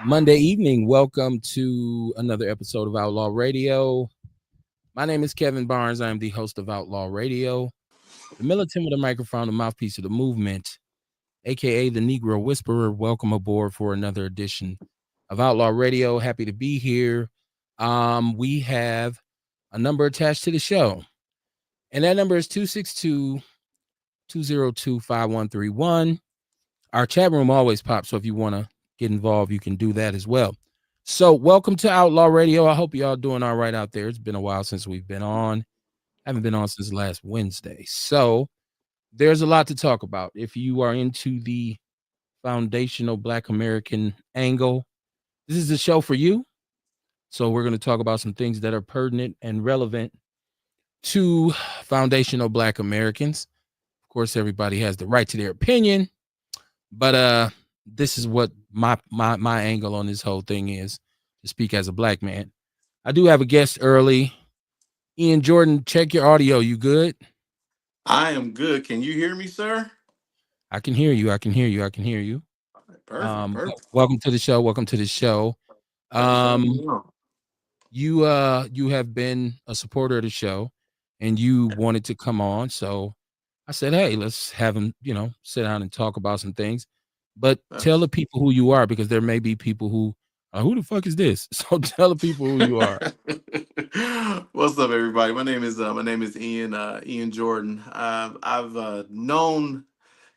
Monday evening. Welcome to another episode of Outlaw Radio. My name is Kevin Barnes. I am the host of Outlaw Radio, the militant with a microphone, the mouthpiece of the movement, aka the Negro Whisperer. Welcome aboard for another edition of Outlaw Radio. Happy to be here. We have a number attached to the show, and that number is 262-202-5131. Our chat room always pops, so if you want to get involved, you can do that as well. So welcome to Outlaw Radio. I hope y'all doing all right out there. It's been a while since we've been on. Haven't been on since last Wednesday. So there's a lot to talk about. If you are into the foundational Black American angle, this is the show for you. So we're going to talk about some things that are pertinent and relevant to foundational Black Americans. Of course, everybody has the right to their opinion, but this is what my angle on this whole thing is, to speak as a Black man. I do have a guest early. Ian Jordan, check your audio. You good? I am good. Can you hear me, sir? I can hear you. Perfect. Perfect. Welcome to the show. You have been a supporter of the show, and you wanted to come on, so I said, hey, let's have him, sit down and talk about some things. But tell the people who you are, because there may be people who the fuck is this? So tell the people who you are. What's up, everybody? My name is Ian Jordan. I've known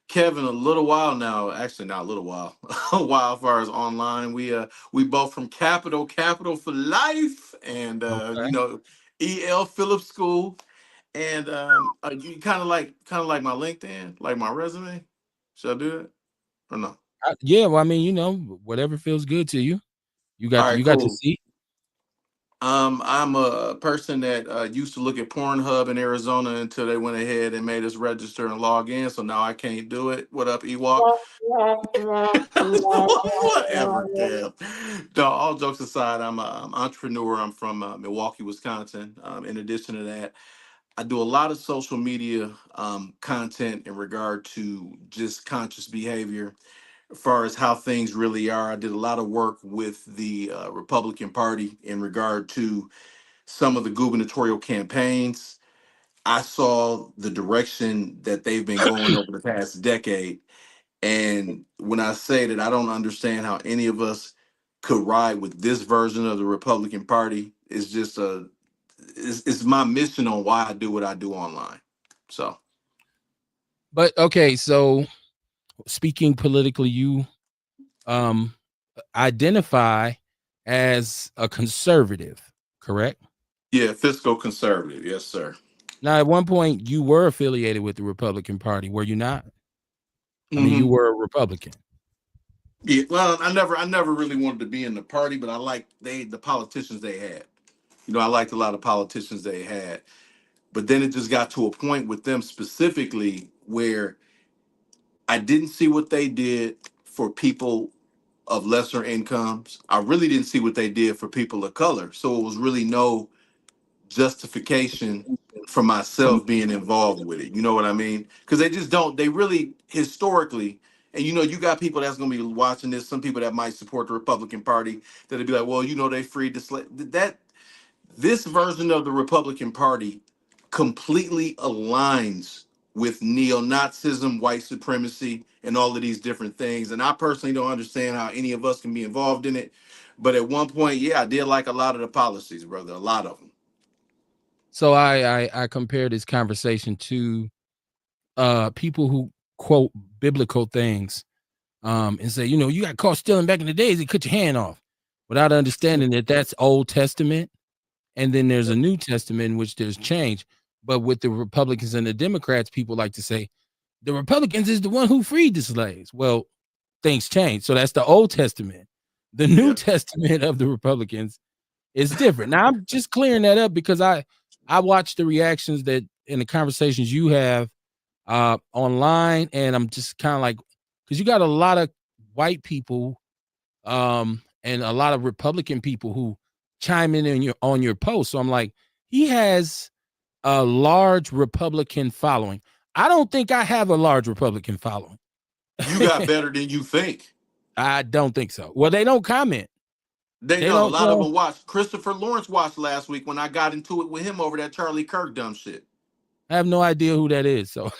Kevin a little while now. Actually, not a little while, a while as far as online. We both from Capital for life, and Okay. EL Phillips School. And you kind of like my LinkedIn, like my resume. Should I do it or no? Yeah, well, I mean, whatever feels good to you. You All got right, you got to cool. see. I'm a person that used to look at Pornhub in Arizona until they went ahead and made us register and log in. So now I can't do it. What up, Ewok? Whatever, Kev. No, all jokes aside, I'm an entrepreneur. I'm from Milwaukee, Wisconsin. In addition to that, I do a lot of social media content in regard to just conscious behavior, as far as how things really are. I did a lot of work with the Republican Party in regard to some of the gubernatorial campaigns. I saw the direction that they've been going over the past decade. And when I say that I don't understand how any of us could ride with this version of the Republican Party, it's just it's my mission on why I do what I do online. So, But okay, so speaking politically, you um identify as a conservative, correct? yeah, fiscal conservative. Yes, sir. Now, at one point, you were affiliated with the Republican Party, were you not? I mean, you Hmm. were a Republican. Yeah, well, I never really wanted to be in the party, but I liked the politicians they had. I liked a lot of politicians they had. But then it just got to a point with them specifically where I didn't see what they did for people of lesser incomes. I really didn't see what they did for people of color. So it was really no justification for myself being involved with it. You know what I mean? Because they just don't. They really historically, and you got people that's gonna be watching this. Some people that might support the Republican Party that'll be like, well, they freed the slave. That this version of the Republican Party completely aligns with neo-Nazism, white supremacy, and all of these different things. And I personally don't understand how any of us can be involved in it. But at one point, yeah, I did like a lot of the policies, brother. A lot of them. So I compare this conversation to people who quote biblical things and say, you got caught stealing back in the days, they cut your hand off, without understanding that that's Old Testament, and then there's a New Testament in which there's change. But with the Republicans and the Democrats, people like to say the Republicans is the one who freed the slaves. Well, things change. So that's the Old Testament. The New Yeah. Testament of the Republicans is different. Now I'm just clearing that up because I watch the reactions that in the conversations you have online, and I'm just kind of like, because you got a lot of white people and a lot of Republican people who chime in on your post. So I'm like, he has a large Republican following. I don't think I have a large Republican following. You got better than you think. I don't think so. Well, they don't comment. They They know a don't, lot of well, them watched. Christopher Lawrence watched last week when I got into it with him over that Charlie Kirk dumb shit. I have no idea who that is. So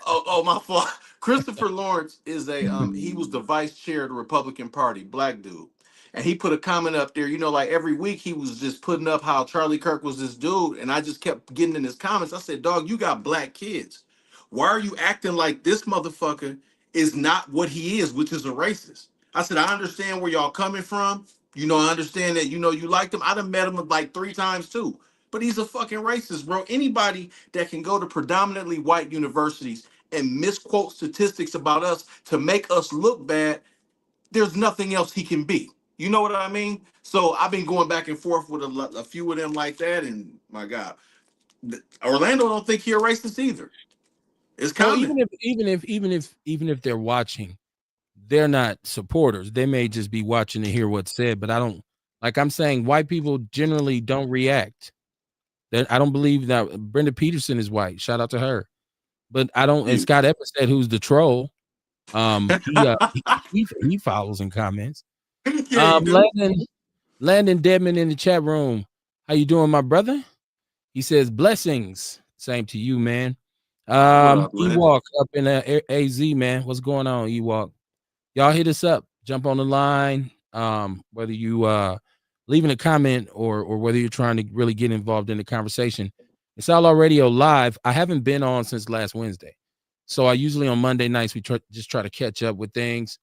Oh, my fault. Christopher Lawrence is a he was the vice chair of the Republican Party, black dude. And he put a comment up there, like every week he was just putting up how Charlie Kirk was this dude. And I just kept getting in his comments. I said, dog, you got black kids. Why are you acting like this motherfucker is not what he is, which is a racist? I said, I understand where y'all coming from. I understand that, you liked him. I done met him like 3 times too. But he's a fucking racist, bro. Anybody that can go to predominantly white universities and misquote statistics about us to make us look bad, there's nothing else he can be. You know what I mean? So I've been going back and forth with a few of them like that, and my God, Orlando don't think he a racist either. It's well, coming. even if they're watching, they're not supporters. They may just be watching to hear what's said, but I don't, like I'm saying, white people generally don't react. I don't believe that Brenda Peterson is white. Shout out to her. But I don't, and You. Scott Epstein, who's the troll, he follows and comments. Yeah, you do. Landon Deadman in the chat room. How you doing, my brother? He says blessings. Same to you, man. What up, Landon? Ewok up in AZ, man. What's going on, Ewok? Y'all hit us up. Jump on the line. Whether you leaving a comment or whether you're trying to really get involved in the conversation. It's Outlaw Radio Live. I haven't been on since last Wednesday. So I usually on Monday nights we just try to catch up with things.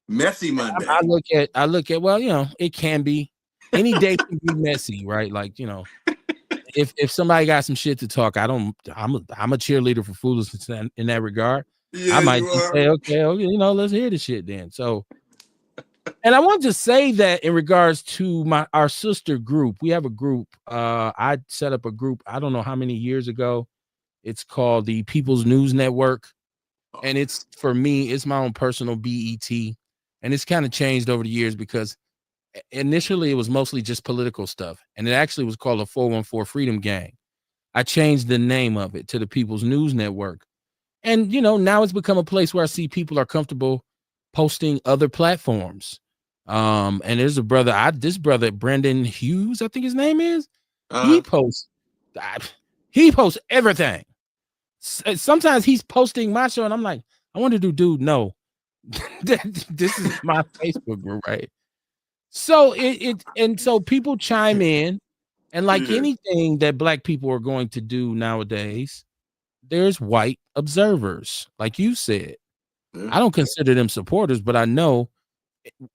Messy I Monday. look at well, it can be any day can be messy, right? Like, if somebody got some shit to talk, I'm a cheerleader for foolishness in that regard. I Yeah, might you just are. say, okay, let's hear the shit then. So, and I want to say that in regards to our sister group, we have a group. I set up a group, I don't know how many years ago. It's called the People's News Network. And it's, for me, it's my own personal BET. And it's kind of changed over the years because initially it was mostly just political stuff. And it actually was called a 414 Freedom Gang. I changed the name of it to the People's News Network. And, now it's become a place where I see people are comfortable posting other platforms. And there's a brother, this brother, Brendan Hughes, I think his name is, he Uh-huh. posts everything. Sometimes he's posting my show and I'm like, I wonder, dude, no, this is my Facebook group, right? So so people chime in, and like Yeah. anything that black people are going to do nowadays, there's white observers, like you said. Yeah. I don't consider them supporters, but I know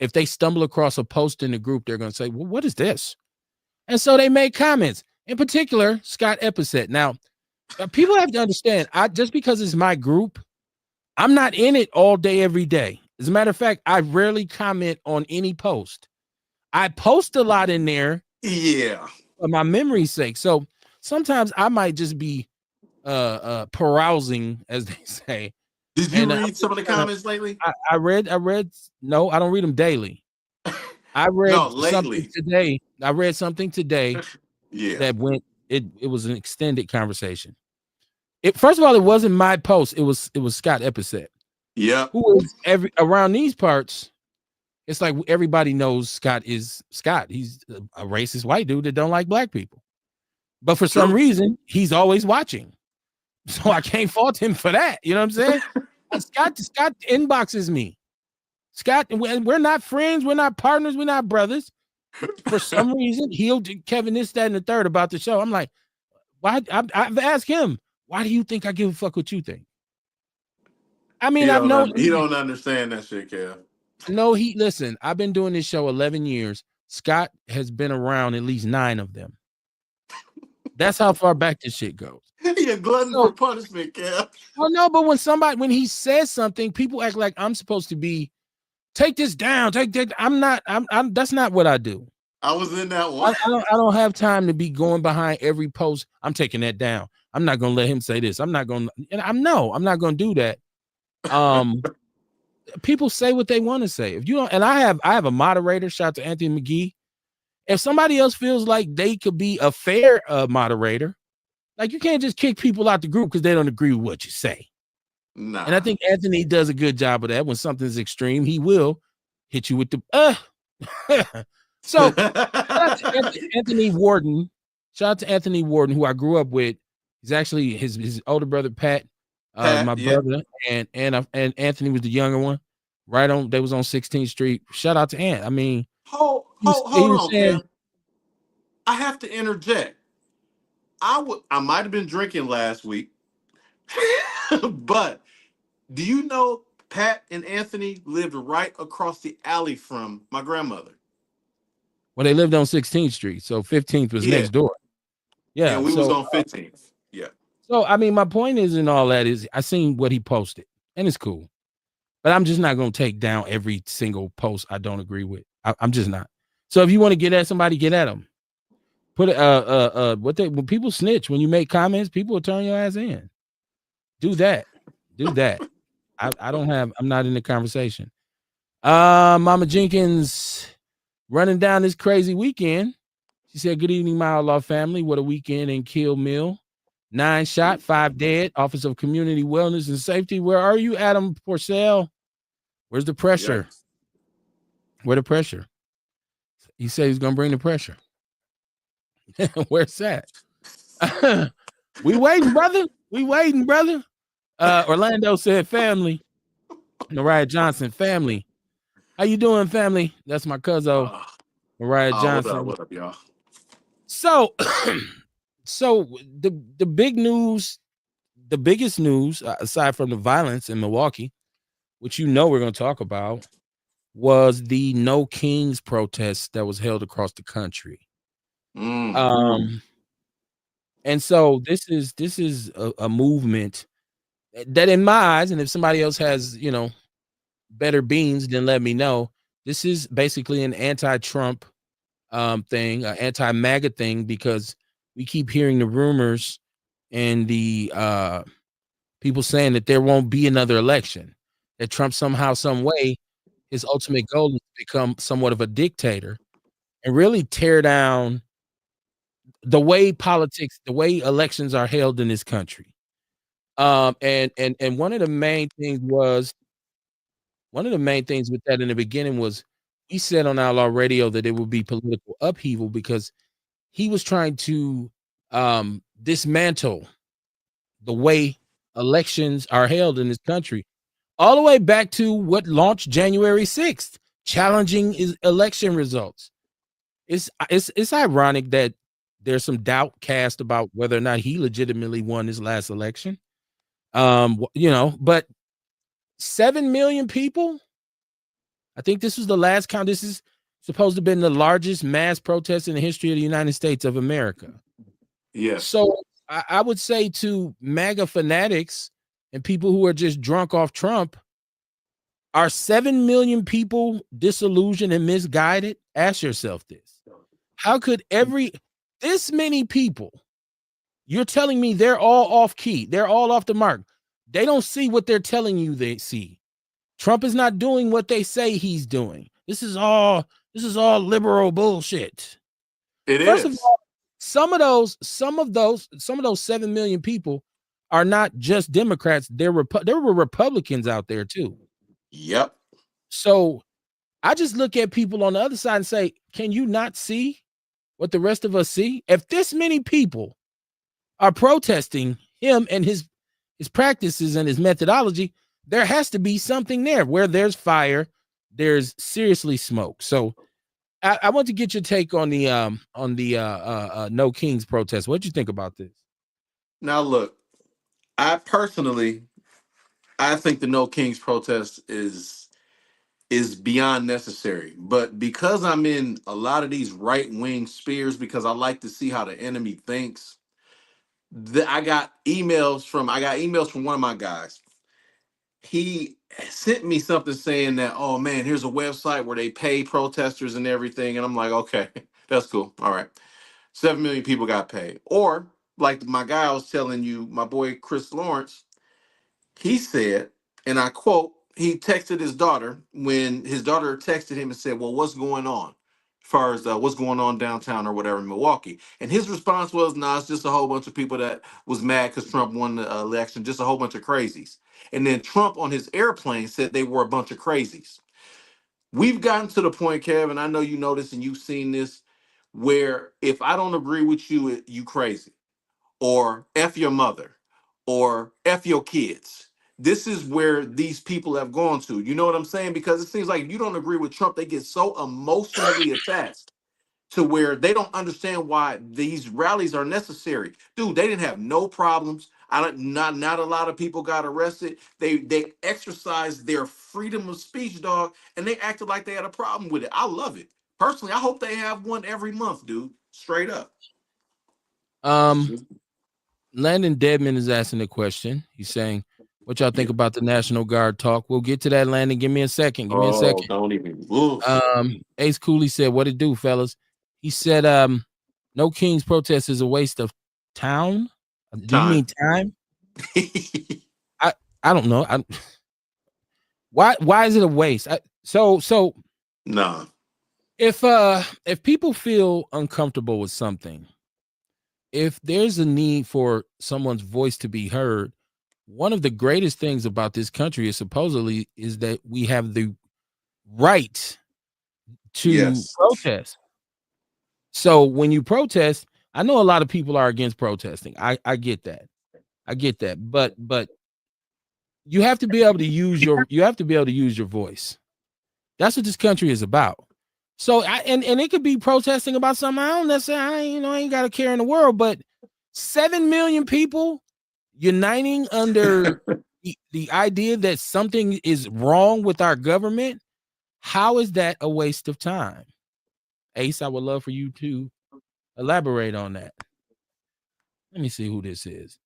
if they stumble across a post in the group, they're going to say, well, what is this? And so they make comments. In particular, Scott Epstein. Now, people have to understand, just because it's my group, I'm not in it all day, every day. As a matter of fact, I rarely comment on any post. I post a lot in there Yeah. for my memory's sake. So sometimes I might just be carousing, as they say. Did you And I'm read some just of the kind of, comments lately? I read, no, I don't read them daily. I No, read something lately. today. Yeah. That it was an extended conversation. First of all, it wasn't my post. It was Scott Epstein, Yep. who is around these parts. It's like everybody knows Scott is Scott. He's a racist white dude that don't like black people. But for some True. reason, he's always watching. So I can't fault him for that. You know what I'm saying? Scott inboxes me. Scott, we're not friends. We're not partners. We're not brothers. For some reason, he'll do Kevin this, that, and the third about the show. I'm like, why? I've asked him, why do you think I give a fuck what you think? I mean, I've known He don't understand that shit, Kev. listen, I've been doing this show 11 years. Scott has been around at least 9 of them. That's how far back this shit goes. He a glutton So, for punishment, Kev. well, no, but when he says something, people act like I'm supposed to be, take this down, take that. I'm not, that's not what I do. I was in that one. I don't have time to be going behind every post. I'm taking that down. I'm not gonna let him say this. I'm not gonna, I'm not gonna do that. People say what they want to say. If you don't, and I have a moderator, shout out to Anthony McGee. If somebody else feels like they could be a fair moderator, like you can't just kick people out the group because they don't agree with what you say. And I Nah. think Anthony does a good job of that. When something's extreme, he will hit you with the So shout out to Anthony Warden. Shout out to Anthony Warden, who I grew up with. He's actually his older brother Pat, Pat, my yeah. brother, and Anthony was the younger one. Right on, they was on 16th Street. Shout out to Ant. I mean, he Hold was on, saying, Cam. I have to interject. I might have been drinking last week, but do you know Pat and Anthony lived right across the alley from my grandmother? well, they lived on 16th Street, so 15th was Yeah, next door. and Yeah, we was on 15th. Yeah. I mean, my point is in all that is I seen what he posted, and it's cool. But I'm just not gonna take down every single post I don't agree with. I'm just not. So if you want to get at somebody, get at them. Put when people snitch, when you make comments, people will turn your ass in. Do that. Do that. I don't have, I'm not in the conversation. Mama Jenkins running down this crazy weekend. She said, "Good evening, my outlaw family. What a weekend in Kill Mill. 9 shot, 5 dead. Office of Community Wellness and Safety. Where are you, Adam Porcel? Where's the pressure? Yikes. Where the pressure? He said he's gonna bring the pressure. Where's that? We waiting, brother. We waiting, brother. Orlando said, family. Mariah Johnson, family. How you doing, family? That's my cousin, Uh, Mariah what up? Johnson. What up, y'all? So, so the big news, the biggest news, aside from the violence in Milwaukee, which we're going to talk about, was the No Kings protest that was held across the country. Mm. And so this is a movement that, in my eyes, and if somebody else has better beans, then let me know. This is basically an anti-Trump thing, anti-MAGA thing, because we keep hearing the rumors and the people saying that there won't be another election, that Trump somehow, some way, his ultimate goal is to become somewhat of a dictator and really tear down the way politics, the way elections are held in this country. And one of the main things with that in the beginning was he said on Outlaw Radio that it would be political upheaval because he was trying to dismantle the way elections are held in this country, all the way back to what launched January 6th, challenging election results. It's ironic that there's some doubt cast about whether or not he legitimately won his last election. But 7 million people. I think this was the last count. This is supposed to have been the largest mass protest in the history of the United States of America. Yes. So I would say to MAGA fanatics and people who are just drunk off Trump, are 7 million people disillusioned and misguided? Ask yourself this. How could this many people, you're telling me they're all off key, they're all off the mark. They don't see what they're telling you they see. Trump is not doing what they say he's doing. This is all liberal bullshit. It First of is. all, some of those 7 million people are not just Democrats. There were Republicans out there too. Yep. So I just look at people on the other side and say, can you not see what the rest of us see? If this many people are protesting him and his practices and his methodology, there has to be something there. Where there's fire, there's seriously smoke. So I want to get your take on the No Kings protest. What do you think about this? Now look, I personally, I think the No Kings protest is beyond necessary. But because I'm in a lot of these right wing spheres, because I like to see how the enemy thinks, I got emails from one of my guys. He sent me something saying that, oh man, here's a website where they pay protesters and everything. And I'm like, okay, that's cool. All right. 7 million people got paid. Or like my guy I was telling you, my boy Chris Lawrence, he said, and I quote, he texted his daughter when his daughter texted him and said, well, what's going on? far as what's going on downtown or whatever in Milwaukee. And his response was, "Nah, it's just a whole bunch of people that was mad because Trump won the election, just a whole bunch of crazies." And then Trump on his airplane said they were a bunch of crazies. We've gotten to the point, Kevin, I know you know this and you've seen this, where if I don't agree with you, you crazy, or F your mother, or F your kids. This is where these people have gone to. You know what I'm saying? Because it seems like if you don't agree with Trump, they get so emotionally attached to where they don't understand why these rallies are necessary. Dude, they didn't have no problems. I don't not a lot of people got arrested. They exercised their freedom of speech, dog, and they acted like they had a problem with it. I love it. Personally, I hope they have one every month, dude. Straight up. Landon Deadman is asking a question. He's saying, what y'all think about the National Guard talk? We'll get to that, Landon. Give me a second. Give me a second. Don't even move. Ace Cooley said, what it do, fellas? He said, no King's protest is a waste of town. Do you mean time? I don't know. Why is it a waste? So nah. If people feel uncomfortable with something, if there's a need for someone's voice to be heard, one of the greatest things about this country is supposedly is that we have the right to protest. So when you protest, I know a lot of people are against protesting. I get that. But you have to be able to use your voice. That's what this country is about. So and it could be protesting about something I don't necessarily, I ain't got a care in the world, but 7 million people uniting under the idea that something is wrong with our government. How is that a waste of time? Ace, I would love for you to elaborate on that. Let me see who this is.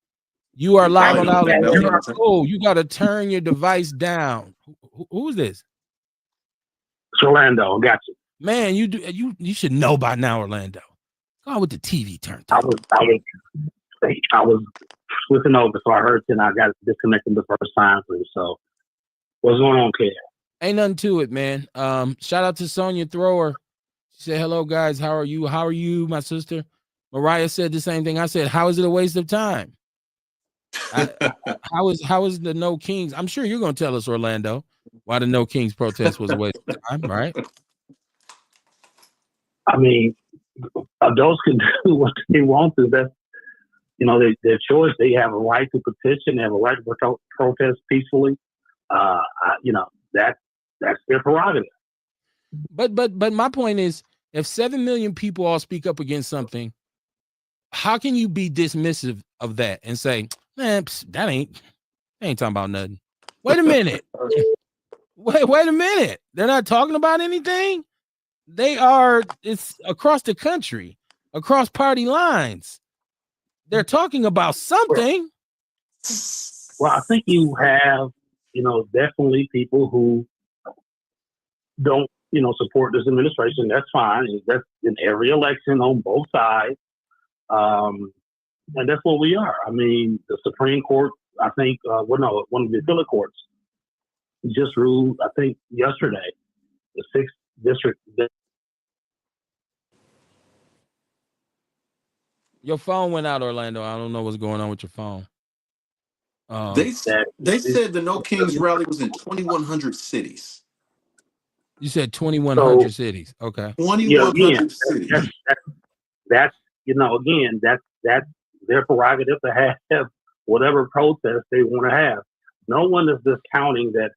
You are live on Outlaw. Oh, you got to turn your device down. Who is this? It's Orlando. Got you. Man, you should know by now, Orlando. Go on with the TV turned down. I was switching over, so I heard it and I got disconnected the first time. So what's going on, kid? Ain't nothing to it, man. Shout out to Sonia Thrower. She said, hello, guys. How are you? How are you, my sister? Mariah said the same thing. I said, how is it a waste of time? How is the No Kings? I'm sure you're going to tell us, Orlando, why the No Kings protest was a waste of time, right? I mean, adults can do what they want to. That's, their choice. They have a right to petition. They have a right to protest peacefully. That's their prerogative. But my point is, if 7 million people all speak up against something, how can you be dismissive of that and say, man, that ain't talking about nothing? Wait a minute. Wait a minute. They're not talking about anything. It's across the country, across party lines. They're talking about something. Well, I think you have, definitely people who don't, support this administration. That's fine. That's in every election on both sides. And that's what we are. I mean, the Supreme Court, I think, one of the appellate courts just ruled, I think, yesterday, the 6th district. Your phone went out, Orlando. I don't know what's going on with your phone. They said the No Kings rally was in 2,100 cities. You said 2,100 cities. Okay. 2,100 cities. That's that's their prerogative to have whatever protest they want to have. No one is discounting that,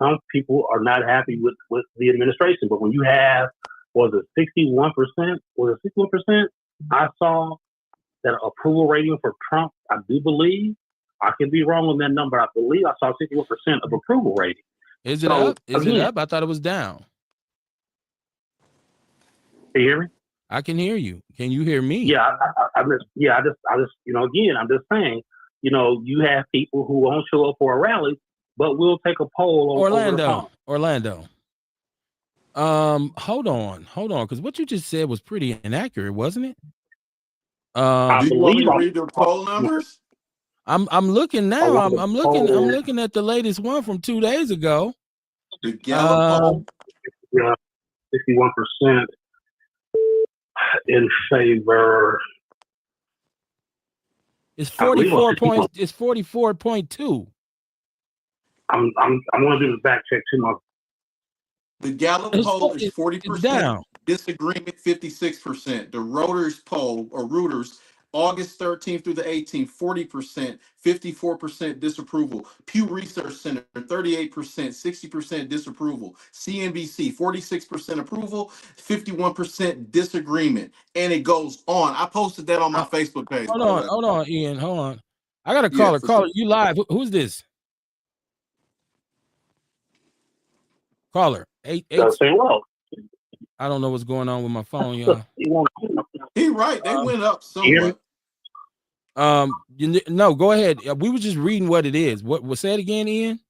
some people are not happy with the administration. But when you have, was it 61%? Was it 61%? I saw that approval rating for Trump, I do believe. I can be wrong on that number. I believe I saw 61% of approval rating. Is it up? Is it up? I thought it was down. Can you hear me? I can hear you. Can you hear me? Yeah, I just, again, I'm just saying, you have people who won't show up for a rally, but we'll take a poll on Orlando. Hold on, because what you just said was pretty inaccurate, wasn't it? Do you want me to read the poll numbers? I'm looking now. I'm looking at the latest one from 2 days ago. The Gallup poll. Yeah, 61%. in favor. It's 44 points. It's 44.2. I'm going to do the back check too. The Gallup poll is 40%. Down. Disagreement 56%. The Reuters poll or Reuters, August 13th through the 18th, 40%, 54% disapproval. Pew Research Center, 38%, 60% disapproval. CNBC, 46% approval, 51% disagreement. And it goes on. I posted that on my Facebook page. Hold on, Ian. Hold on. I got a caller. Yeah, Caller, you live. Who's this? Caller. 88. I don't know what's going on with my phone, y'all. He right. They went up somewhat. No, go ahead. We were just reading what it is. What was said again, Ian?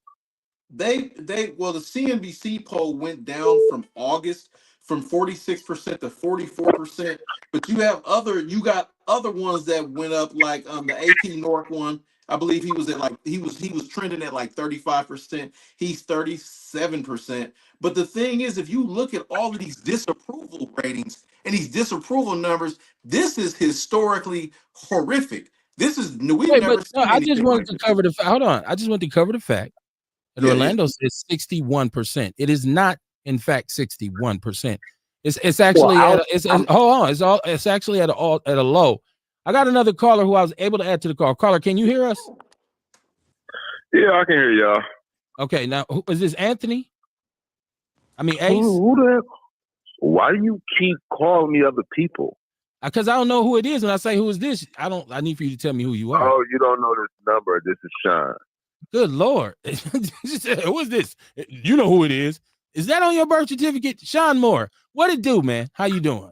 The CNBC poll went down from August from 46% to 44%, but you got other ones that went up, like the AP North one. I believe he was at he was trending at like 35%. He's 37%. But the thing is, if you look at all of these disapproval ratings and these disapproval numbers, this is historically horrific. This is I just wanted to cover the hold on. I just want to cover the fact that Orlando says 61%. It is not, in fact, 61%. It's actually it's actually at a low. I got another caller who I was able to add to the call. Caller, can you hear us? Yeah, I can hear y'all. Okay, now is this Anthony? I mean Ace. Who the hell? Why do you keep calling me other people? Because I don't know who it is. When I say who is this, I need for you to tell me who you are. Oh, you don't know this number. This is Sean. Good Lord. Who is this? You know who it is. Is that on your birth certificate? Sean Moore. What it do, man? How you doing?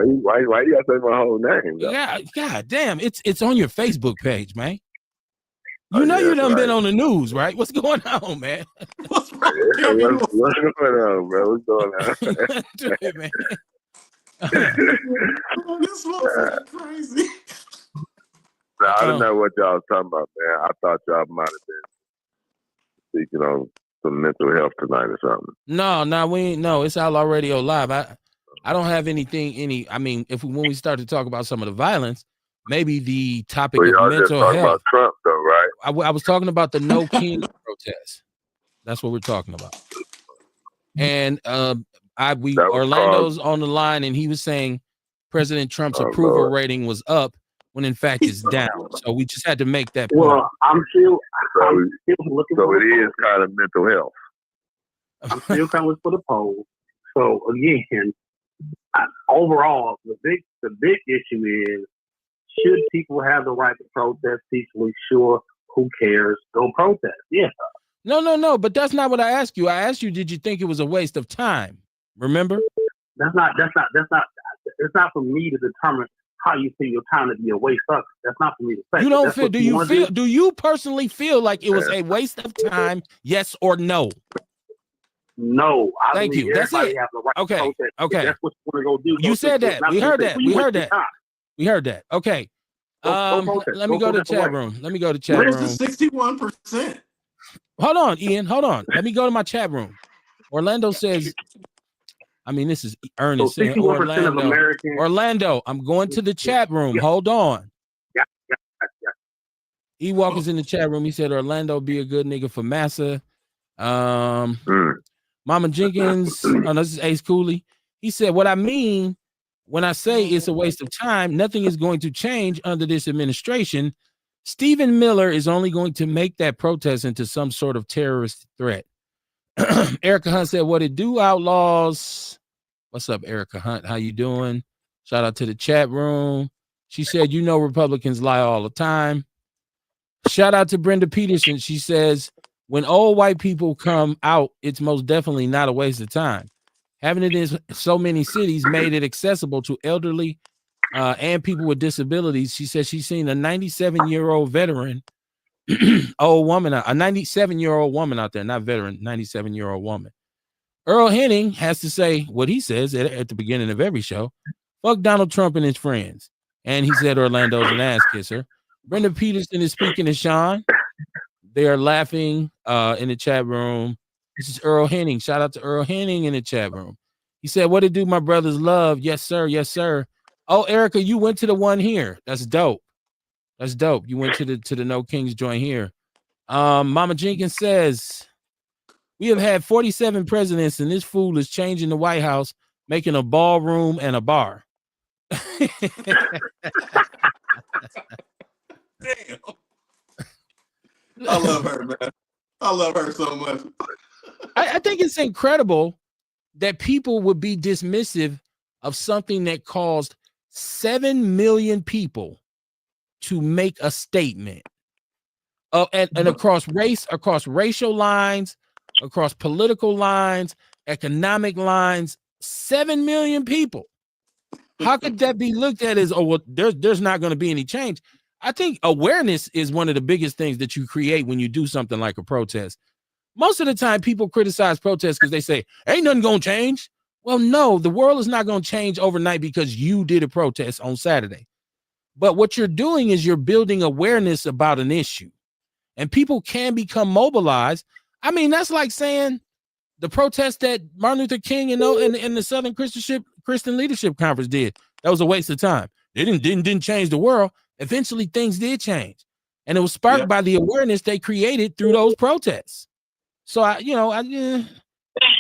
Why you gotta say my whole name? Yeah, God damn. It's on your Facebook page, man. You know you done been on the news, right? What's going on, man? What's going on, bro? What's going on? Man. This motherfucker crazy. I don't know what y'all was talking about, man. I thought y'all might have been speaking on some mental health tonight or something. No, we ain't. No, it's Outlaw Radio Live. I don't have anything. I mean, when we start to talk about some of the violence, maybe the topic of mental health. About Trump, though, right? I was talking about the No King protest. That's what we're talking about. And Orlando's on the line, and he was saying President Trump's approval rating was up when in fact it's down. So we just had to make that point. Well, I'm still looking. So it is kind of mental health. I'm still kind of looking for the poll. So again, overall, the big issue is, should people have the right to protest peacefully? Sure. Who cares? Go protest. Yeah. No. But that's not what I asked you. I asked you, did you think it was a waste of time? Remember? It's not for me to determine how you feel your time to be a waste of it. That's not for me to say. You don't feel? Do you personally feel like it was a waste of time? Yes or no? No. Thank you. That's it. Right okay. That's what you want to go do. You said that. We heard that. We heard that. Okay. Let me go to chat room. Where's the 61%? Hold on, Ian. Hold on. Let me go to my chat room. Orlando says, I mean, this is Ernest saying Orlando, I'm going to the chat room. Yeah. Hold on. Yeah. Ewok is in the chat room. He said Orlando be a good nigga for Massa. Mama Jenkins, this is Ace Cooley. He said, what I mean when I say it's a waste of time, nothing is going to change under this administration. Stephen Miller is only going to make that protest into some sort of terrorist threat. Erica Hunt said, what it do, Outlaws? What's up, Erica Hunt? How you doing? Shout out to the chat room. She said, you know, Republicans lie all the time. Shout out to Brenda Peterson. She says, when old white people come out, it's most definitely not a waste of time. Having it in so many cities made it accessible to elderly and people with disabilities. She says she's seen a 97-year-old veteran, old woman, a 97-year-old woman out there, not veteran, 97-year-old woman. Earl Henning has to say what he says at the beginning of every show. Fuck Donald Trump and his friends. And he said Orlando's an ass kisser. Brenda Peterson is speaking to Sean. They are laughing in the chat room. This is Earl Henning. Shout out to Earl Henning in the chat room. He said, "What it do, my brothers? Love, yes sir, yes sir." Oh, Erica, you went to the one here. That's dope. That's dope. You went to the No Kings joint here. Mama Jenkins says, "We have had 47 presidents, and this fool is changing the White House, making a ballroom and a bar." Damn. I love her, man. I love her so much. I think it's incredible that people would be dismissive of something that caused 7 million people to make a statement. And across racial lines, across political lines, economic lines, 7 million people. How could that be looked at as, oh, well, there's not going to be any change? I think awareness is one of the biggest things that you create when you do something like a protest. Most of the time, people criticize protests because they say, ain't nothing going to change. Well, no, the world is not going to change overnight because you did a protest on Saturday. But what you're doing is you're building awareness about an issue. And people can become mobilized. I mean, that's like saying the protest that Martin Luther King and the Southern Christian Leadership Conference did. That was a waste of time. They didn't change the world. Eventually, things did change. And it was sparked by the awareness they created through those protests. So,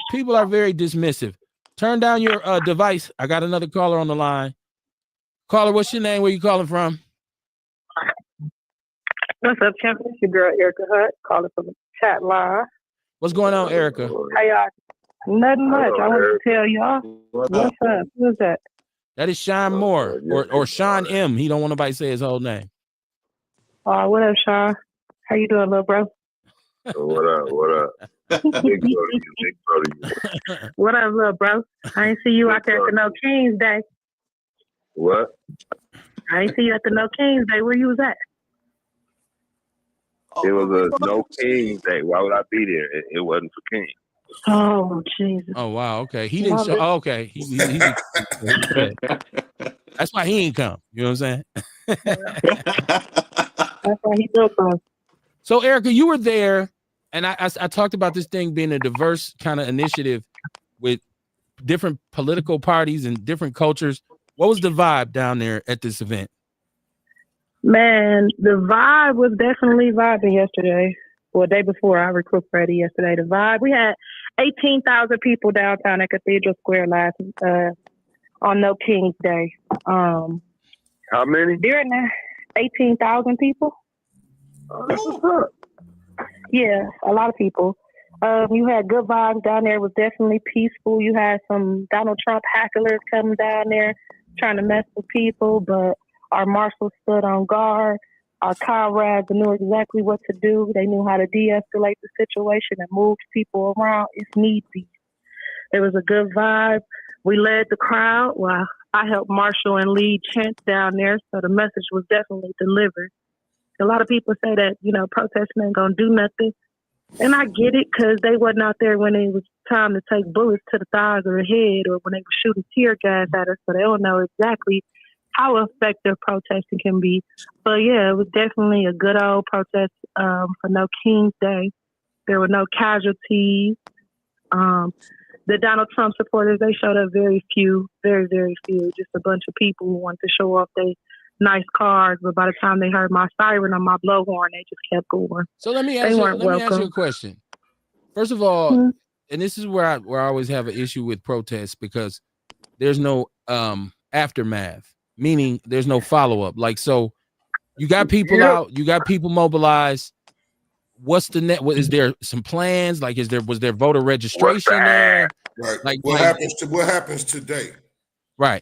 people are very dismissive. Turn down your device. I got another caller on the line. Caller, what's your name? Where you calling from? What's up, champion? It's your girl, Erica Hutt, calling from the chat line. What's going on, Erica? How y'all? Nothing much. I want to tell y'all. What's up? Who's that? That is Sean Moore or Sean M. He don't want nobody to say his whole name. What up, Sean? How you doing, little bro? What up? Big brother, you. What up, little bro? I ain't see you out there at the No Kings Day. What? I ain't see you at the No Kings Day. Where you was at? It was a No Kings Day. Why would I be there? It wasn't for King. Oh, Jesus. Oh, wow. Okay. He didn't show. Oh, okay. He's that's why he ain't come. You know what I'm saying? That's why he built us. So, Erica, you were there, and I talked about this thing being a diverse kind of initiative with different political parties and different cultures. What was the vibe down there at this event? Man, the vibe was definitely vibing yesterday. Well, the day before, I recuperated yesterday. The vibe, we had 18,000 people downtown at Cathedral Square on No King's Day. How many? During that, 18,000 people. Yeah, a lot of people. You had good vibes down there. It was definitely peaceful. You had some Donald Trump hacklers coming down there trying to mess with people, but our marshals stood on guard. Our comrades knew exactly what to do. They knew how to de-escalate the situation and move people around if need be. It was a good vibe. We led the crowd. Well, I helped marshal and lead chants down there, so the message was definitely delivered. A lot of people say that, protesting ain't going to do nothing. And I get it, because they wasn't out there when it was time to take bullets to the thighs or the head, or when they were shooting tear gas at us, so they don't know exactly how effective protesting can be. But yeah, it was definitely a good old protest for No King's Day. There were no casualties. The Donald Trump supporters, they showed up very few, very, very few, just a bunch of people who wanted to show off their nice cars, but by the time they heard my siren on my blowhorn, they just kept going. So let me ask you a question. First of all, and this is where I always have an issue with protests, because there's no aftermath, meaning there's no follow-up. Like, so you got people out, you got people mobilized. What's the net? Is there some plans? Like, was there voter registration there? Right. Like, what happens today? Right.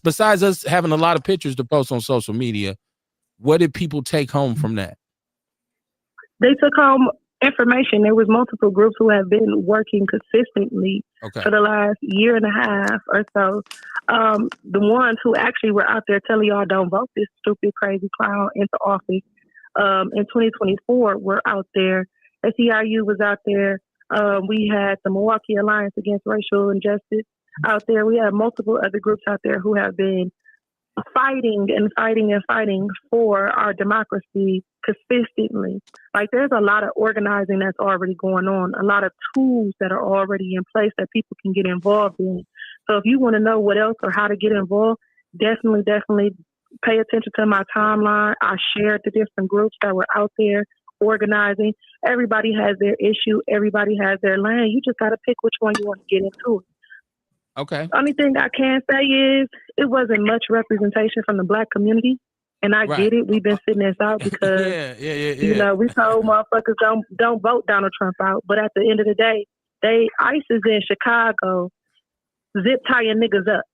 Besides us having a lot of pictures to post on social media, what did people take home from that? They took home information. There was multiple groups who have been working consistently for the last year and a half or so. The ones who actually were out there telling y'all don't vote this stupid, crazy clown into office in 2024 were out there. SEIU was out there. We had the Milwaukee Alliance Against Racial Injustice out there. We have multiple other groups out there who have been fighting for our democracy consistently. Like, there's a lot of organizing that's already going on, a lot of tools that are already in place that people can get involved in So if you want to know what else or how to get involved, definitely pay attention to my timeline. I shared the different groups that were out there organizing. Everybody has their issue. Everybody has their lane. You just got to pick which one you want to get into. Okay. Only thing I can say is it wasn't much representation from the Black community. And I get it. We've been sitting this out because, you know, we told motherfuckers don't vote Donald Trump out. But at the end of the day, ICE is in Chicago, zip tying niggas up.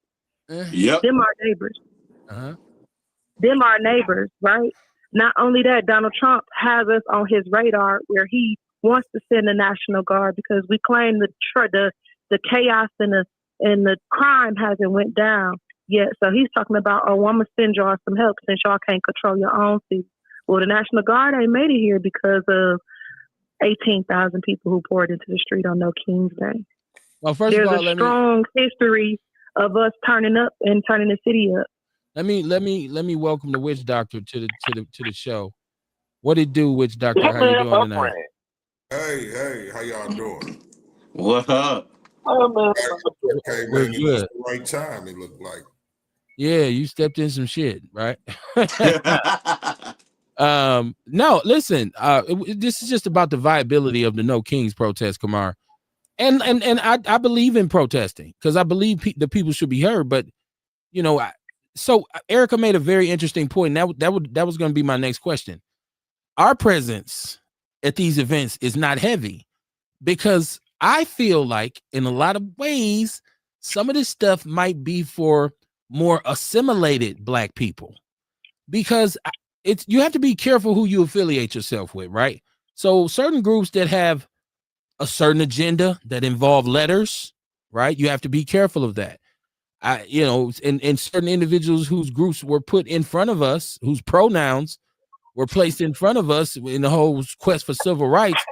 Yep. Them our neighbors. Uh-huh. Them our neighbors, right? Not only that, Donald Trump has us on his radar where he wants to send the National Guard because we claim the chaos and the crime hasn't went down yet. So he's talking about, oh, I'm going to send y'all some help since y'all can't control your own city. Well, the National Guard ain't made it here because of 18,000 people who poured into the street on No King's Day. Well, first There's of all, a strong history of us turning up and turning the city up. Let me welcome the witch doctor to the show. What it do, witch doctor? How you doing tonight? Hey, how y'all doing? What up? Okay, We're man, good. it's the right time, it looked like. Yeah, you stepped in some shit, right? No, listen, this is just about the viability of the No Kings protest, Kamar. And I believe in protesting because I believe the people should be heard. But you know, so Erica made a very interesting point. That was going to be my next question. Our presence at these events is not heavy because I feel like in a lot of ways, some of this stuff might be for more assimilated Black people because you have to be careful who you affiliate yourself with, right? So certain groups that have a certain agenda that involve letters, right? You have to be careful of that. And certain individuals whose groups were put in front of us, whose pronouns were placed in front of us in the whole quest for civil rights,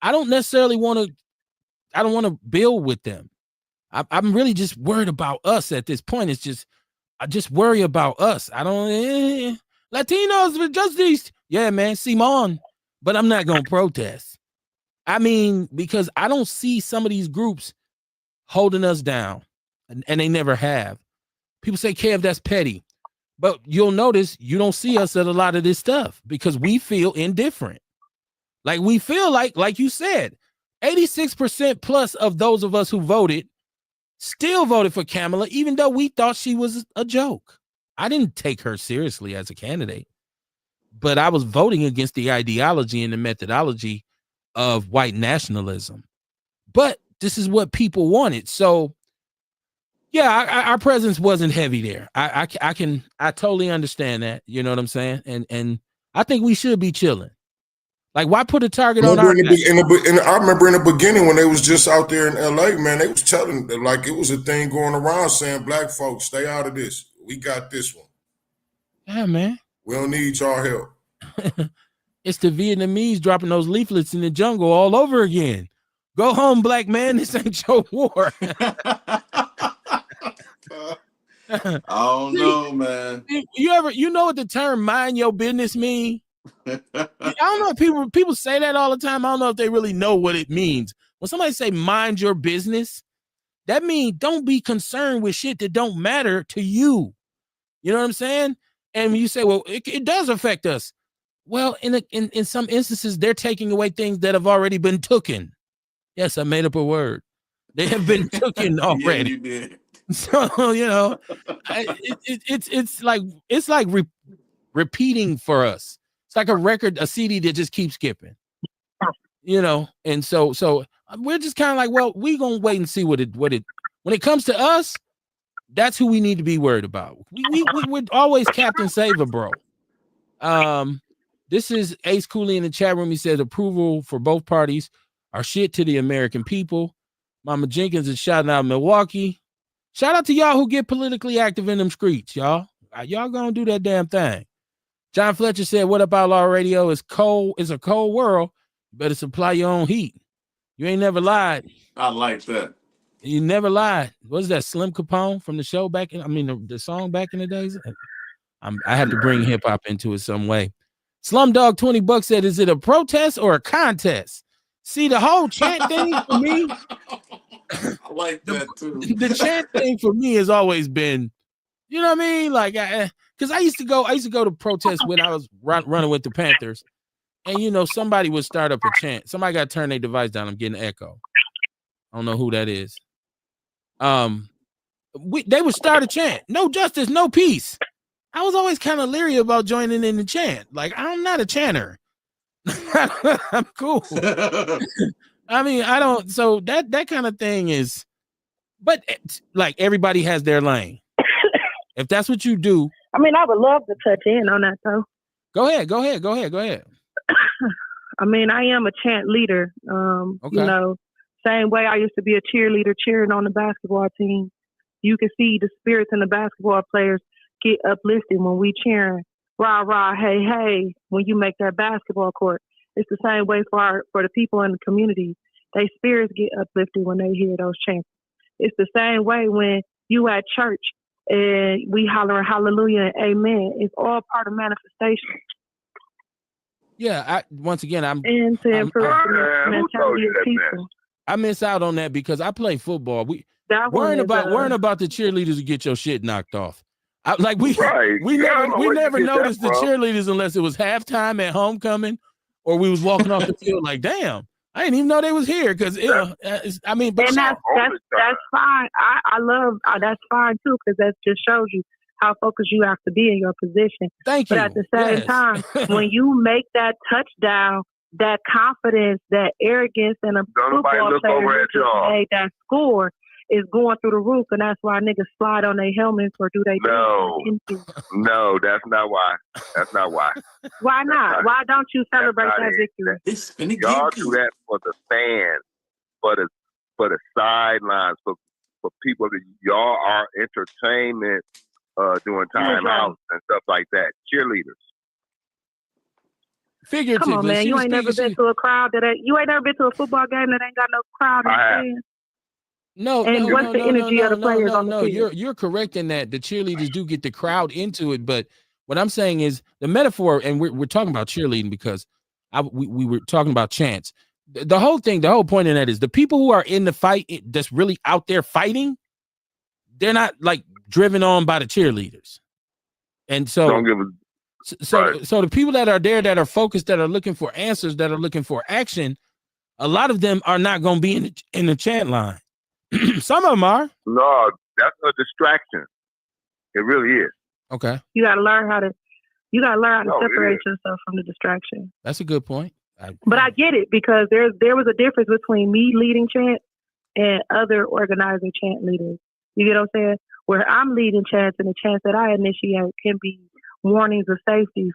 I don't want to build with them. I'm really just worried about us at this point. I just worry about us. I don't Latinos for justice. Yeah, man, Simon, but I'm not going to protest. I mean, because I don't see some of these groups holding us down, and they never have. People say, Kev, that's petty. But you'll notice you don't see us at a lot of this stuff because we feel indifferent. Like we feel like you said, 86% plus of those of us who voted still voted for Kamala, even though we thought she was a joke. I didn't take her seriously as a candidate, but I was voting against the ideology and the methodology of white nationalism. But this is what people wanted. So yeah, our presence wasn't heavy there. I totally understand that. You know what I'm saying? And I think we should be chilling. Like, why put a target on our back? I remember in the beginning when they was just out there in LA, man, they was telling, like, it was a thing going around saying, Black folks, stay out of this. We got this one. Yeah, man. We don't need y'all help. It's the Vietnamese dropping those leaflets in the jungle all over again. Go home, Black man. This ain't your war. I don't know, man. You know what the term "mind your business" mean? I don't know if people say that all the time. I don't know if they really know what it means. When somebody say "mind your business," that means don't be concerned with shit that don't matter to you. You know what I'm saying? And when you say, "Well, it does affect us," well, in some instances, they're taking away things that have already been taken. Yes, I made up a word. They have been taken already. Yeah, you did. So you know, it's like repeating for us. It's like a CD that just keeps skipping. You know, and so we're just kind of like, well, we gonna wait and see what it when it comes to us. That's who we need to be worried about. We're always Captain Saver, bro. This is Ace Cooley in the chat room. He said approval for both parties are shit to the American people. Mama Jenkins is shouting out Milwaukee. Shout out to y'all who get politically active in them streets, y'all. Y'all gonna do that damn thing. John Fletcher said, what up, Outlaw Radio? It's cold. It's a cold world. You better supply your own heat. You ain't never lied. I like that. You never lied. What is that, Slim Capone from the show back in, the song back in the days? I have to bring hip hop into it some way. Slumdog 20 bucks said, is it a protest or a contest? See, the whole chant thing for me, I like that too. the chant thing for me has always been, you know what I mean? Like, because I used to go to protests when I was running with the Panthers, and you know, somebody would start up a chant. Somebody got to turn their device down. I'm getting an echo. I don't know who that is. They would start a chant, no justice, no peace. I was always kind of leery about joining in the chant. Like, I'm not a chanter. I'm cool. I mean, I don't. So that kind of thing is, but like everybody has their lane. If that's what you do, I mean, I would love to touch in on that though. Go ahead. I mean, I am a chant leader. Okay. You know, same way I used to be a cheerleader cheering on the basketball team. You can see the spirits in the basketball players get uplifted when we cheering, rah, rah, hey, hey, when you make that basketball court. It's the same way for the people in the community. Their spirits get uplifted when they hear those chants. It's the same way when you at church and we hollering hallelujah and amen. It's all part of manifestation. Yeah, once again, and to improve the mentality of people. I miss out on that because I play football. Worrying about the cheerleaders to get your shit knocked off. We never noticed the cheerleaders unless it was halftime at homecoming or we was walking off the field like, damn, I didn't even know they was here because I mean, but and that's fine. I love that's fine too because that just shows you how focused you have to be in your position. Thank you. But at the same time, when you make that touchdown, that confidence, that arrogance, and a football player who made that score is going through the roof, and that's why niggas slide on their helmets or do they? No, that's not why. That's not why. Why not? Why don't you celebrate that victory? Y'all do that for the fans, for the sidelines, for people that y'all are entertainment doing timeouts and stuff like that. Cheerleaders. Figuratively. Come on, man. You ain't never been to a crowd you ain't never been to a football game that ain't got no crowd in the fans. No, what's the energy of the players on the field? You're correct in that the cheerleaders do get the crowd into it, but what I'm saying is the metaphor, and we're talking about cheerleading because we were talking about chants. The whole point in that is the people who are in the fight that's really out there fighting, they're not like driven on by the cheerleaders, and so so the people that are there that are focused, that are looking for answers, that are looking for action, a lot of them are not going to be in the chant line. Some of them are. No, that's a distraction. It really is. Okay. You got to learn how to separate yourself from the distraction. That's a good point. But I get it because there was a difference between me leading chants and other organizing chant leaders. You get what I'm saying? Where I'm leading chants and the chants that I initiate can be warnings of safety.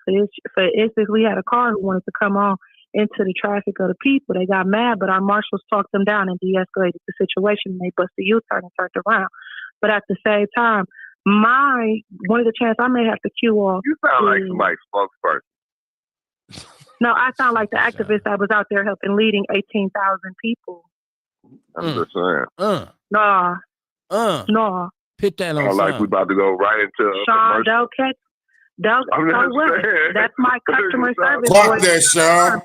For instance, we had a car who wanted to come on into the traffic of the people. They got mad, but our marshals talked them down and de-escalated the situation. They busted a U-turn and turned around. But at the same time, one of the chants I may have to cue off. You sound like somebody's spokesperson. No, I sound like the activist that was out there helping leading 18,000 people. I'm just saying. No. Put that on. Like we about to go right into Sean, that's my customer service. Clock that, Sean.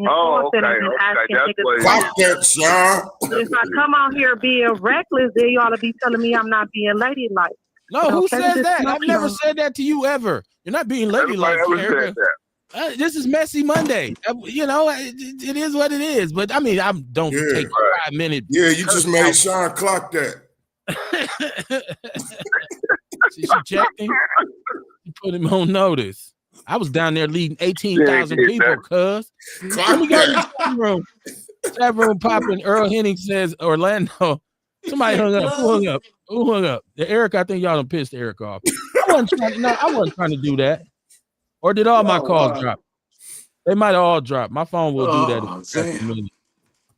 Oh, okay. That's what clock that, Sean. If I come out here being reckless, then you ought to be telling me I'm not being ladylike. No, who says that? I've never said that to you ever. You're not being ladylike. This is Messy Monday. You know, it is what it is. But I mean, I don't take 5 minutes. Yeah, you just made Sean clock that. She checked him. She put him on notice. I was down there leading 18,000 people, cuz. Let me go to the chat room. Chat room popping. Earl Henning says Orlando. Somebody hung up. Who hung up? Eric, I think y'all done pissed Eric off. I wasn't trying to do that. Or did all my calls drop? They might have all dropped. My phone will do that if we got too many.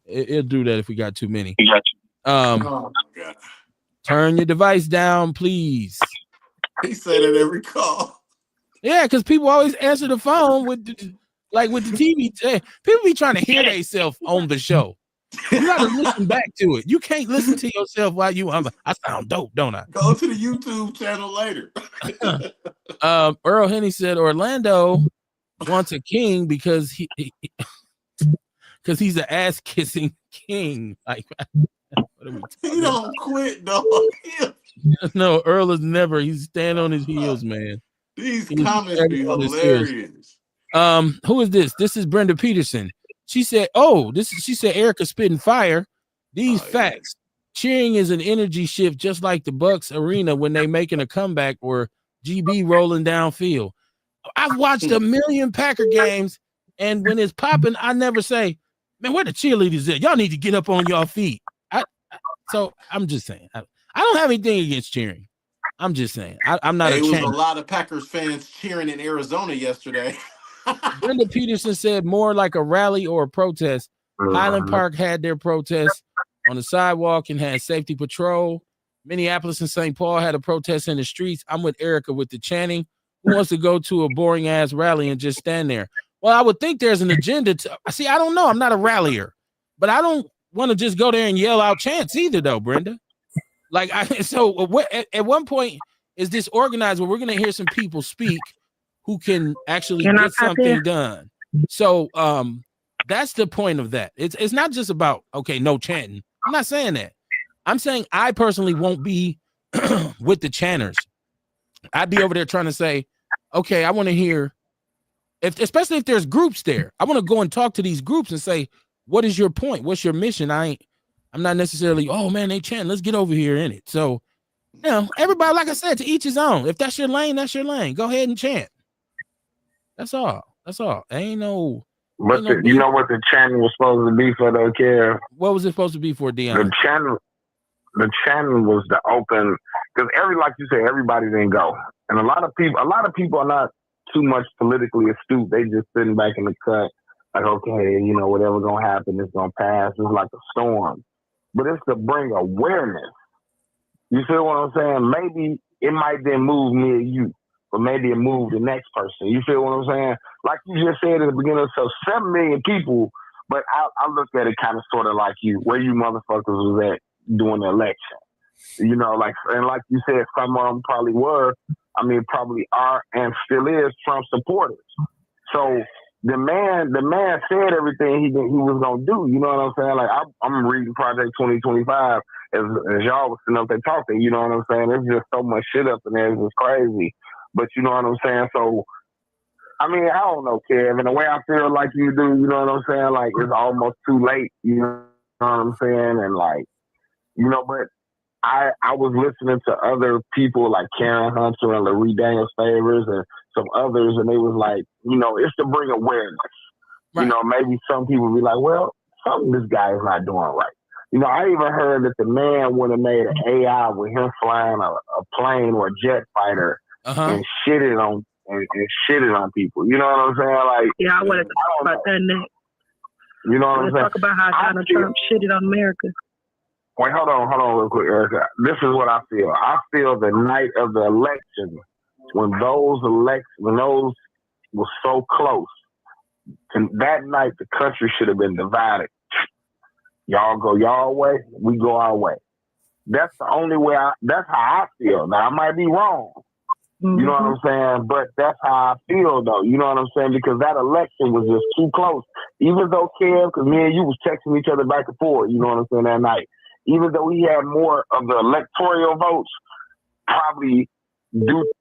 It'll do that if we got too many. Turn your device down, please. He said it every call. Yeah, because people always answer the phone with the TV. People be trying to hear themselves on the show. You gotta listen back to it. You can't listen to yourself while I sound dope, don't I? Go to the YouTube channel later. Earl Henny said Orlando wants a king because because he's an ass kissing king. Like, what are we He talking don't about? quit, dog. No, Earl is never. He's stand on his heels, man. These He's comments never be on his heels. hilarious. Who is this? This is Brenda Peterson. She said, she said Erica spitting fire. These facts. Cheering is an energy shift, just like the Bucks arena when they making a comeback or GB rolling downfield. I've watched a million Packer games, and when it's popping, I never say, man, where the cheerleaders at? Y'all need to get up on your feet. So I'm just saying, I don't have anything against cheering. I'm just saying, I'm not Hey, a it was champion. a lot of Packers fans cheering in Arizona yesterday. Brenda Peterson said more like a rally or a protest. Highland Park had their protest on the sidewalk and had safety patrol. Minneapolis and St. Paul had a protest in the streets. I'm with Erica with the chanting. Who wants to go to a boring ass rally and just stand there? Well, I would think there's an agenda to see. I don't know. I'm not a rallier, but I don't want to just go there and yell out chants either, though, Brenda. Like, at one point is this organized where we're going to hear some people speak who can actually get something done. So that's the point of that. It's not just about, okay, no chanting. I'm not saying that. I'm saying I personally won't be with the chanters. I'd be over there trying to say, okay, I want to hear, especially if there's groups there. I want to go and talk to these groups and say, what is your point? What's your mission? I'm not necessarily, oh man, they chant. Let's get over here in it. So, everybody, like I said, to each his own. If that's your lane, that's your lane. Go ahead and chant. That's all. Ain't no. But you know what the chanting was supposed to be for, though, Kev? What was it supposed to be for, Deion? The chanting was the open, because like you said, everybody didn't go, and a lot of people are not too much politically astute. They just sitting back in the cut, like, okay, whatever gonna happen, it's gonna pass. It's like a storm, but it's to bring awareness. You feel what I'm saying? Maybe it might then move me or you, but maybe it moved the next person. You feel what I'm saying? Like you just said at the beginning, so 7 million people, but I looked at it kind of sort of like you, where you motherfuckers was at during the election. Like you said, some of them probably were, probably are and still is Trump supporters. So the man said everything he was going to do. You know what I'm saying? Like, I'm reading Project 2025 as y'all was sitting up there talking. You know what I'm saying? There's just so much shit up in there. It's just crazy. But you know what I'm saying? So, I don't know, Kevin. The way I feel like you do, you know what I'm saying? Like, it's almost too late. You know what I'm saying? And like, but I was listening to other people like Karen Hunter and Larry Daniels Favors and some others, and they was like, it's to bring awareness. Right. Maybe some people be like, well, something this guy is not doing right. I even heard that the man would have made an AI with him flying a plane or a jet fighter and shitted on people. You know what I'm saying? Like, yeah, I wanted to talk about that next. You know what I'm saying? Talk about how Donald Trump shitted on America. Wait, hold on real quick, Erica. This is what I feel. I feel the night of the election, when those were so close, and that night the country should have been divided. Y'all go y'all way, we go our way. That's the only way. That's how I feel. Now I might be wrong. Mm-hmm. You know what I'm saying? But that's how I feel, though. You know what I'm saying? Because that election was just too close. Even though, Kev, because me and you was texting each other back and forth, you know what I'm saying, that night. Even though he had more of the electoral votes, probably due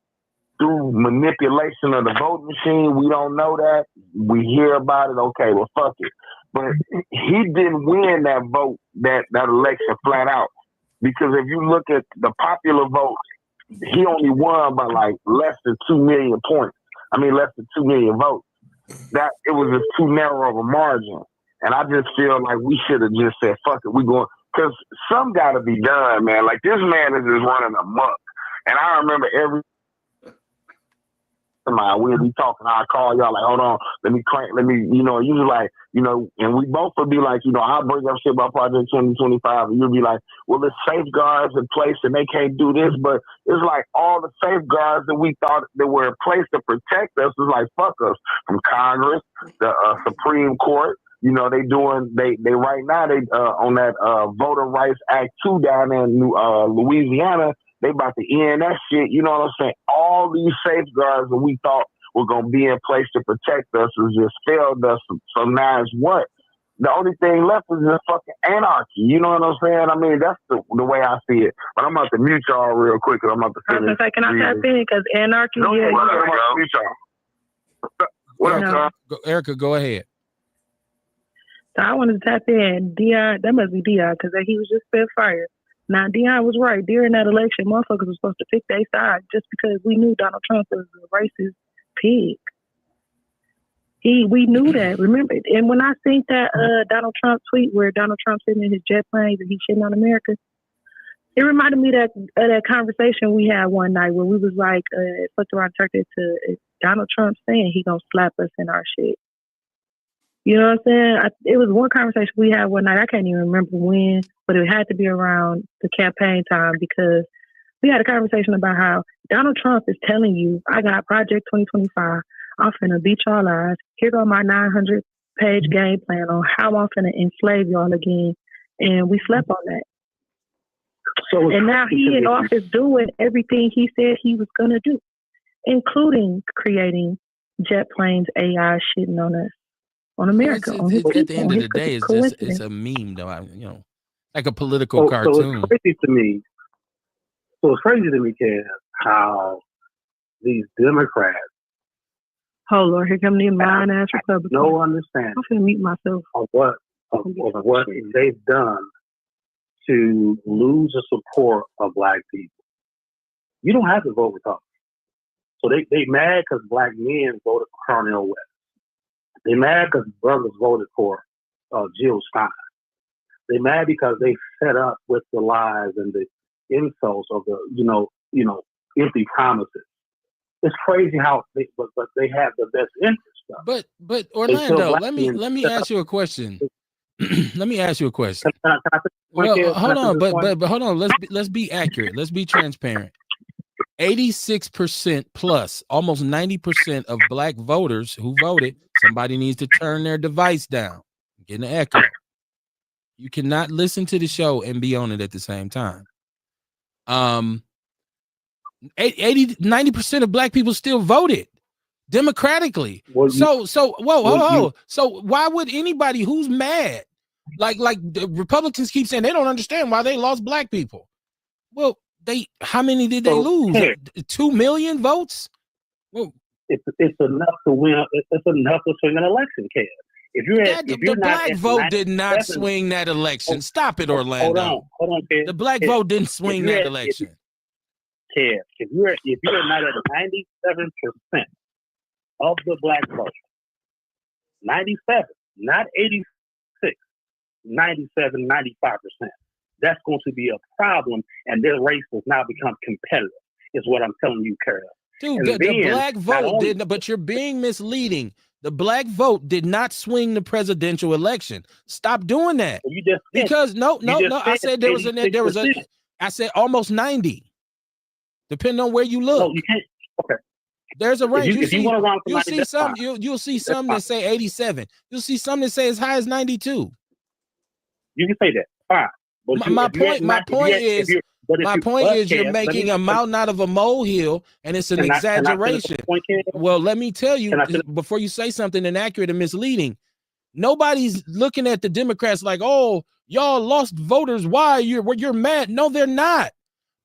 through manipulation of the voting machine, we don't know that. We hear about it, okay, well, fuck it. But he didn't win that vote, that election flat out. Because if you look at the popular vote, he only won by like less than 2 million points. Less than 2 million votes. That it was just too narrow of a margin. And I just feel like we should have just said, fuck it, we going. Because some got to be done, man. Like, this man is just running amok. And I remember every time we'll be talking, I'll call y'all like, hold on, let me, usually like, and we both would be like, I'll bring up shit about Project 2025, and you'll be like, well, there's safeguards in place and they can't do this, but it's like all the safeguards that we thought that were in place to protect us is like, fuck us, from Congress, the Supreme Court. They right now, they on that Voter Rights Act 2 down in Louisiana, they about to end that shit. You know what I'm saying? All these safeguards that we thought were going to be in place to protect us has just failed us. So now it's what? the only thing left is just fucking anarchy. You know what I'm saying? I mean, that's the way I see it. But I'm about to mute y'all real quick because I'm about to finish. Can I tap in? Because anarchy, No, yeah. I'm about to mute y'all. What up, Erica, go ahead. So I wanted to tap in. Dion, that must be Dion, because he was just spit fire. Now, Dion was right. During that election, motherfuckers were supposed to pick their side just because we knew Donald Trump was a racist pig. We knew that, remember? And when I seen that Donald Trump tweet where Donald Trump sitting in his jet planes and he's shitting on America, it reminded me of that conversation we had one night where we was like, fucked around turned to Donald Trump saying he gonna slap us in our shit. You know what I'm saying? It was one conversation we had one night. I can't even remember when, but it had to be around the campaign time because we had a conversation about how Donald Trump is telling you, I got Project 2025. I'm finna beat y'all eyes. Here go my 900-page game plan on how I'm finna enslave y'all again. And we slept on that. And now he in office doing everything he said he was gonna do, including creating jet planes, AI shitting on us. On America, on his at the end of the day, it's a meme, though. Like a political cartoon. So it's crazy to me. So it's crazy to me, Kev, how these Democrats. Oh Lord, here come the lying ass Republicans. No understanding. I'm finna mute myself. Of what they've done to lose the support of Black people. You don't have to vote Republican. So they mad because Black men voted for Cornel West. They mad because brothers voted for Jill Stein. They mad because they fed up with the lies and the insults of the empty promises. It's crazy how they have the best interest. But Orlando, let me ask you a question. Let me ask you a question. Well, hold on, but hold on. Let's be accurate. Let's be transparent. 86% plus, almost 90% of Black voters who voted, somebody needs to turn their device down. I'm getting an echo. You cannot listen to the show and be on it at the same time. 90% of Black people still voted democratically. So why would anybody who's mad, like the Republicans keep saying they don't understand why they lost Black people? Well, how many did they lose? 2 million votes? Well, it's enough to win. It's enough to swing an election, Kev. The Black vote did not swing that election. Stop it, Orlando. Hold on, Kev. The Black vote didn't swing that election. Kev, if you're not at 97% of the Black vote, 97, not 86, 97, 95%. That's going to be a problem, and their race has now become competitive, is what I'm telling you, Carol. Dude, the Black vote didn't, but you're being misleading. The Black vote did not swing the presidential election. Stop doing that. Well, you just because no. I said I said almost 90. Depending on where you look. No, you can't. Okay. There's a range. You'll see some that say 87. You'll see some that say as high as 92. You can say that. Fine. My point is you're making a mountain out of a molehill, and it's an exaggeration. Well, let me tell you before you say something inaccurate and misleading. Nobody's looking at the Democrats like, oh, y'all lost voters. Why you're mad? No, they're not,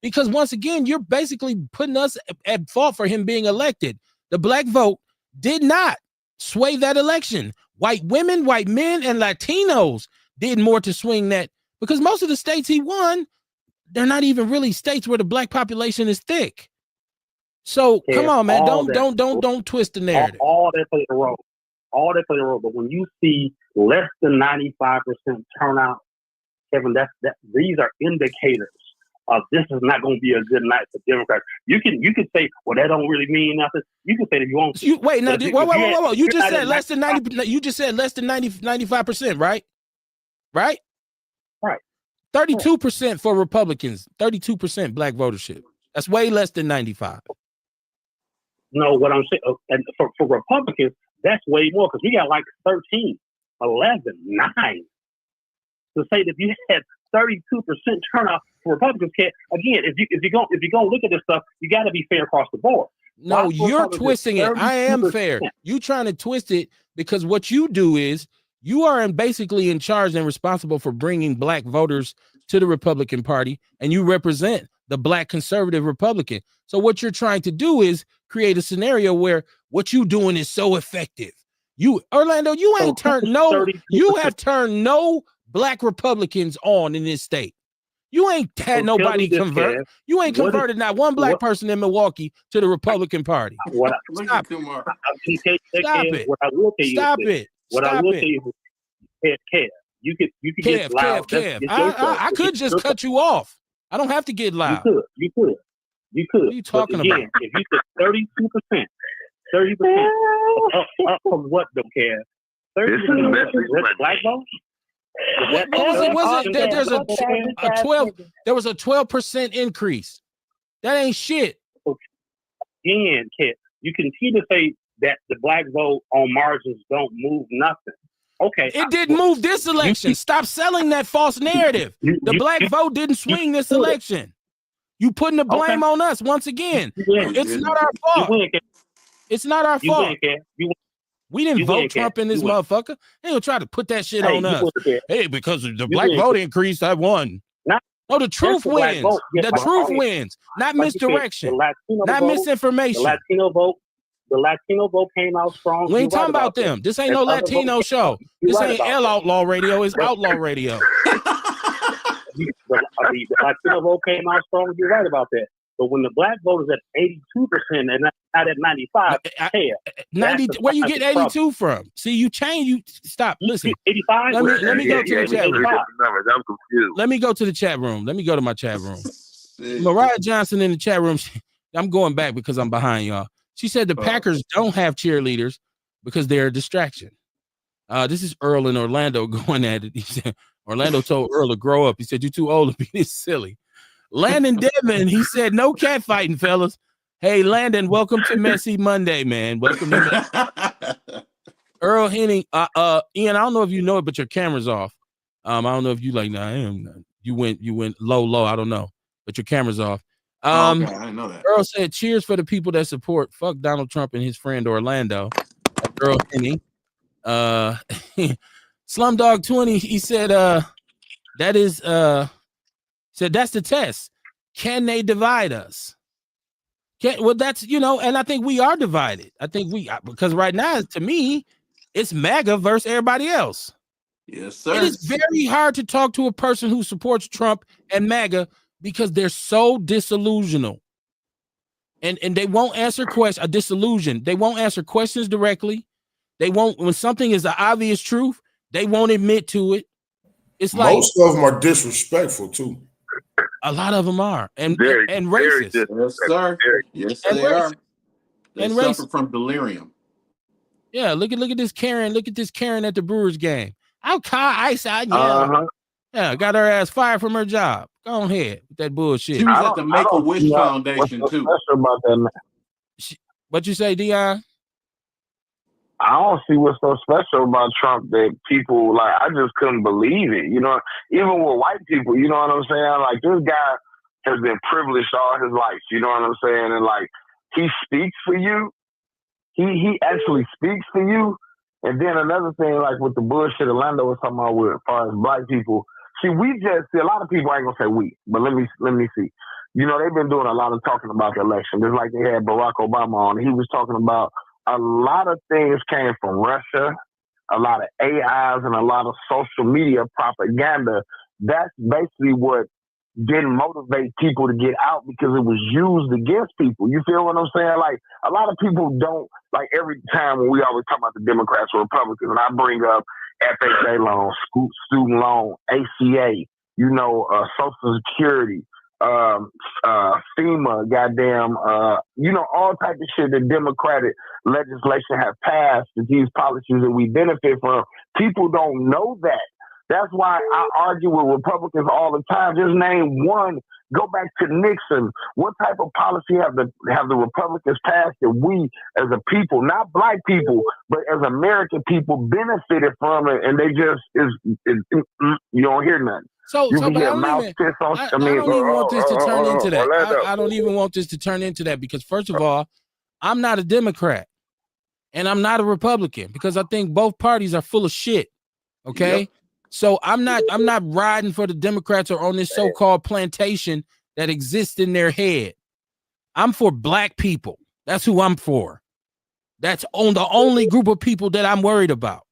because once again, you're basically putting us at fault for him being elected. The Black vote did not sway that election. White women, white men, and Latinos did more to swing that. Because most of the states he won, they're not even really states where the Black population is thick. So come on, man, don't twist the narrative. All that play a role. But when you see less than 95% turnout, Kevin, these are indicators of this is not going to be a good night for Democrats. You can say, well, that don't really mean nothing. You can say that you won't. Whoa. You just said less than 90. You just said less than 95%, right? Right. 32% for Republicans, 32% Black votership. That's way less than 95. No, what I'm saying, and for Republicans, that's way more because we got like 13, 11, 9. To say that you had 32% turnout for Republicans, again, if you're gonna look at this stuff, you got to be fair across the board. No, you're twisting it. I am fair. You trying to twist it because what you do is You are basically in charge and responsible for bringing black voters to the Republican Party, and you represent the black conservative Republican. So what you're trying to do is create a scenario where what you doing is so effective. You, Orlando, you ain't turned you have turned no black Republicans on in this state. You ain't had nobody convert. You ain't converted not one black person in Milwaukee to the Republican Party. Stop it. What I will tell you Stop it. What I will tell you is, Kev, you could get loud. Kev. I could just cut you off. I don't have to get loud. You could. What are you talking about? If you said 30% up from what, though, Kev? 30% black vote? What was it? There's a 12. There was a 12% increase. That ain't shit. Again, Kev, you continue to say that the black vote on margins don't move nothing. Okay. It didn't move this election. Stop selling that false narrative. The black vote didn't swing this election. You putting the blame on us once again. It's not our fault. It's not our fault. We didn't vote Trump in this motherfucker. They gonna try to put that shit on us. Hey, because the black vote increased, I won. No, the truth wins. The truth wins, not misdirection, not misinformation. The Latino vote came out strong. We ain't talking about them. This ain't no Latino show. This ain't Outlaw Radio. It's Outlaw Radio. The Latino vote came out strong. You're right about that. But when the black vote is at 82% and not at 95, 90. Where you get 82 from? See, you change. You stop. Listen. 85. Let me go to the chat room. I'm confused. Let me go to the chat room. Let me go to my chat room. Mariah Johnson in the chat room. I'm going back because I'm behind y'all. She said the Packers don't have cheerleaders because they're a distraction. This is Earl in Orlando going at it. He said Orlando told Earl to grow up. He said you're too old to be this silly. Landon Devin, he said no catfighting, fellas. Hey, Landon, welcome to Messy Monday, man. Welcome to Earl Henning. Ian, I don't know if you know it, but your camera's off. I don't know if you like. Nah, you went low. I don't know, but your camera's off. Okay, I didn't know that. Earl said, "Cheers for the people that support. Fuck Donald Trump and his friend Orlando." Earl Henning. Slumdog 20. He said, "That is said that's the test. Can they divide us? Well, that's and I think we are divided. I think because right now, to me, it's MAGA versus everybody else. Yes, sir. It is very hard to talk to a person who supports Trump and MAGA because they're so disillusional. And they won't answer questions, disillusioned. They won't answer questions directly. They won't, when something is the obvious truth, they won't admit to it. It's like most of them are disrespectful too. A lot of them are, and racist. Yes, sir. Yes, they are. They suffer from delirium. Yeah, look at this Karen. Look at this Karen at the Brewers game. I'll call Ice out. Yeah, got her ass fired from her job. Go ahead with that bullshit. She was at the Make-A-Wish Foundation too. About that, man. What you say, Dion? I don't see what's so special about Trump that people like. I just couldn't believe it. Even with white people, you know what I'm saying? Like, this guy has been privileged all his life. You know what I'm saying? And like, he speaks for you. He actually speaks for you. And then another thing, like with the bullshit Orlando was talking about with as far as black people. See, we just see a lot of people ain't gonna say we, but let me see. They've been doing a lot of talking about the election. Just like they had Barack Obama on. He was talking about a lot of things came from Russia, a lot of AIs and a lot of social media propaganda. That's basically what didn't motivate people to get out because it was used against people. You feel what I'm saying? Like, a lot of people don't, like, every time when we always talk about the Democrats or Republicans, and I bring up FHA loans, student loan, ACA, Social Security, FEMA, goddamn, all type of shit that Democratic legislation have passed, these policies that we benefit from. People don't know that. That's why I argue with Republicans all the time. Just name one. Go back to Nixon. What type of policy have the Republicans passed that we, as a people, not black people, but as American people, benefited from it? And they just you don't hear nothing. So I don't even want this to turn into that. I don't even want this to turn into that because, first of all, I'm not a Democrat and I'm not a Republican because I think both parties are full of shit. Okay. Yep. So I'm not riding for the Democrats or on this so-called plantation that exists in their head. I'm for black people. That's who I'm for. That's on the only group of people that I'm worried about.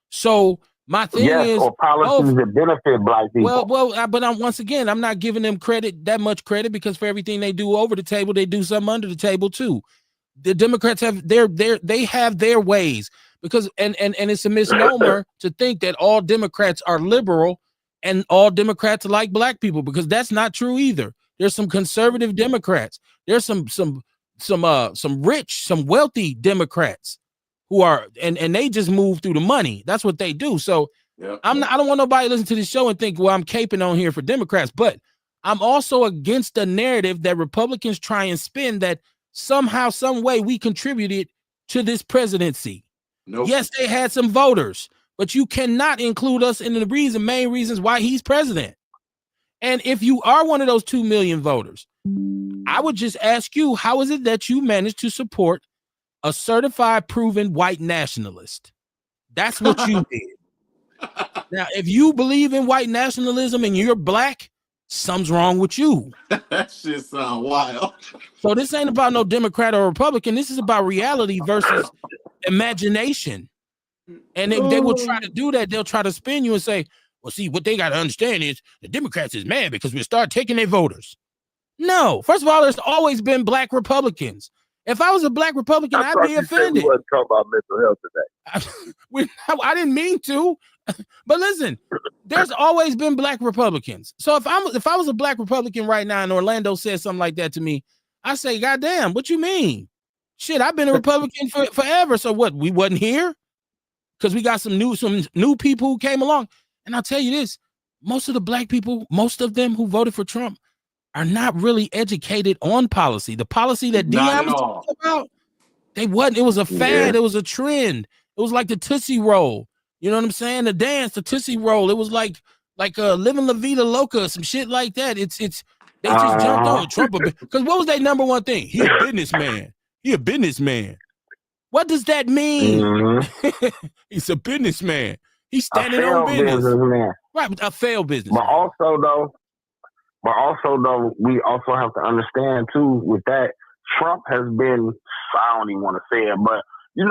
So my thing is, or policies that benefit black people. but I'm not giving them that much credit, because for everything they do over the table, they do something under the table too. The Democrats have they have their ways, because and it's a misnomer to think that all Democrats are liberal and all Democrats like black people, because that's not true either. There's some conservative Democrats. There's some rich, some wealthy Democrats who are and they just move through the money. That's what they do. So Yep. I don't want nobody to listen to this show and think, well, I'm caping on here for Democrats, but I'm also against the narrative that Republicans try and spin that somehow, some way we contributed to this presidency. Nope. Yes, they had some voters, but you cannot include us in the main reasons why he's president. And if you are one of those 2 million voters, I would just ask you, how is it that you managed to support a certified, proven white nationalist? That's what you did. Now, if you believe in white nationalism and you're black, something's wrong with you. That shit sound wild. So this ain't about no Democrat or Republican. This is about reality versus imagination. And if they will try to do that, they'll try to spin you and say, well, see, what they got to understand is the Democrats is mad because we start taking their voters. No, first of all, there's always been black Republicans. If I was a black Republican, I'd be offended. We wasn't talking about mental health today. I didn't mean to, but listen, there's always been black Republicans. So if I was a black Republican right now and Orlando said something like that to me, I say, God damn, what you mean? Shit, I've been a Republican forever. So what? We wasn't here because we got some new people who came along. And I'll tell you this: most of the black people, most of them who voted for Trump, are not really educated on policy. The policy that Dion was talking about, they wasn't. It was a fad. Yeah. It was a trend. It was like the Tootsie Roll. You know what I'm saying? The dance, the Tootsie Roll. It was like Living La Vida Loca, some shit like that. They just jumped on Trump because what was their number one thing? He a businessman. He a businessman. What does that mean? Mm-hmm. He's a businessman. He's standing on business. Right, a failed business. But also though, we also have to understand too with that, Trump has been, I don't even want to say it, but you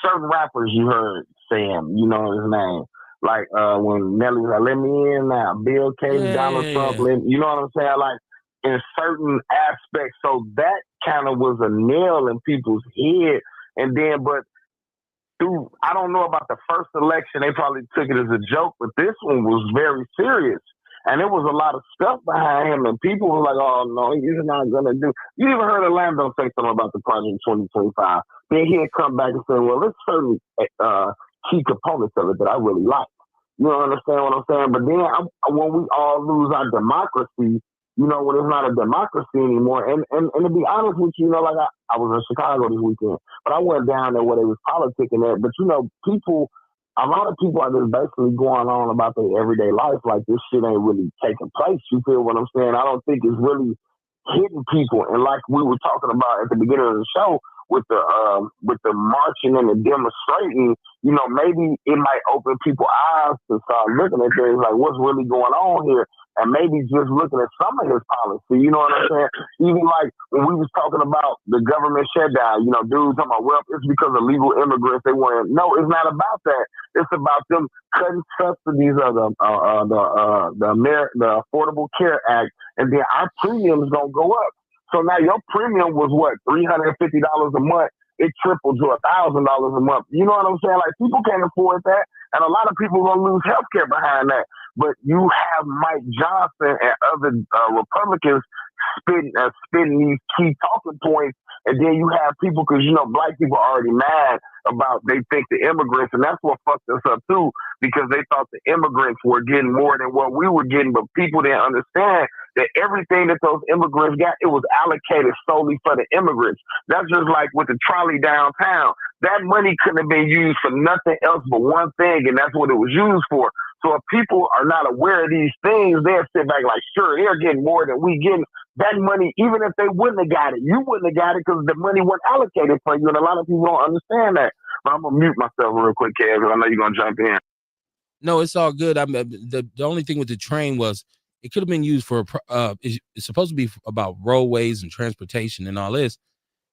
certain rappers you heard saying, his name. Like when Nelly was like, let me in now, Bill Clinton, Donald Trump, you know what I'm saying? Like in certain aspects. So that kind of was a nail in people's head. And then, but I don't know about the first election, they probably took it as a joke, but this one was very serious. And there was a lot of stuff behind him, and people were like, oh, no, he's not going to do. You even heard Orlando say something about the Project 2025. Then he'd come back and say, well, there's certain key components of it that I really like. You don't understand what I'm saying? But then when we all lose our democracy, when it's not a democracy anymore, and to be honest with you, like I was in Chicago this weekend, but I went down there where they was politicking at. But, a lot of people are just basically going on about their everyday life like this shit ain't really taking place. You feel what I'm saying? I don't think it's really hitting people. And like we were talking about at the beginning of the show with the marching and the demonstrating, maybe it might open people's eyes to start looking at things like what's really going on here. And maybe just looking at some of his policy, you know what I'm saying? Even like when we was talking about the government shutdown, dudes talking about, well, it's because of legal immigrants. They want. No, it's not about that. It's about them cutting subsidies of the Affordable Care Act, and then our premiums gonna go up. So now your premium was what, $350 a month? It tripled to $1,000 a month. You know what I'm saying? Like people can't afford that, and a lot of people gonna lose healthcare behind that. But you have Mike Johnson and other Republicans spitting these key talking points, and then you have people, because black people are already mad about, they think the immigrants, and that's what fucked us up too, because they thought the immigrants were getting more than what we were getting, but people didn't understand that everything that those immigrants got, it was allocated solely for the immigrants. That's just like with the trolley downtown. That money couldn't have been used for nothing else but one thing, and that's what it was used for. So if people are not aware of these things, they'll sit back like, sure, they're getting more than we getting. That money, even if they wouldn't have got it, you wouldn't have got it because the money wasn't allocated for you. And a lot of people don't understand that. But I'm going to mute myself real quick, Kev, because I know you're going to jump in. No, it's all good. The only thing with the train was it could have been used for it's supposed to be about roadways and transportation and all this.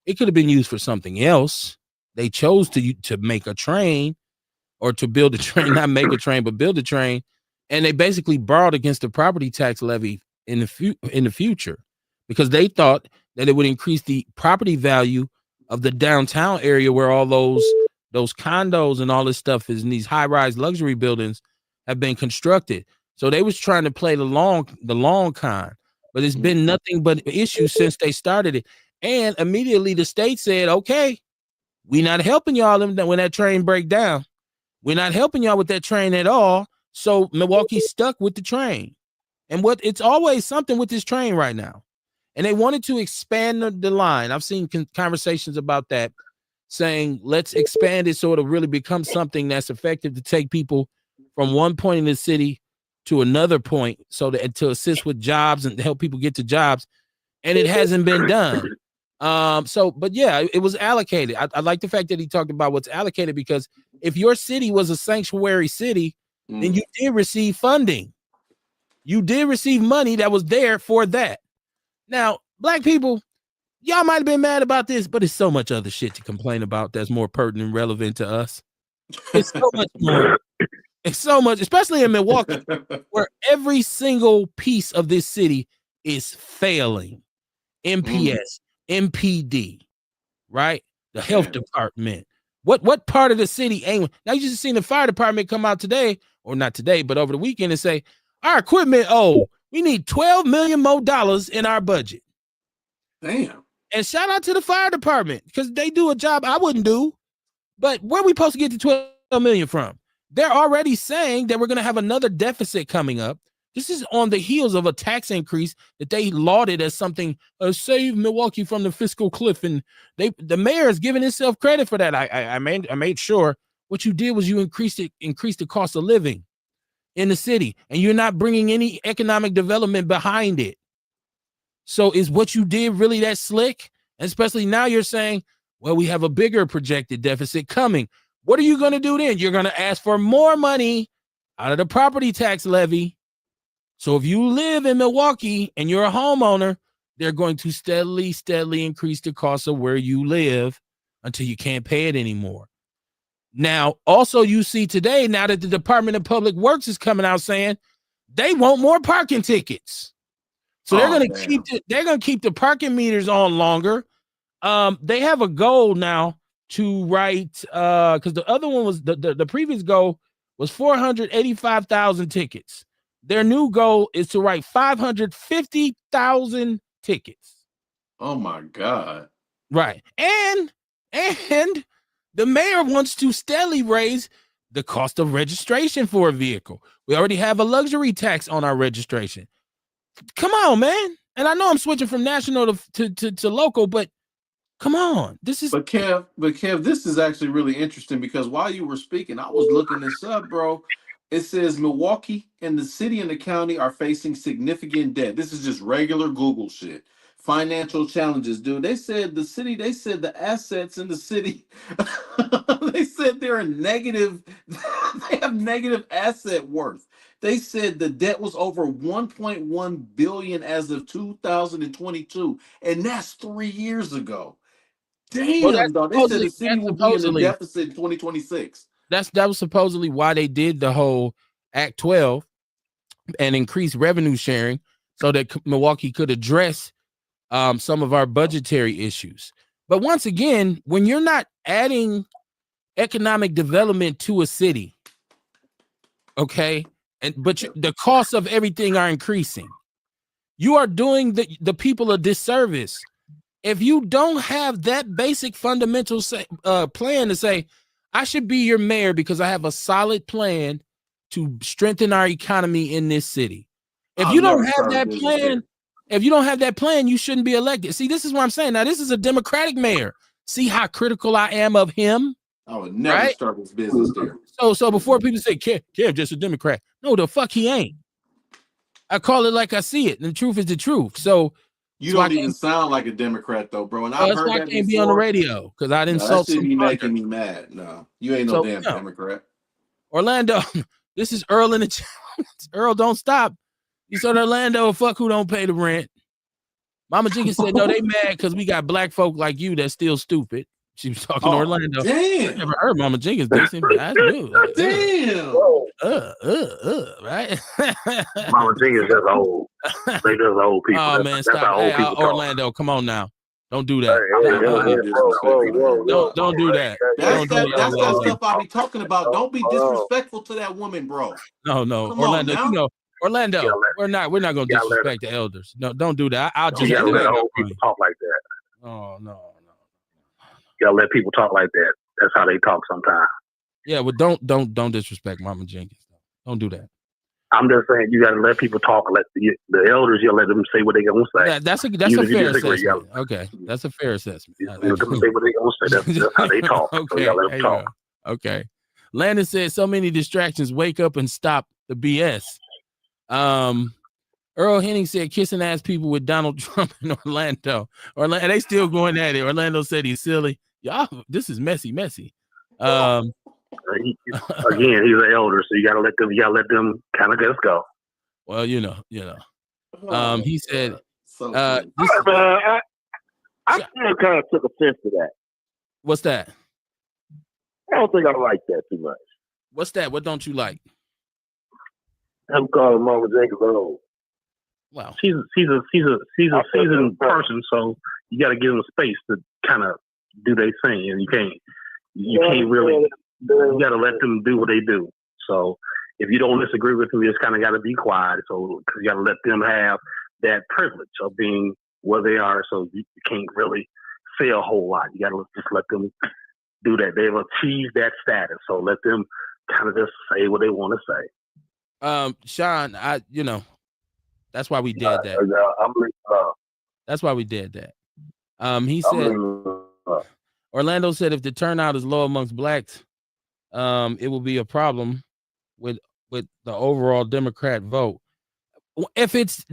It could have been used for something else. They chose to make a train or to build a train, not make a train, but build a train, and they basically borrowed against the property tax levy in the future because they thought that it would increase the property value of the downtown area where all those condos and all this stuff is in these high-rise luxury buildings have been constructed. So they was trying to play the long con, but it's been nothing but issues since they started it. And immediately the state said, okay, we're not helping y'all when that train break down. We're not helping y'all with that train at all. So Milwaukee's stuck with the train. And it's always something with this train right now. And they wanted to expand the line. I've seen conversations about that, saying let's expand it so it'll really become something that's effective to take people from one point in the city to another point, so that to assist with jobs and help people get to jobs. And it hasn't been done. But yeah, it was allocated. I like the fact that he talked about what's allocated, because if your city was a sanctuary city, then you did receive funding. You did receive money that was there for that. Now, black people, y'all might have been mad about this, but it's so much other shit to complain about that's more pertinent and relevant to us. It's so much more. It's so much, especially in Milwaukee, where every single piece of this city is failing. MPS, MPD, right? The health department. What part of the city ain't? Now you just seen the fire department come out today, or not today, but over the weekend, and say our equipment. Oh, we need $12 million more in our budget. Damn. And shout out to the fire department, because they do a job I wouldn't do. But where are we supposed to get the $12 million from? They're already saying that we're going to have another deficit coming up. This is on the heels of a tax increase that they lauded as something save Milwaukee from the fiscal cliff, and the mayor is giving himself credit for that. I made sure what you did was you increased the cost of living in the city, and you're not bringing any economic development behind it. So is what you did really that slick? And especially now you're saying, well, we have a bigger projected deficit coming. What are you going to do then? You're going to ask for more money out of the property tax levy. So if you live in Milwaukee and you're a homeowner, they're going to steadily increase the cost of where you live until you can't pay it anymore. Now, also you see today, now that the Department of Public Works is coming out saying they want more parking tickets. So they're going to keep the parking meters on longer. They have a goal now to write, because the other one was the previous goal was 485,000 tickets. Their new goal is to write 550,000 tickets. Oh my God. Right. And the mayor wants to steadily raise the cost of registration for a vehicle. We already have a luxury tax on our registration. Come on, man. And I know I'm switching from national to local, but come on. But Kev, this is actually really interesting, because while you were speaking, I was looking this up, bro. It says Milwaukee and the city and the county are facing significant debt. This is just regular Google shit. Financial challenges, dude. They said the assets in the city, they said they're in negative, they have negative asset worth. They said the debt was over 1.1 billion as of 2022, and that's 3 years ago. Damn, dog. They said the city will be in the deficit in 2026. That was supposedly why they did the whole Act 12 and increased revenue sharing, so that Milwaukee could address some of our budgetary issues. But once again, when you're not adding economic development to a city, okay, but the costs of everything are increasing, you are doing the people a disservice. If you don't have that basic fundamental plan to say, I should be your mayor because I have a solid plan to strengthen our economy in this city. If you don't have that plan, you shouldn't be elected. See, this is what I'm saying. Now, this is a Democratic mayor. See how critical I am of him? I would never start his business there. So before people say, Kev just a Democrat. No, the fuck he ain't. I call it like I see it. And the truth is the truth. So you don't even sound like a Democrat, though, bro. And I've heard that can't be on the radio because I didn't insult that should be making me mad. No, you ain't no damn Democrat. Orlando, This is Earl in the chat. Earl, don't stop. You said Orlando, fuck who don't pay the rent. Mama Jenkins said, no, they mad because we got black folk like you that's still stupid. She was talking to Orlando. Damn. I never heard Mama Jenkins do something. That's new. Like, Damn. Right? Mama Jenkins just old. They just old people. Oh, man, That's stop. how old Hey, people talk. Orlando, come on now. Don't do that. Don't do that. That's Don't do that, that Orlando. stuff I be talking about. Don't be disrespectful to that woman, bro. No, Come Orlando. on now. You know, Orlando. Yeah, we're not gonna yeah, disrespect the elders. No, don't do that. I'll just You have gotta to let hang up old on people you. talk like that. Oh no. You gotta let people talk like that. That's how they talk sometimes. Yeah, well, don't disrespect Mama Jenkins. Don't do that. I'm just saying you gotta let people talk. Let the elders, you let them say what they gonna say. That's a Even if you fair disagree, assessment. Okay, that's a fair assessment. You let them say what they gonna say. That's how they talk. So Okay, you gotta let there them you talk. go. Okay. Landon said, so many distractions. Wake up and stop the BS. Earl Henning said, kissing ass people with Donald Trump in Orlando. They still going at it. Orlando said he's silly. Y'all, this is messy. Again, he's an elder, so you gotta let them kind of just go. Well, you know. He said, So this, I still kind of took offense to that. what's that? I don't think I like that too much. What's that? What don't you like? I'm calling Mama Jenkins old. Wow. She's a seasoned person, so you got to give them space to kind of do their thing, and you can't really. You got to let them do what they do. So if you don't disagree with them, you just kind of got to be quiet. So because you got to let them have that privilege of being where they are. So you can't really say a whole lot. You got to just let them do that. They've achieved that status, so let them kind of just say what they want to say. Sean, that's why we did that. That's why we did that. He said, Orlando said, if the turnout is low amongst blacks, it will be a problem with the overall Democrat vote. If it's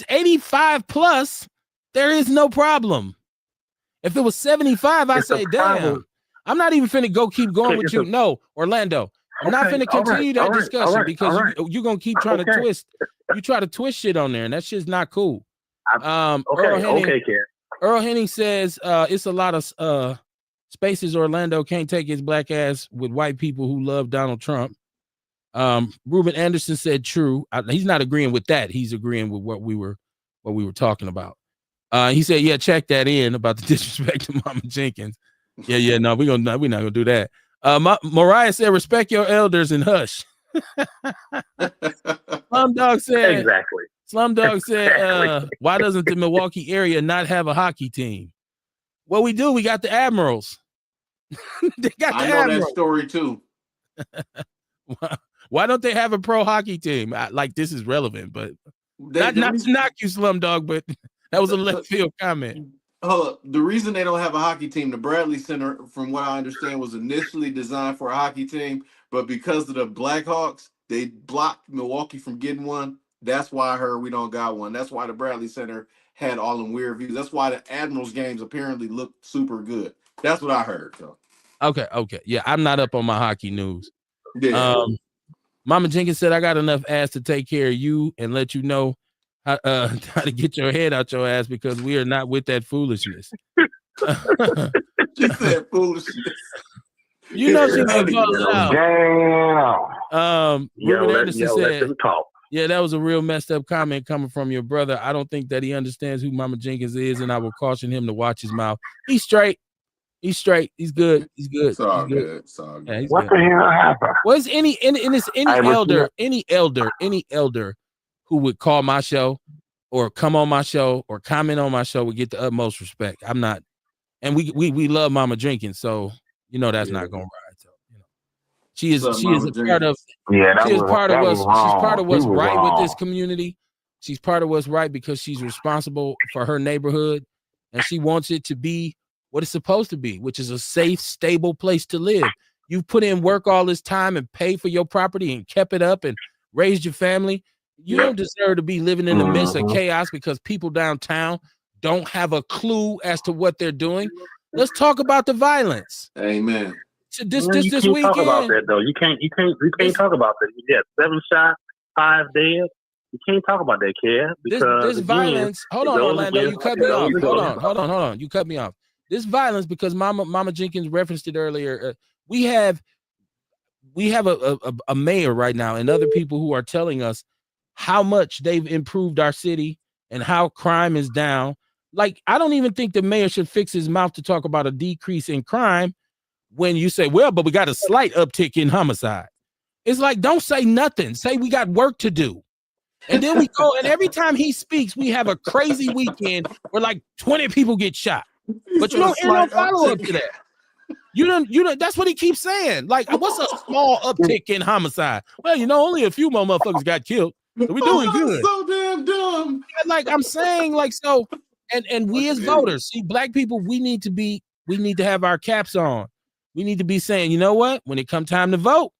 85 plus, there is no problem. If it was 75, I say, damn. I'm not even finna keep going with you. No, Orlando. I'm not finna continue that discussion because you're gonna keep trying to twist. You try to twist shit on there, and that shit's not cool. Earl Henning says it's a lot of spaces Orlando can't take his black ass with white people who love Donald Trump. Ruben Anderson said true. He's not agreeing with that. He's agreeing with what we were talking about. He said, yeah, check that in about the disrespect to Mama Jenkins. Yeah, no, we're not gonna do that. Mariah said, respect your elders and hush. Slumdog said, exactly. Slumdog said, why doesn't the Milwaukee area not have a hockey team? Well, we do. We got the Admirals. I know that story too. Why don't they have a pro hockey team? Like, this is relevant, but not to knock you, Slumdog, but that was a left field comment. The reason they don't have a hockey team, the Bradley Center, from what I understand, was initially designed for a hockey team, but because of the Blackhawks, they blocked Milwaukee from getting one. That's why I heard we don't got one. That's why the Bradley Center had all them weird views. That's why the Admirals games apparently look super good. That's what I heard. So. Okay. Yeah, I'm not up on my hockey news. Yeah. Mama Jenkins said, I got enough ass to take care of you and let you know how to get your head out your ass because we are not with that foolishness. She said foolishness. You know she gonna call it out. Ruben Anderson said, yeah, that was a real messed up comment coming from your brother. I don't think that he understands who Mama Jenkins is, and I will caution him to watch his mouth. He's straight. He's good. It's all good. Yeah, what the hell happened? Was any elder who would call my show or come on my show or comment on my show would get the utmost respect. I'm not, and we love Mama Jenkins, so that's not gonna ride. So she is a part of she's part of what's right with this community. She's part of what's right because she's responsible for her neighborhood and she wants it to be what it's supposed to be, which is a safe, stable place to live. You've put in work all this time and paid for your property and kept it up and raised your family. You don't deserve to be living in the midst of chaos because people downtown don't have a clue as to what they're doing. Let's talk about the violence. Amen. this you can't weekend. talk about that though. You can't talk about that. You got 7 shots, 5 dead. You can't talk about that, kid. Because this violence. Hold on, Orlando. You cut me off. Hold on. You cut me off. This violence, because Mama Jenkins referenced it earlier. We have a mayor right now and other people who are telling us how much they've improved our city and how crime is down. Like, I don't even think the mayor should fix his mouth to talk about a decrease in crime when you say, well, but we got a slight uptick in homicide. It's like, don't say nothing. Say we got work to do. And then we go, and every time he speaks, we have a crazy weekend where like 20 people get shot. But you don't hear no follow-up to that. You don't, that's what he keeps saying. Like, what's a small uptick in homicide? Well, only a few more motherfuckers got killed. So we're doing good. So damn dumb. Like I'm saying, like, so, and we as voters, see, black people, we need to have our caps on. We need to be saying, you know what? When it come time to vote,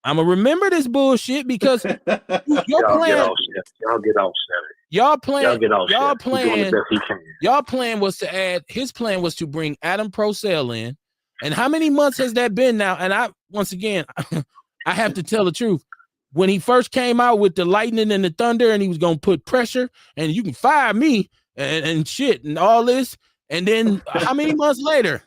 I'm gonna remember this bullshit because your plan. Y'all plan was to add. His plan was to bring Adam Procell in. And how many months has that been now? And once again, I have to tell the truth. When he first came out with the lightning and the thunder, and he was gonna put pressure, and you can fire me and shit and all this, and then how many months later?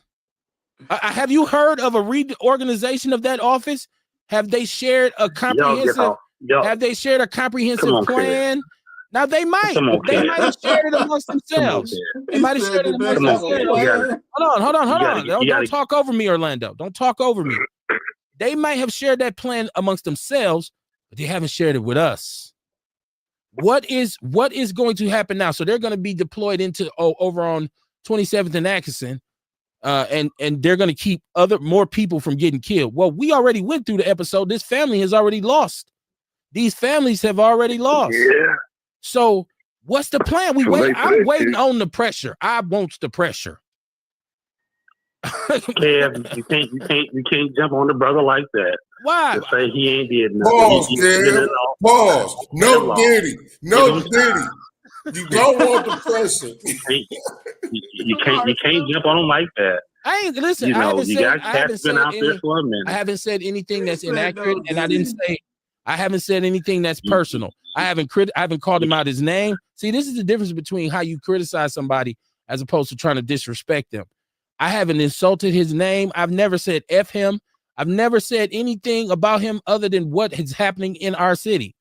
Have you heard of a reorganization of that office? Have they shared a comprehensive? Have they shared a comprehensive plan? Kid. Now they might. They might have shared it amongst themselves. They might have shared it amongst themselves. Hold on. Don't talk over me, Orlando. Don't talk over me. They might have shared that plan amongst themselves, but they haven't shared it with us. What is going to happen now? So they're going to be deployed into over on 27th and Atkinson. And they're going to keep more people from getting killed. Well, we already went through the episode. This family has already lost. These families have already lost. Yeah. So what's the plan? I'm waiting on the pressure. I want the pressure. Yeah, you can't jump on the brother like that. Why? Just say he ain't did nothing. Pause. No Diddy. You don't want the pressure. You can't jump on him like that. I ain't listen. I haven't said anything that's inaccurate, and I haven't said anything that's personal. I haven't called him out his name. See, this is the difference between how you criticize somebody as opposed to trying to disrespect them. I haven't insulted his name. I've never said F him. I've never said anything about him other than what is happening in our city.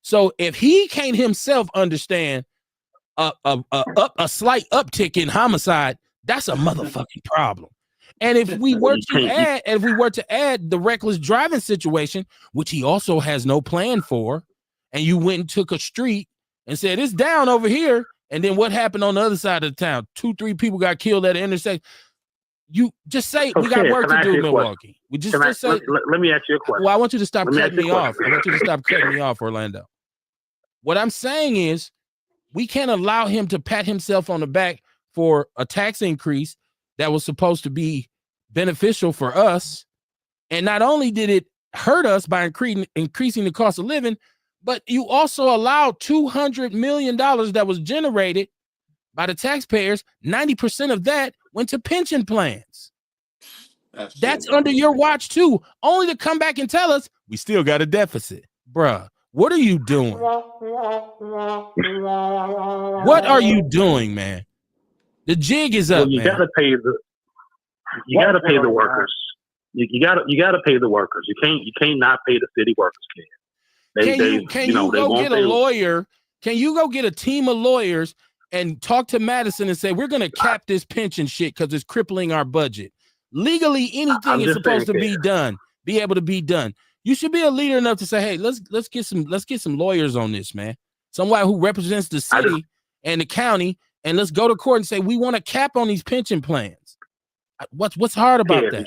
So if he can't himself understand a slight uptick in homicide, that's a motherfucking problem. And if we were to add the reckless driving situation, which he also has no plan for, and you went and took a street and said it's down over here, and then what happened on the other side of the town? 2-3 people got killed at the intersection. You just say we got work to do in Milwaukee. We just say. Let me ask you a question. Well, I want you to stop cutting me off. I want you to stop cutting me off, Orlando. What I'm saying is, we can't allow him to pat himself on the back for a tax increase that was supposed to be beneficial for us. And not only did it hurt us by increasing the cost of living, but you also allowed $200 million that was generated by the taxpayers. 90% of that went to pension plans. That's under your watch too, only to come back and tell us we still got a deficit. Bruh, what are you doing? What are you doing, man? The jig is up, you gotta pay the workers. You gotta pay the workers. You can't not pay the city workers, kid. Can you go get a lawyer? Can you go get a team of lawyers and talk to Madison and say, we're going to cap this pension shit because it's crippling our budget? Legally, anything is supposed to be able to be done. You should be a leader enough to say, hey, let's get some lawyers on this, man. Somebody who represents the city and the county, and let's go to court and say, we want a cap on these pension plans. What's hard about that?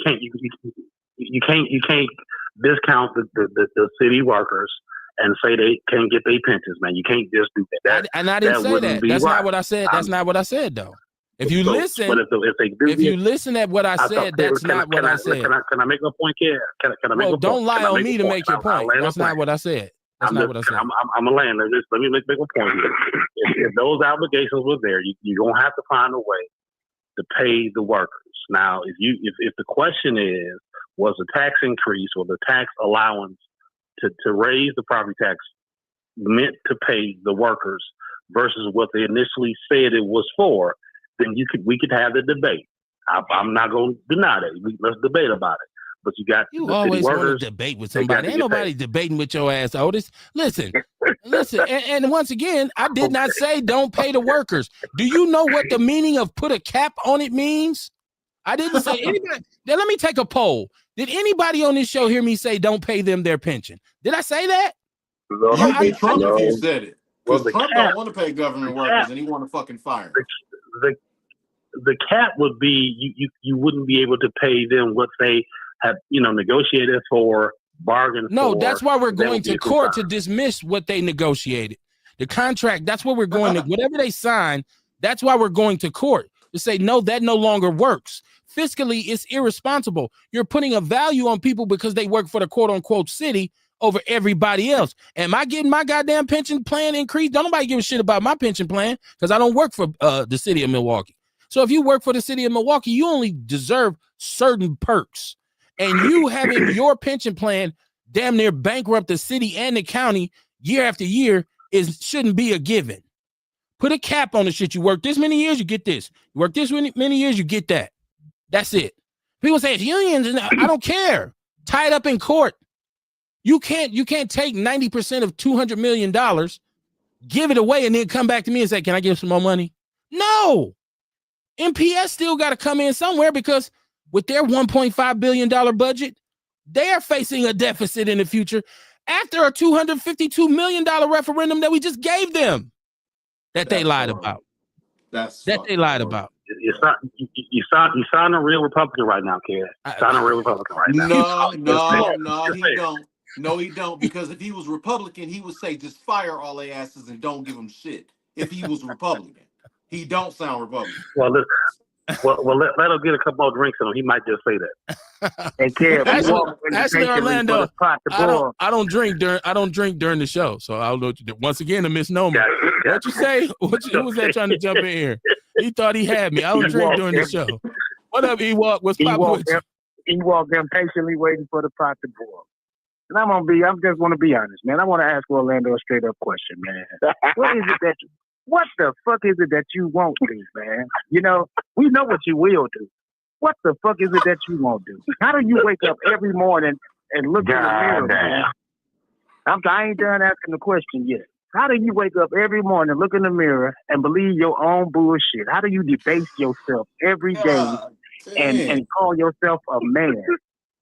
You can't discount the city workers and say they can't get their pensions, man. You can't just do that. I didn't say that. That's not what I said. That's not what I said, though. If you listen, if you listen at what I said, that's not what I said. Can I make a point here? Can I make a point? Don't lie on me to make your point. That's not what I said. That's not what I said. I'm a landlord. Let me make a point here. If those obligations were there, you're gonna have to find a way to pay the workers. Now, if the question is, was the tax increase or the tax allowance to raise the property tax meant to pay the workers versus what they initially said it was for, then we could have the debate. I'm not going to deny that. Let's debate about it. But you always want to debate with somebody. Ain't nobody debating with your ass, Otis. Listen. And once again, I did not say don't pay the workers. Do you know what the meaning of put a cap on it means? I didn't say anybody. Now, let me take a poll. Did anybody on this show hear me say don't pay them their pension? Did I say that? No, yeah, Trump if you said it. Because Trump don't want to pay government workers and he want to fucking fire them. The cap would be you wouldn't be able to pay them what they have negotiated for, bargained for. No, that's why we're going to court to dismiss what they negotiated. The contract, that's what we're going to, whatever they sign, that's why we're going to court to say, no, that no longer works. Fiscally, it's irresponsible. You're putting a value on people because they work for the quote unquote city over everybody else. Am I getting my goddamn pension plan increased? Don't nobody give a shit about my pension plan because I don't work for the city of Milwaukee. So if you work for the city of Milwaukee, you only deserve certain perks. And you having your pension plan damn near bankrupt the city and the county year after year shouldn't be a given. Put a cap on the shit. You work this many years, you get this. You work this many years, you get that. That's it. People say it's unions, and I don't care. Tie it up in court. You can't take 90% of $200 million, give it away, and then come back to me and say, can I give some more money? No. MPS still got to come in somewhere because with their $1.5 billion budget, they are facing a deficit in the future after a $252 million referendum that we just gave them that they lied about. They lied about. You sound a real Republican right now, kid. Sound a real Republican right now. No, he don't. No, he don't. Because if he was Republican, he would say just fire all their asses and don't give them shit. If he was Republican, he don't sound Republican. Well, let him get a couple more drinks in him. He might just say that. And Kev, actually, Orlando, I don't drink during the show, so I'll know. Once again, a misnomer. What you say? Who was that trying to jump in here? He thought he had me. I don't drink during the show. What up, Ewok? What's poppin' with you? Ewok impatiently waiting for the pot to boil. And I just want to be honest, man. I want to ask Orlando a straight up question, man. What the fuck is it that you won't do, man? We know what you will do. What the fuck is it that you won't do? How do you wake up every morning and look in the mirror, man? I ain't done asking the question yet. How do you wake up every morning, look in the mirror, and believe your own bullshit? How do you debase yourself every day and call yourself a man?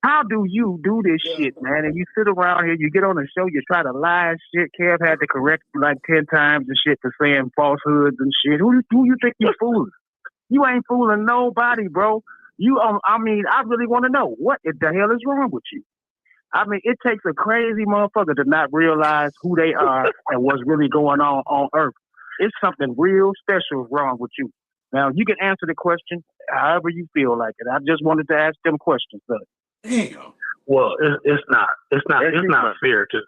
How do you do this shit, man? And you sit around here, you get on the show, you try to lie and shit. Kev had to correct you like 10 times and shit for saying falsehoods and shit. Who you think you're fooling? You ain't fooling nobody, bro. I really want to know what the hell is wrong with you? It takes a crazy motherfucker to not realize who they are and what's really going on Earth. It's something real special wrong with you. Now, you can answer the question however you feel like it. I just wanted to ask them questions, sir. Damn. Well, it's not fair to.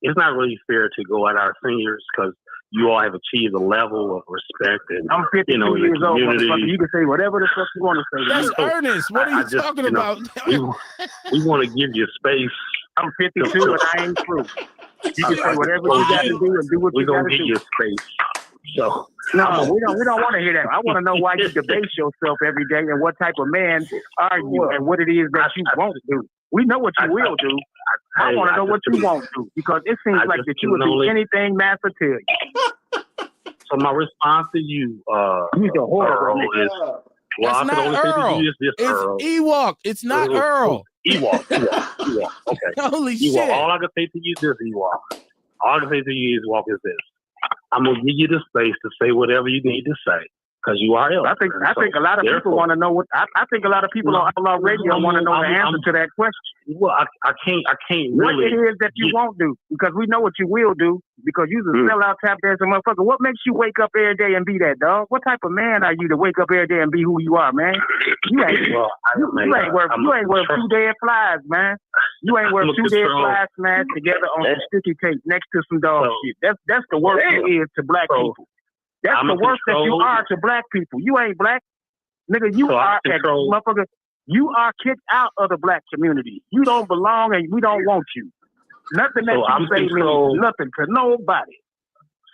It's not really fair to go at our seniors because you all have achieved a level of respect and I'm 52 years old, motherfucker. You can say whatever the fuck you want to say. That's Ernest. What are you talking about? We want to give you space. I'm 52 and I ain't through. You can say whatever you got to do and do what you got to do. We're gonna give you space. So no, we don't want to hear that. I want to know why you debase yourself every day and what type of man are you and what it is that you won't do. We know what you will do. I want to know what you won't do because it seems like that you would do anything Master tell you. So my response to you, he's a horrible is, well, that's not Earl. It's Earl. Ewok. It's not Earl. Ewok. Okay. Holy Ewok. shit. All I can say to you is this, Ewok. All I can say to you is Ewok is this. I'm gonna give you the space to say whatever you need to say because you are ill. I think a lot of people want to know what. I think a lot of people on Outlaw Radio want to know the answer to that question. Well, I can't What really. it is that you won't do because we know what you will do because you're a sellout tap dancing motherfucker. What makes you wake up every day and be that, dog? What type of man are you to wake up every day and be who you are, man? You ain't worth 2 dead flies, man. You ain't worth 2 dead flies smashed together on some sticky tape next to some dog shit. That's the worst it is to black people. That's the worst that you are to black people. You ain't black. Nigga, you are that motherfucker. You are kicked out of the black community. You don't belong, and we don't want you. Nothing that you say means nothing to nobody.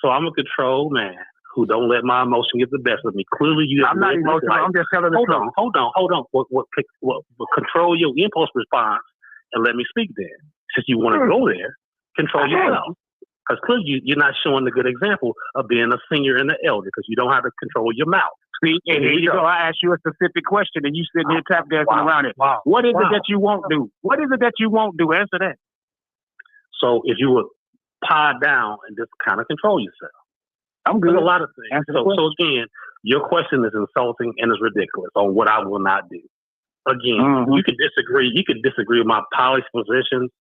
So I'm a control man who don't let my emotion get the best of me. Clearly, I'm not emotional. I'm just telling the truth. Hold on. What control your impulse response and let me speak then. Since you want to go there, control yourself. Because clearly you're not showing the good example of being a senior and an elder because you don't have to control your mouth. See, and here you go. I asked you a specific question, and you sitting here tap dancing around it. Wow. What is it that you won't do? What is it that you won't do? Answer that. So if you would pod down and just kind of control yourself. I'm good. There's a lot of things. So again, your question is insulting and is ridiculous on what I will not do. Again, you can disagree. You can disagree with my polished positions,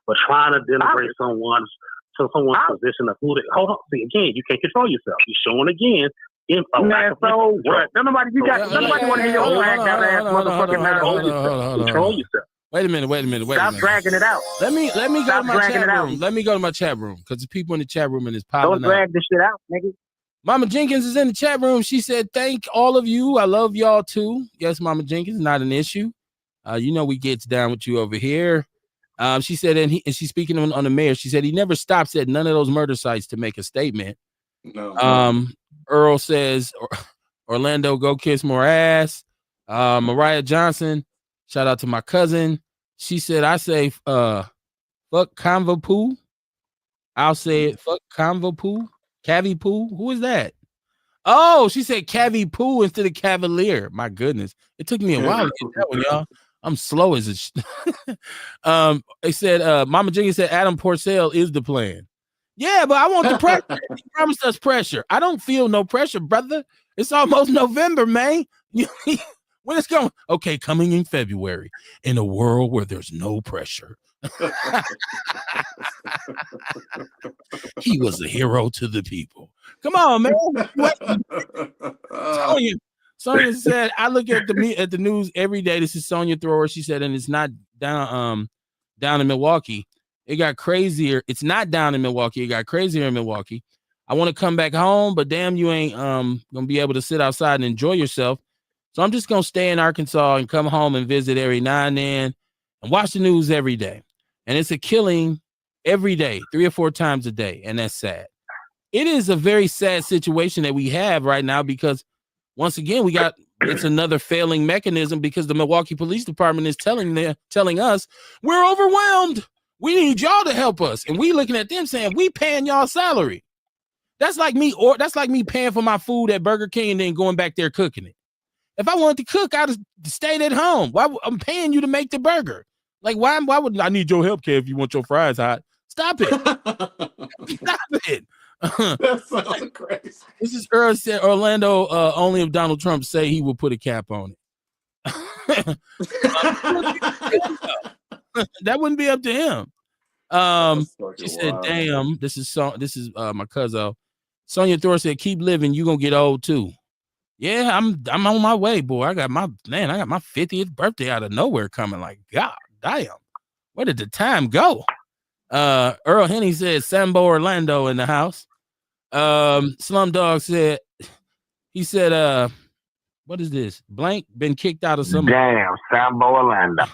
but trying to denigrate someone's position of who they hold on. See, again, you can't control yourself. You're showing again. So what? Nobody want to hear your flag down ass motherfucking control yourself. Wait a minute. Stop dragging it out. Let me go to my chat room. Let me go to my chat room because the people in the chat room and it's popping. Don't drag this shit out, nigga. Mama Jenkins is in the chat room. She said, "Thank all of you. I love y'all too." Yes, Mama Jenkins, not an issue. You know we gets down with you over here. She said, and she's speaking on the mayor. She said he never stops at none of those murder sites to make a statement. No. Earl says, Orlando, go kiss more ass. Mariah Johnson, shout out to my cousin. She said, I say, fuck convo poo. I'll say it, fuck convo poo. Cavi poo. Who is that? Oh, she said Cavi poo instead of Cavalier. My goodness. It took me a while to get that one, y'all. I'm slow as a they said, Mama Jenkins said Adam Porcel is the plan. Yeah, but I want the pressure. He promised us pressure. I don't feel no pressure, brother. It's almost November, man. When it's going? Okay, coming in February in a world where there's no pressure. He was a hero to the people. Come on, man. Sonia said, I look at the news every day. This is Sonia Thrower. She said, and it's not down in Milwaukee. It got crazier. It's not down in Milwaukee. It got crazier in Milwaukee. I want to come back home, but damn, you ain't gonna be able to sit outside and enjoy yourself. So I'm just gonna stay in Arkansas and come home and visit every now and then and watch the news every day. And it's a killing every day, 3 or 4 times a day, and that's sad. It is a very sad situation that we have right now because once again, it's another failing mechanism because the Milwaukee Police Department is telling us we're overwhelmed. We need y'all to help us. And we looking at them saying, we paying y'all salary. That's like me paying for my food at Burger King and then going back there cooking it. If I wanted to cook, I'd have stayed at home. Why I'm paying you to make the burger? Like, why would I need your help, Kev, if you want your fries hot? Stop it. Stop it. That sounds crazy. This is Earl said Orlando, only if Donald Trump say he will put a cap on it. That wouldn't be up to him. She said, damn, this is my cousin. Sonia Thor said, keep living, you gonna get old too. Yeah, I'm on my way, boy. I got my 50th birthday out of nowhere coming. Like, God damn, where did the time go? Earl Henny said Sambo Orlando in the house. Slumdog said, he said, what is this? Blank been kicked out of some Sambo Orlando.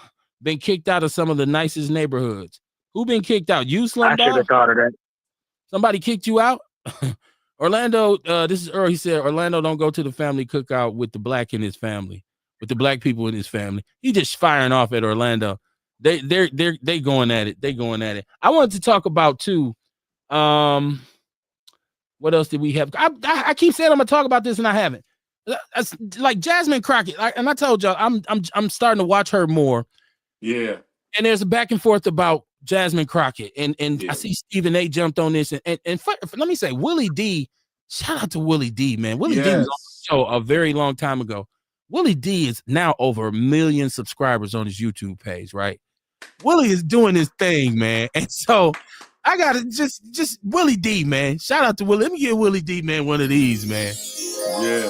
Been kicked out of some of the nicest neighborhoods. Who been kicked out? You, Slumdog? I should have thought of that. Somebody kicked you out? Orlando, this is Earl. He said Orlando don't go to the family cookout with the black in his family, with the black people in his family. He just firing off at Orlando. They going at it. They going at it. I wanted to talk about too. What else did we have? I keep saying I'm gonna talk about this and I haven't. Like Jasmine Crockett, and I told y'all I'm starting to watch her more. Yeah. And there's a back and forth about Jasmine Crockett, and yeah. I see Stephen A. jumped on this, and let me say, Willie D. Shout out to Willie D. Man, Willie D. was on the show a very long time ago. Willie D. is now over 1 million subscribers on his YouTube page, right? Willie is doing his thing, man, and so I gotta just Willie D. Man, shout out to Willie. Let me give Willie D. Man one of these, man. Yeah.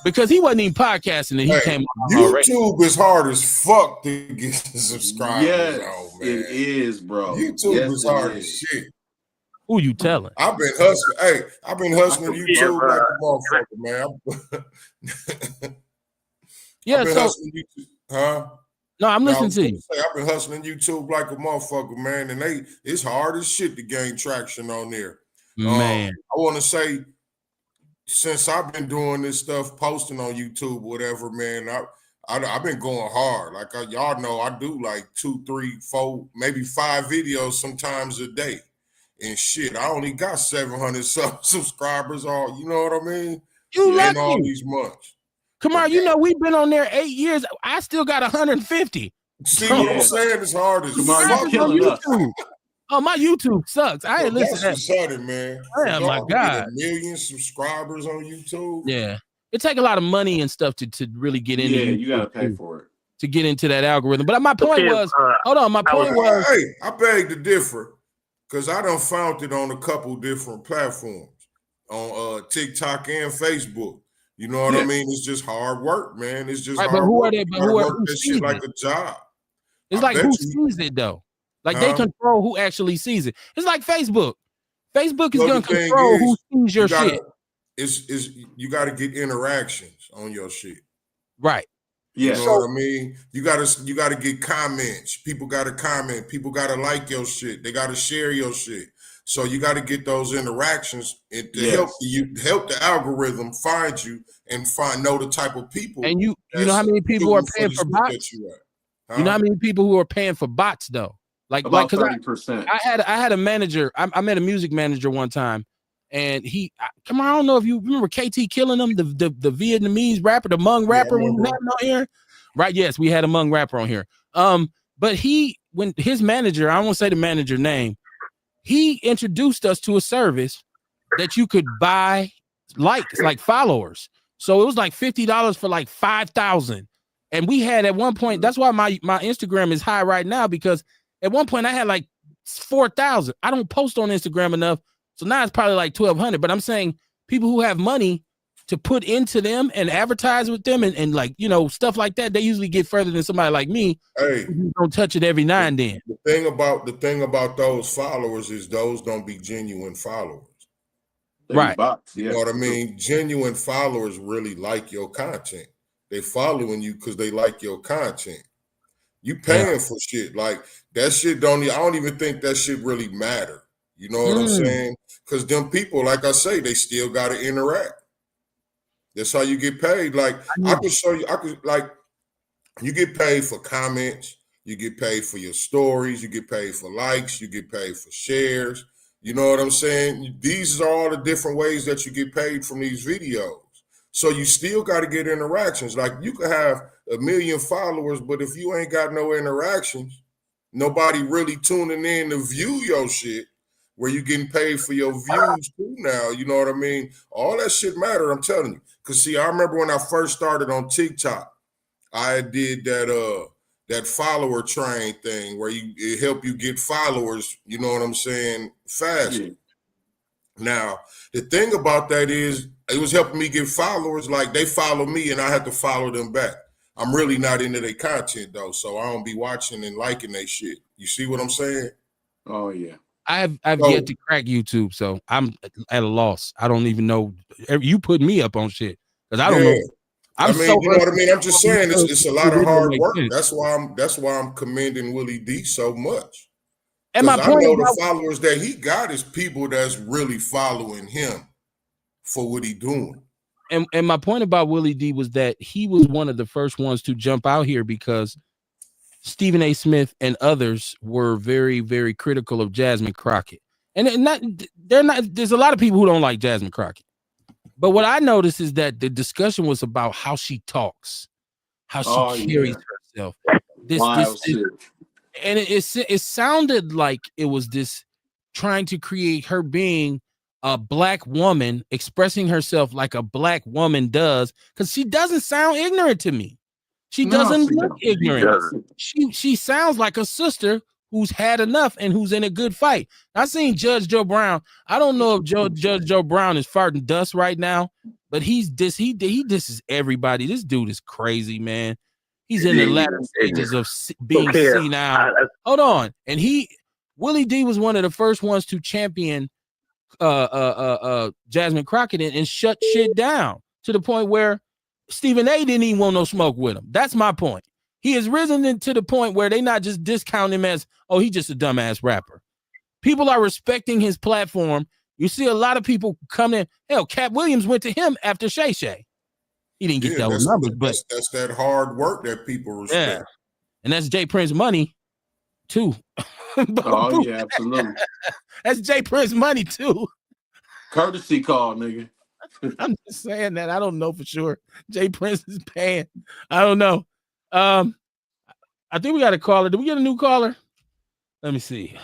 Because he wasn't even podcasting and he came on YouTube already. is hard as fuck to get subscribers. Yes, on, man. it is, bro. YouTube is hard as shit. Who you telling? I've been hustling. Hey, I've been hustling YouTube like a motherfucker, man. Yeah, so Huh? No, I'm Now, I listening was to gonna you. say, I've been hustling YouTube like a motherfucker, man, and it's hard as shit to gain traction on there. Man. I want to say, since I've been doing this stuff, posting on YouTube, whatever, man, I've been going hard. Like y'all know, I do like 2, 3, 4, maybe 5 videos sometimes a day. And shit, I only got 700 subscribers. All you know what I mean? You In all lucky. these months. Come But on, you know we've been on there 8 years. I still got 150. see So, what I'm saying? It's hard as Kamar, you fuck. on killing us. YouTube. Oh, my YouTube sucks. I Yo, ain't listen that's to that. exciting, man. Oh, my To get God. 1 million subscribers on YouTube. Yeah. It take a lot of money and stuff to really get into Yeah, YouTube you gotta pay too, for it. to get into that algorithm. But my point Okay, was, hold on, my point was, Hey, I beg to differ because I done found it on a couple different platforms on TikTok and Facebook. You know what I Yeah. mean? It's just hard work, man. It's just right, but hard who work. are they? You But gotta who work that sees shit like it? a job. It's I like bet who you. sees it though? Like they Huh? control who actually sees it. It's like Facebook. Facebook is Well, gonna the thing control who is, sees your you gotta shit. you gotta get interactions on your shit. Right. You Yeah. know what I mean? You gotta get comments. People gotta comment. People gotta like your shit. They gotta share your shit. So you gotta get those interactions and to help the algorithm find you and know the type of people. And you know how many people are paying for bots? That you at. Huh? You know how many people who are paying for bots though? About because 30%. I had a manager. I met a music manager one time, and come on, I don't know if you remember KT Killing them, the Vietnamese rapper, the Hmong rapper when we had him on here. Right? Yes, we had a Hmong rapper on here. But when his manager, I won't say the manager name, he introduced us to a service that you could buy likes, like followers. So it was like $50 for like 5,000. And we had at one point, that's why my Instagram is high right now, because at one point I had like 4,000. I don't post on Instagram enough. So now it's probably like 1,200. But I'm saying people who have money to put into them and advertise with them and like, you know, stuff like that, they usually get further than somebody like me. Hey, who don't touch it every now and then. The thing about those followers is those don't be genuine followers. Right. Bots, you know what I mean? Genuine followers really like your content. They following you because they like your content. You paying for shit. Like that shit I don't even think that shit really matter. You know what I'm saying? Because them people, like I say, they still gotta interact. That's how you get paid. Like I can show you, you get paid for comments, you get paid for your stories, you get paid for likes, you get paid for shares. You know what I'm saying? These are all the different ways that you get paid from these videos. So you still got to get interactions. Like you could have 1 million followers, but if you ain't got no interactions, nobody really tuning in to view your shit, where you getting paid for your views too now. You know what I mean? All that shit matter, I'm telling you. Because see, I remember when I first started on TikTok, I did that follower train thing where it help you get followers, you know what I'm saying, faster. Yeah. Now, the thing about that is it was helping me get followers. Like they follow me and I had to follow them back. I'm really not into their content though, so I don't be watching and liking their shit. You see what I'm saying? Oh yeah. I've yet to crack YouTube, so I'm at a loss. I don't even know. You put me up on shit because I don't know. You know what I mean? I'm just saying it's a lot of hard work. That's why I'm commending Willie D so much. And my point I know the followers that he got is people that's really following him for what he doing. And my point about Willie D was that he was one of the first ones to jump out here because Stephen A. Smith and others were very, very critical of Jasmine Crockett. And there's a lot of people who don't like Jasmine Crockett. But what I noticed is that the discussion was about how she talks, how she carries herself. And it sounded like it was this trying to create her being a black woman expressing herself like a black woman does, because she doesn't sound ignorant to me. She doesn't look ignorant. She sounds like a sister who's had enough and who's in a good fight. I seen Judge Joe Brown. I don't know if Judge Joe Brown is farting dust right now, but he disses everybody. This dude is crazy, man. He's in the latter stages of being senile. Hold on. And Willie D was one of the first ones to champion Jasmine Crockett and shut shit down to the point where Stephen A. didn't even want no smoke with him. That's my point. he has risen to the point where they not just discount him as, oh, he's just a dumbass rapper. People are respecting his platform. You see a lot of people come in. Hell, Cat Williams went to him after Shay Shay. He didn't get those numbers, but that's that hard work that people respect. Yeah. And that's Jay Prince money too. Oh yeah, absolutely. That's Jay Prince money too. Courtesy call, nigga. I'm just saying that. I don't know for sure. Jay Prince is paying. I don't know. I think we got a caller. Did we get a new caller? Let me see.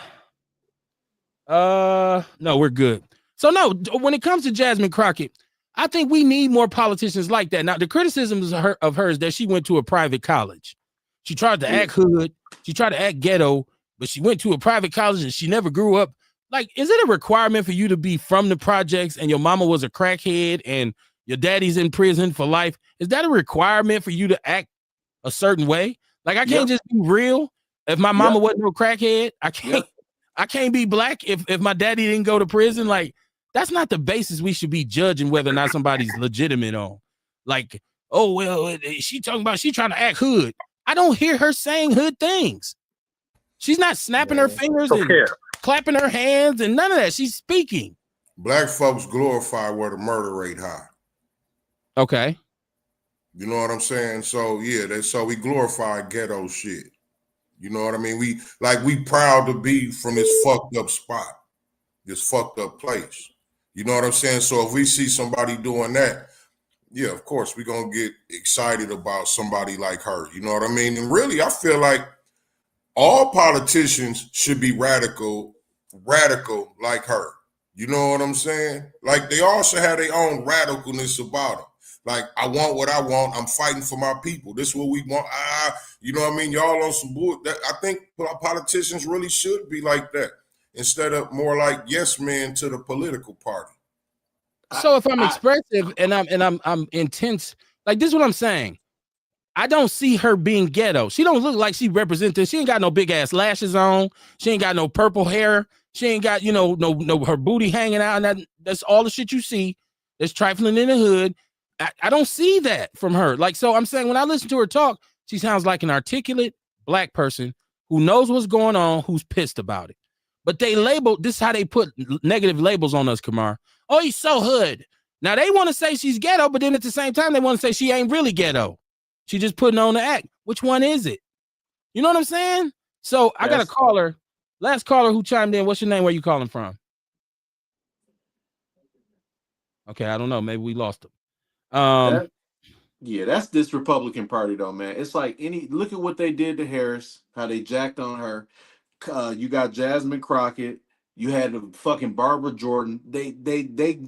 No, we're good. So no, when it comes to Jasmine Crockett, I think we need more politicians like that. Now, the criticisms of hers that she went to a private college. She tried to act hood. She tried to act ghetto, but she went to a private college and she never grew up. Like, is it a requirement for you to be from the projects and your mama was a crackhead and your daddy's in prison for life? Is that a requirement for you to act a certain way? Like, I can't just be real. If my mama wasn't no crackhead, I can't be black if my daddy didn't go to prison. Like, that's not the basis we should be judging whether or not somebody's legitimate on. Like, oh, well, she talking about she trying to act hood. I don't hear her saying hood things. She's not snapping her fingers and clapping her hands and none of that. She's speaking. Black folks glorify where the murder rate high. Okay. You know what I'm saying? So yeah, so we glorify ghetto shit. You know what I mean? We proud to be from this fucked up spot, this fucked up place. You know what I'm saying? So if we see somebody doing that, yeah, of course we're gonna get excited about somebody like her. You know what I mean? And really, I feel like all politicians should be radical like her. You know what I'm saying? Like, they all should have their own radicalness about them. Like, I want what I want. I'm fighting for my people. This is what we want. You know what I mean? Y'all on some bull. I think politicians really should be like that instead of more like yes men to the political party. So if I'm expressive and I'm intense, like, this is what I'm saying. I don't see her being ghetto. She don't look like she represents this. She ain't got no big ass lashes on. She ain't got no purple hair. She ain't got, no her booty hanging out. And that's all the shit you see. That's trifling in the hood. I don't see that from her. Like, so I'm saying when I listen to her talk, she sounds like an articulate black person who knows what's going on, who's pissed about it. But they label, this is how they put negative labels on us, Kamar. Oh, he's so hood. Now they want to say she's ghetto, but then at the same time, they want to say she ain't really ghetto. She just putting on the act. Which one is it? You know what I'm saying? So I got a caller, last caller who chimed in. What's your name? Where you calling from? Okay, I don't know. Maybe we lost him. That's this Republican Party though, man. It's like look at what they did to Harris, how they jacked on her. You got Jasmine Crockett. You had the fucking Barbara Jordan. They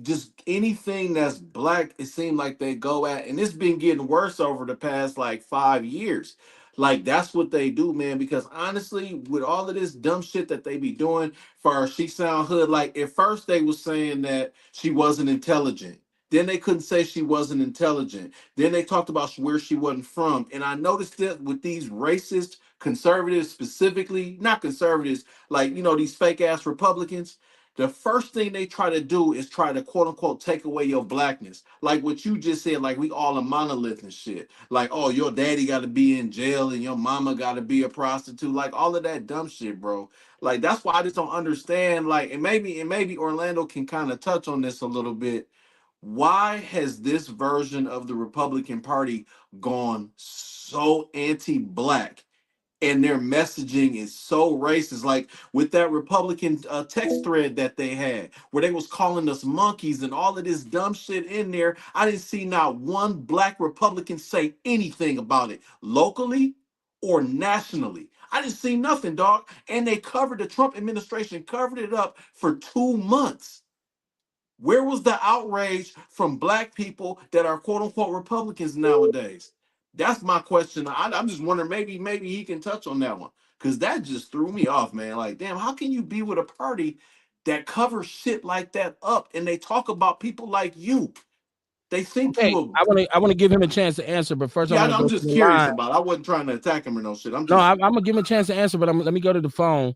just anything that's black, it seemed like they go at, and it's been getting worse over the past like 5 years. Like, that's what they do, man. Because honestly, with all of this dumb shit that they be doing for she sound hood, like at first they was saying that she wasn't intelligent. Then they couldn't say she wasn't intelligent. Then they talked about where she wasn't from. And I noticed that with these racist conservatives, specifically, not conservatives, like, these fake ass Republicans, the first thing they try to do is try to quote unquote take away your blackness. Like what you just said, like we all a monolith and shit. Like, oh, your daddy got to be in jail and your mama got to be a prostitute. Like all of that dumb shit, bro. Like, that's why I just don't understand. Like, and maybe Orlando can kind of touch on this a little bit. Why has this version of the Republican Party gone so anti-black and their messaging is so racist? Like with that Republican text thread that they had where they was calling us monkeys and all of this dumb shit in there, I didn't see not one black Republican say anything about it locally or nationally. I didn't see nothing, dog. And the Trump administration covered it up for 2 months. Where was the outrage from black people that are quote unquote Republicans nowadays? That's my question. I'm just wondering, maybe he can touch on that one. Because that just threw me off, man. Like, damn, how can you be with a party that covers shit like that up and they talk about people like you? They think you. I want to give him a chance to answer, but first I'm just curious about it. I wasn't trying to attack him or no shit. I'm gonna give him a chance to answer, but let me go to the phone.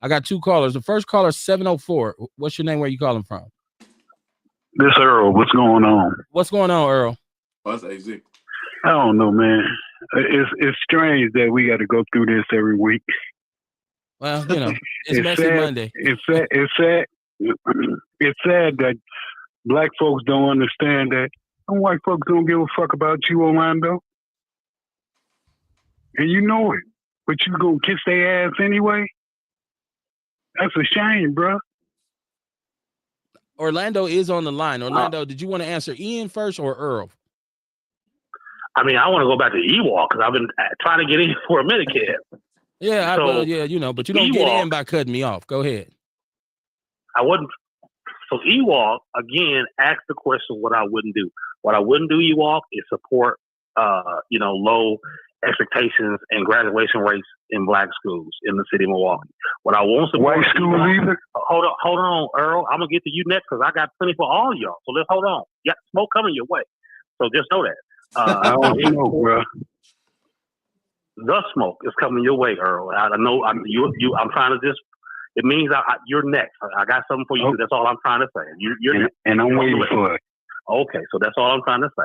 I got 2 callers. The first caller, 704. What's your name? Where you calling from? This Earl, what's going on? What's going on, Earl? That's AZ. I don't know, man. It's strange that we got to go through this every week. Well, you know, it's Messy sad, Monday. It's sad. It's sad that black folks don't understand that. And white folks don't give a fuck about you, Orlando. And you know it. But you gonna kiss their ass anyway? That's a shame, bro. Orlando is on the line. Orlando, did you want to answer Ian first or Earl? I mean, I want to go back to Ewok because I've been trying to get in for a minute, kid. Yeah, So, you know, but you don't get in by cutting me off. Go ahead. I wouldn't. So Ewok, again, asked the question what I wouldn't do. What I wouldn't do, Ewok, is support, low expectations and graduation rates in black schools in the city of Milwaukee. What I won't support. White schools either? Hold on, Earl. I'm going to get to you next because I got plenty for all y'all. So let's hold on. You got smoke coming your way. So just know that. I don't know, bro. The smoke is coming your way, Earl. I know I'm trying to just. It means you're next. I got something for you. Okay. That's all I'm trying to say. You're next. And I'm waiting for it. Okay, so that's all I'm trying to say.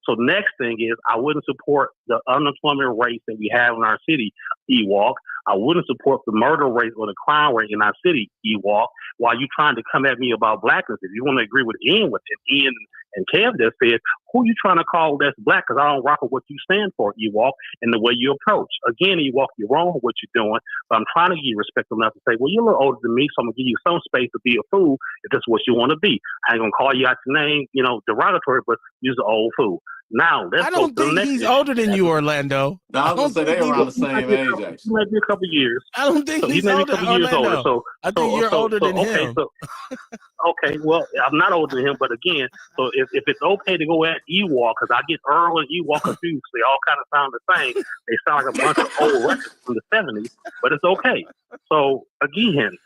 So next thing is I wouldn't support the unemployment rate that we have in our city, Ewok. I wouldn't support the murder rate or the crime rate in our city, Ewok, while you trying to come at me about blackness. If you want to agree with Ian and Kev that said, who you trying to call that's black? Because I don't rock with what you stand for, Ewok, and the way you approach. Again, Ewok, you're wrong with what you're doing, but I'm trying to give you respect enough to say, well, you're a little older than me, so I'm going to give you some space to be a fool if that's what you want to be. I ain't going to call you out your name, derogatory, but you're an old fool. Now, I don't think he's older than you, Orlando. No, I was going to say they're around the same age, actually. He might be a couple years. I don't think he's older than Orlando. So I think you're older than him. Okay, well, I'm not older than him, but again, so if it's okay to go at Ewok, because I get Earl and Ewok confused, they all kind of sound the same. They sound like a bunch of old records from the 70s, but it's okay. So again,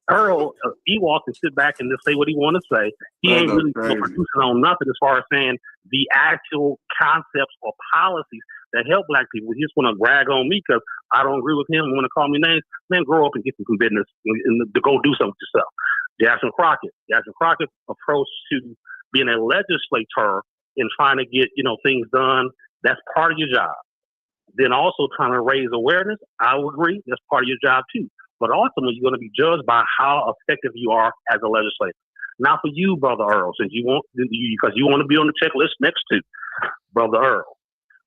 Earl, Ewok can sit back and just say what he want to say. He ain't really producing on nothing as far as saying the actual concepts or policies that help black people. He just want to brag on me because I don't agree with him and want to call me names. Man, grow up and get some business and to go do something with yourself. Jackson Crockett's approach to being a legislator and trying to get, things done, that's part of your job. Then also trying to raise awareness, I would agree, that's part of your job too. But ultimately, you're going to be judged by how effective you are as a legislator. Now, for you, Brother Earl, because you want to be on the checklist next to Brother Earl,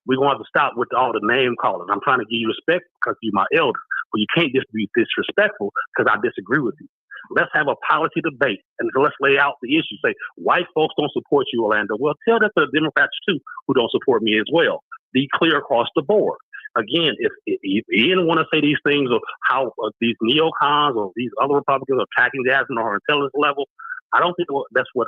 we're going to have to stop with all the name calling. I'm trying to give you respect because you're my elder, but you can't just be disrespectful because I disagree with you. Let's have a policy debate and let's lay out the issue. Say, white folks don't support you, Orlando. Well, tell that to the Democrats too, who don't support me as well. Be clear across the board. Again, if Ian want to say these things or how these neocons or these other Republicans are attacking Jasmine on her intelligence level, I don't think that's what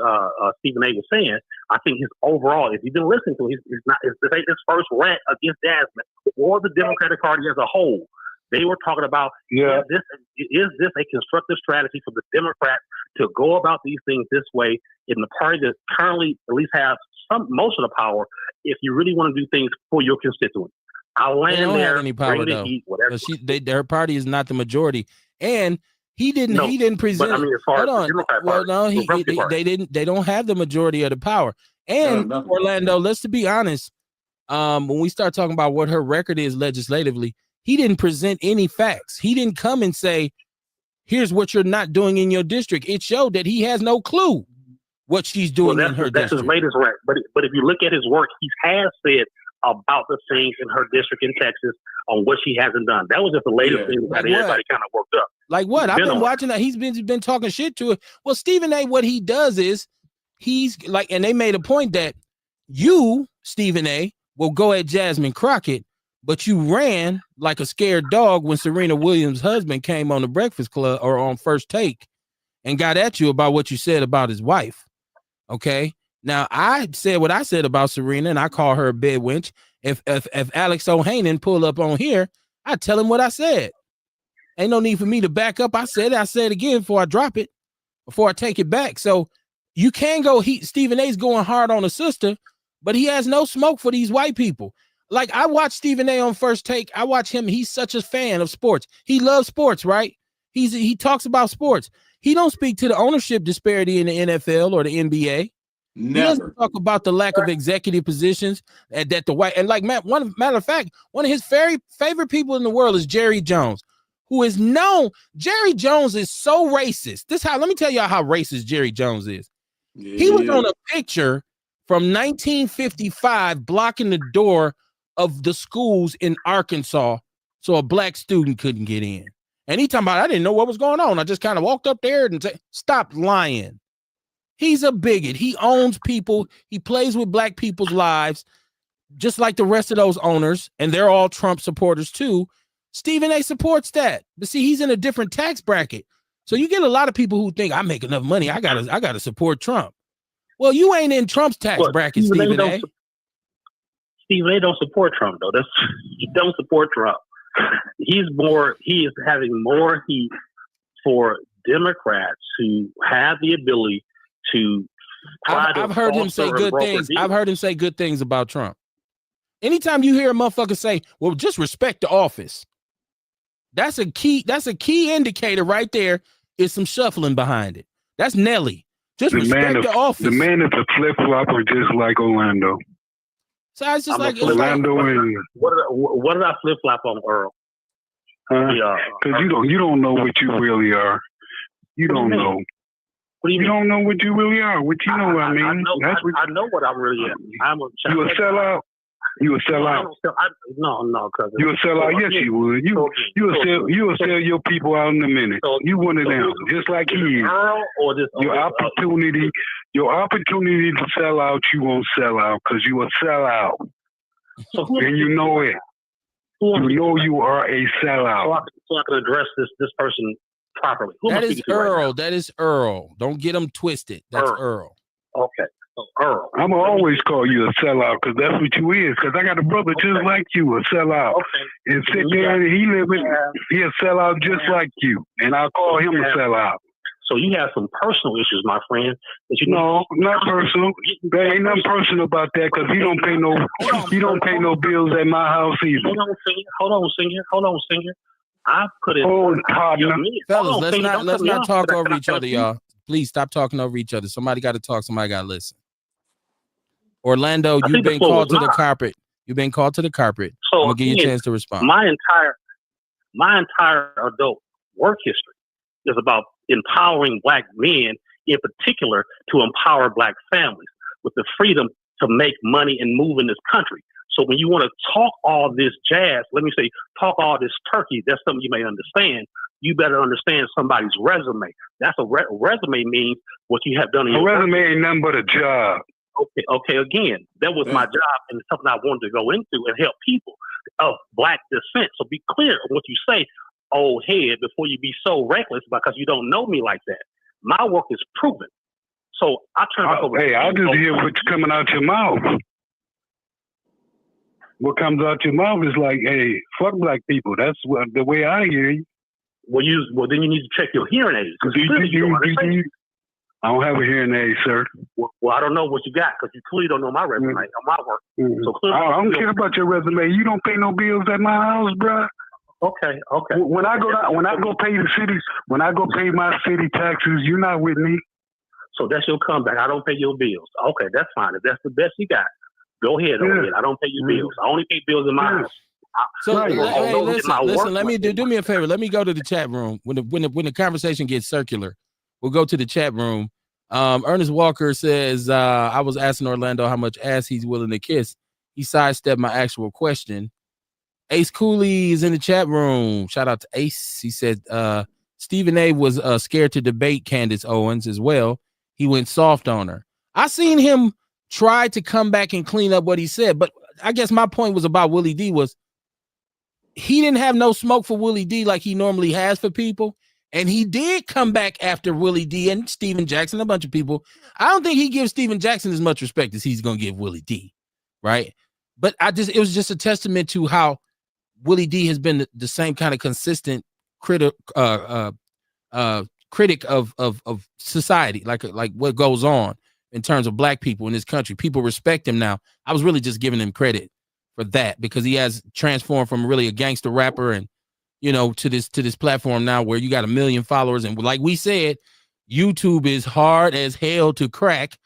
Stephen A. was saying. I think his overall, if you've been listening to him, this ain't his first rant against Jasmine or the Democratic Party as a whole. They were talking about, is this a constructive strategy for the Democrats to go about these things this way in the party that currently at least has most of the power if you really want to do things for your constituents? I'll land they don't there, have any power though. Their party is not the majority, and he didn't present. But, I mean, as far as the Democrat party, they don't have the majority of the power. And Orlando, let's be honest, when we start talking about what her record is legislatively, he didn't present any facts. He didn't come and say, here's what you're not doing in your district. It showed that he has no clue what she's doing in her district. That's his latest rant. But if you look at his work, he has said about the things in her district in Texas on what she hasn't done. That was just the latest thing that everybody kind of worked up. Like what? I've been watching that. He's been talking shit to it. Well, Stephen A., what he does is he's like, and they made a point that you, Stephen A., will go at Jasmine Crockett, but you ran like a scared dog when Serena Williams' husband came on the Breakfast Club or on First Take and got at you about what you said about his wife. Okay. Now, I said what I said about Serena, and I call her a bed wench. If Alex O'Hanan pull up on here, I tell him what I said. Ain't no need for me to back up. I said it again before I drop it, before I take it back. So you can go. Stephen A's going hard on a sister, but he has no smoke for these white people. Like I watch Stephen A on First Take. I watch him. He's such a fan of sports. He loves sports, right? He talks about sports. He don't speak to the ownership disparity in the NFL or the NBA. He doesn't Never. talk about the lack of executive positions that the white and like matter of fact, one of his very favorite people in the world is Jerry Jones, who is known. Jerry Jones is so racist. Let me tell y'all how racist Jerry Jones is. Yeah, He was on a picture from 1955 blocking the door of the schools in Arkansas so a black student couldn't get in. And he talking about, I didn't know what was going on. I just kind of walked up there and said, stop lying. He's a bigot. He owns people. He plays with black people's lives, just like the rest of those owners. And they're all Trump supporters too. Stephen A supports that. But see, he's in a different tax bracket. So you get a lot of people who think I make enough money. I gotta support Trump. Well, you ain't in Trump's tax bracket, Stephen A. Stephen A don't support Trump though. He don't support Trump. He is having more heat for Democrats who have the ability to I've heard him say good things. I've heard him say good things about Trump. Anytime you hear a motherfucker say, well, just respect the office. That's a key indicator right there. Is some shuffling behind it. That's Nelly. Just respect the office. The man is a flip-flopper just like Orlando. So it's just like Orlando. What did I flip-flop on, Earl? Because you don't know what you really are. You don't know. What do you mean? You don't know what you really are. What you know what I mean? I know what I really am. You a sellout? You a sellout? No, cousin. You a sellout? Yes, you would. You will sell your people out in a minute. You one of them, just like he is. Your opportunity to sell out, you won't sell out because you a sellout, and you know it. You know you are a sellout. So I can address this person properly. That is Earl. That is Earl. Don't get them twisted. That's Earl. Okay. Earl. I'm going to always call you a sellout because that's what you is. Because I got a brother just like you, a sellout. Okay. And sit there and he a sellout just like you. And I'll call him a sellout. So you have some personal issues, my friend. No, not personal. There ain't nothing personal about that because he don't pay no bills at my house either. Hold on, singer. I put it. Fellas, let's not talk over each other, y'all. Please stop talking over each other. Somebody got to talk. Somebody got to listen. Orlando, you've been called to the carpet. You've been called to the carpet. So I'm gonna give you a chance to respond. My entire adult work history is about empowering black men, in particular, to empower black families with the freedom to make money and move in this country. So when you want to talk all this jazz, talk all this turkey, that's something you may understand. You better understand somebody's resume. That's a resume means what you have done. A resume ain't nothing but a job. Okay. Again, that was my job and something I wanted to go into and help people of black descent. So be clear on what you say, old head, before you be so reckless because you don't know me like that. My work is proven. So I turn back over. Hey, I just hear what's coming out your mouth. What comes out your mouth is like, hey, fuck black people. That's the way I hear you. Well, then you need to check your hearing aids. I don't have a hearing aid, sir. Well, I don't know what you got because you clearly don't know my resume or my work. So clearly, I don't care about your resume. You don't pay no bills at my house, bro. Okay. When I go pay my city taxes, you're not with me. So that's your comeback. I don't pay your bills. Okay, that's fine. If that's the best you got, go ahead. I don't pay your bills. I only pay bills in my house. So hey, listen. Let me do me a favor. Let me go to the chat room when the conversation gets circular. We'll go to the chat room. Ernest Walker says, I was asking Orlando how much ass he's willing to kiss. He sidestepped my actual question. Ace Cooley is in the chat room. Shout out to Ace. He said Stephen A was scared to debate Candace Owens as well. He went soft on her. I seen him try to come back and clean up what he said, but I guess my point was about Willie D was he didn't have no smoke for Willie D like he normally has for people. And he did come back after Willie D and Steven Jackson, a bunch of people. I don't think he gives Steven Jackson as much respect as he's going to give Willie D, right? But it was just a testament to how Willie D has been the same kind of consistent critic of society, like what goes on in terms of black people in this country. People respect him now. I was really just giving him credit for that because he has transformed from really a gangster rapper and to this platform now where you got 1 million followers. And like we said, YouTube is hard as hell to crack.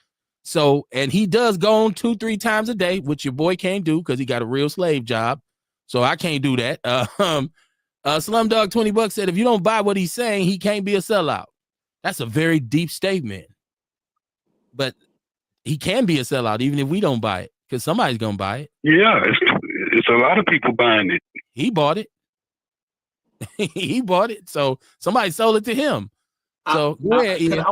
So, and he does go on 2-3 times a day, which your boy can't do because he got a real slave job. So I can't do that. Slumdog 20 bucks said, if you don't buy what he's saying, he can't be a sellout. That's a very deep statement. But he can be a sellout even if we don't buy it, because somebody's gonna buy it. Yeah, it's a lot of people buying it. He bought it. He bought it. So somebody sold it to him. So go ahead, Ian. I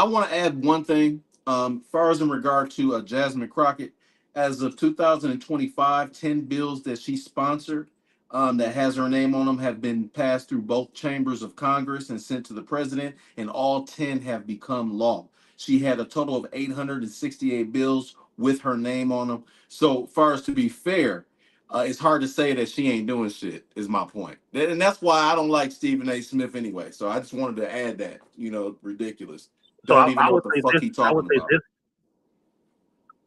want to add one thing. Far as in regard to Jasmine Crockett, as of 2025, 10 bills that she sponsored that has her name on them have been passed through both chambers of Congress and sent to the president, and all 10 have become law. She had a total of 868 bills with her name on them. So far as to be fair, it's hard to say that she ain't doing shit, is my point. And that's why I don't like Stephen A. Smith anyway. So I just wanted to add that, ridiculous. So Don't even know what the fuck he talking about.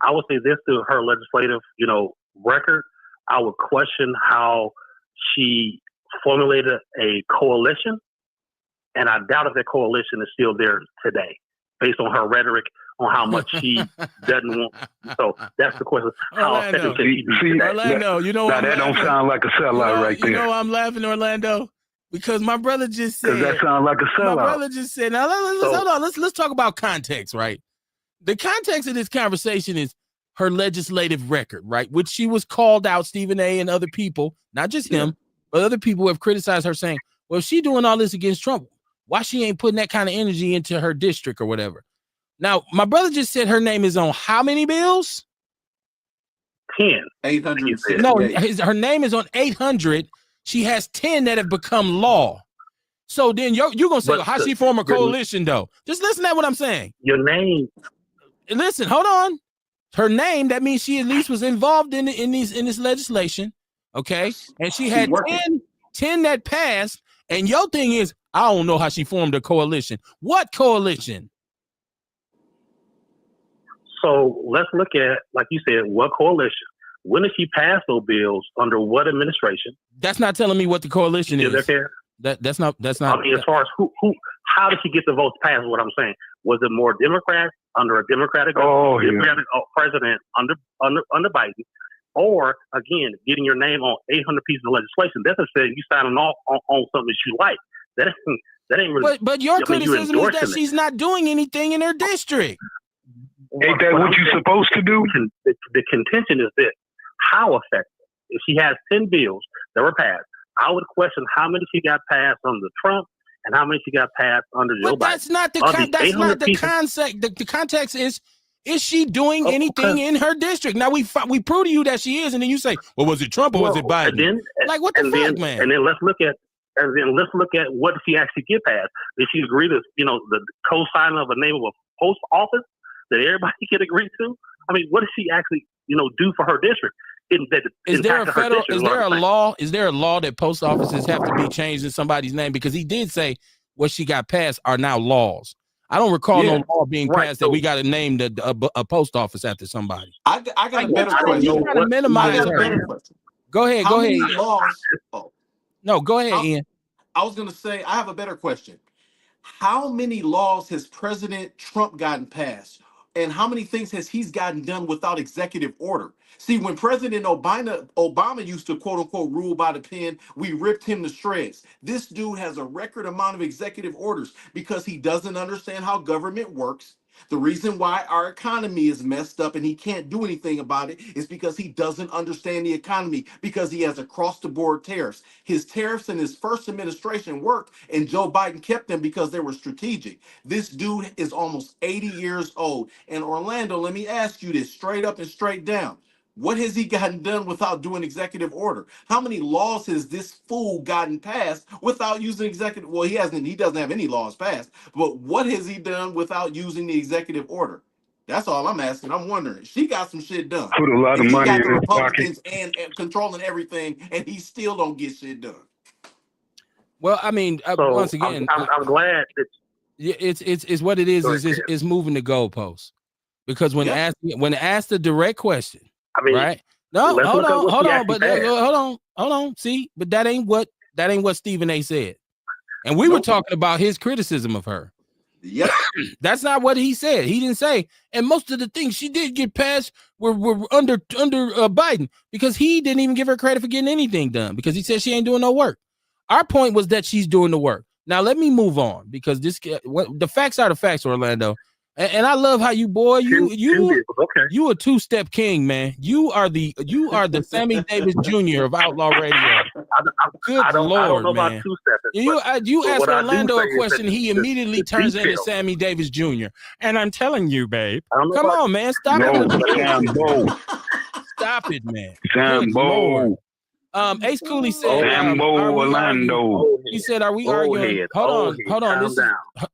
I would say this to her legislative, record. I would question how she formulated a coalition, and I doubt if that coalition is still there today, based on her rhetoric on how much she doesn't want. So that's the question. Orlando, you know now that don't sound like a sellout right there. You know why I'm laughing, Orlando? Because my brother just said that sounds like a sellout. My brother just said, now hold on, let's talk about context, right? The context of this conversation is her legislative record, right? Which she was called out, Stephen A. and other people, not just him, but other people who have criticized her, saying, well, if she doing all this against Trump, why she ain't putting that kind of energy into her district or whatever? Now, my brother just said her name is on how many bills? 10. 800. No, her name is on 800. She has 10 that have become law. So then you're going to say, well, how she form a coalition, though? Just listen to what I'm saying. Your name. Listen, hold on. Her name, that means she at least was involved in this legislation, okay? And she had 10 that passed, and your thing is, I don't know how she formed a coalition. What coalition? So let's look at, like you said, what coalition? When did she pass those bills? Under what administration? That's not telling me what the coalition is. That's not. I mean, as far as how did she get the votes passed? Is what I'm saying. Was it more Democrats under a Democratic president under Biden, or again getting your name on 800 pieces of legislation? That's a saying you signing off on something that you like. That ain't really. But your criticism is that she's not doing anything in her district. Ain't that what you're supposed to do? The contention is this: how effective? If she has 10 bills that were passed, I would question how many she got passed under Trump and how many she got passed under Joe Biden. That's not the concept. The context is she doing anything in her district? Now we prove to you that she is, and then you say, well, was it Trump or was it Biden? What the fuck, man? And then let's look at what did she actually get passed. Did she agree to the co-signing of a name of a post office that everybody can agree to? I mean, what does she actually do for her district? Is there a law that post offices have to be changed in somebody's name? Because he did say what she got passed are now laws. I don't recall no law being passed that we got to name a post office after somebody. I got a better question. You got to minimize her. Go ahead. No, go ahead, Ian. I was going to say, I have a better question. How many laws has President Trump gotten passed? And how many things has he gotten done without executive order? See, when President Obama used to quote unquote rule by the pen, we ripped him to shreds. This dude has a record amount of executive orders because he doesn't understand how government works. The reason why our economy is messed up and he can't do anything about it is because he doesn't understand the economy, because he has across-the-board tariffs. His tariffs in his first administration worked, and Joe Biden kept them because they were strategic. This dude is almost 80 years old. And Orlando, let me ask you this straight up and straight down. What has he gotten done without doing executive order? How many laws has this fool gotten passed without using executive? Well, he doesn't have any laws passed, but what has he done without using the executive order? That's all I'm asking. I'm wondering. She got some shit done. Put a lot of money in his pocket. And controlling everything, and he still don't get shit done. Well, I mean, once again, I'm glad that it's what it is. Is moving the goalposts, because when asked a direct question. I mean, right? No, hold on. See, but that ain't what Stephen A. said, and we were talking about his criticism of her. Yep. That's not what he said. He didn't say. And most of the things she did get passed were under Biden, because he didn't even give her credit for getting anything done, because he said she ain't doing no work. Our point was that she's doing the work. Now let me move on, because the facts are the facts, Orlando. And I love how you a two-step king, man. You are the Sammy Davis Jr. of Outlaw Radio. Good Lord, man. About two-stepping. You ask Orlando a question, he immediately turns into Sammy Davis Jr. And I'm telling you, babe. Come on, man. Stop it. Stop it, man. Good Lord. Ace Cooley said, Orlando. He said, are we arguing? Hold on.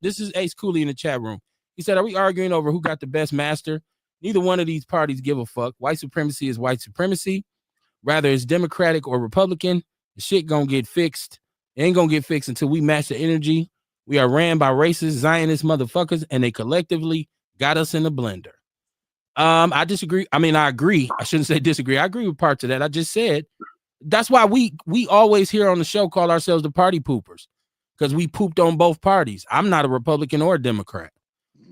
This is Ace Cooley in the chat room. He said, are we arguing over who got the best master? Neither one of these parties give a fuck. White supremacy is white supremacy. Rather it's Democratic or Republican. The shit gonna get fixed. It ain't gonna get fixed until we match the energy. We are ran by racist Zionist motherfuckers, and they collectively got us in the blender. I disagree. I mean, I agree. I shouldn't say disagree. I agree with parts of that. I just said that's why we always here on the show call ourselves the party poopers, because we pooped on both parties. I'm not a Republican or a Democrat.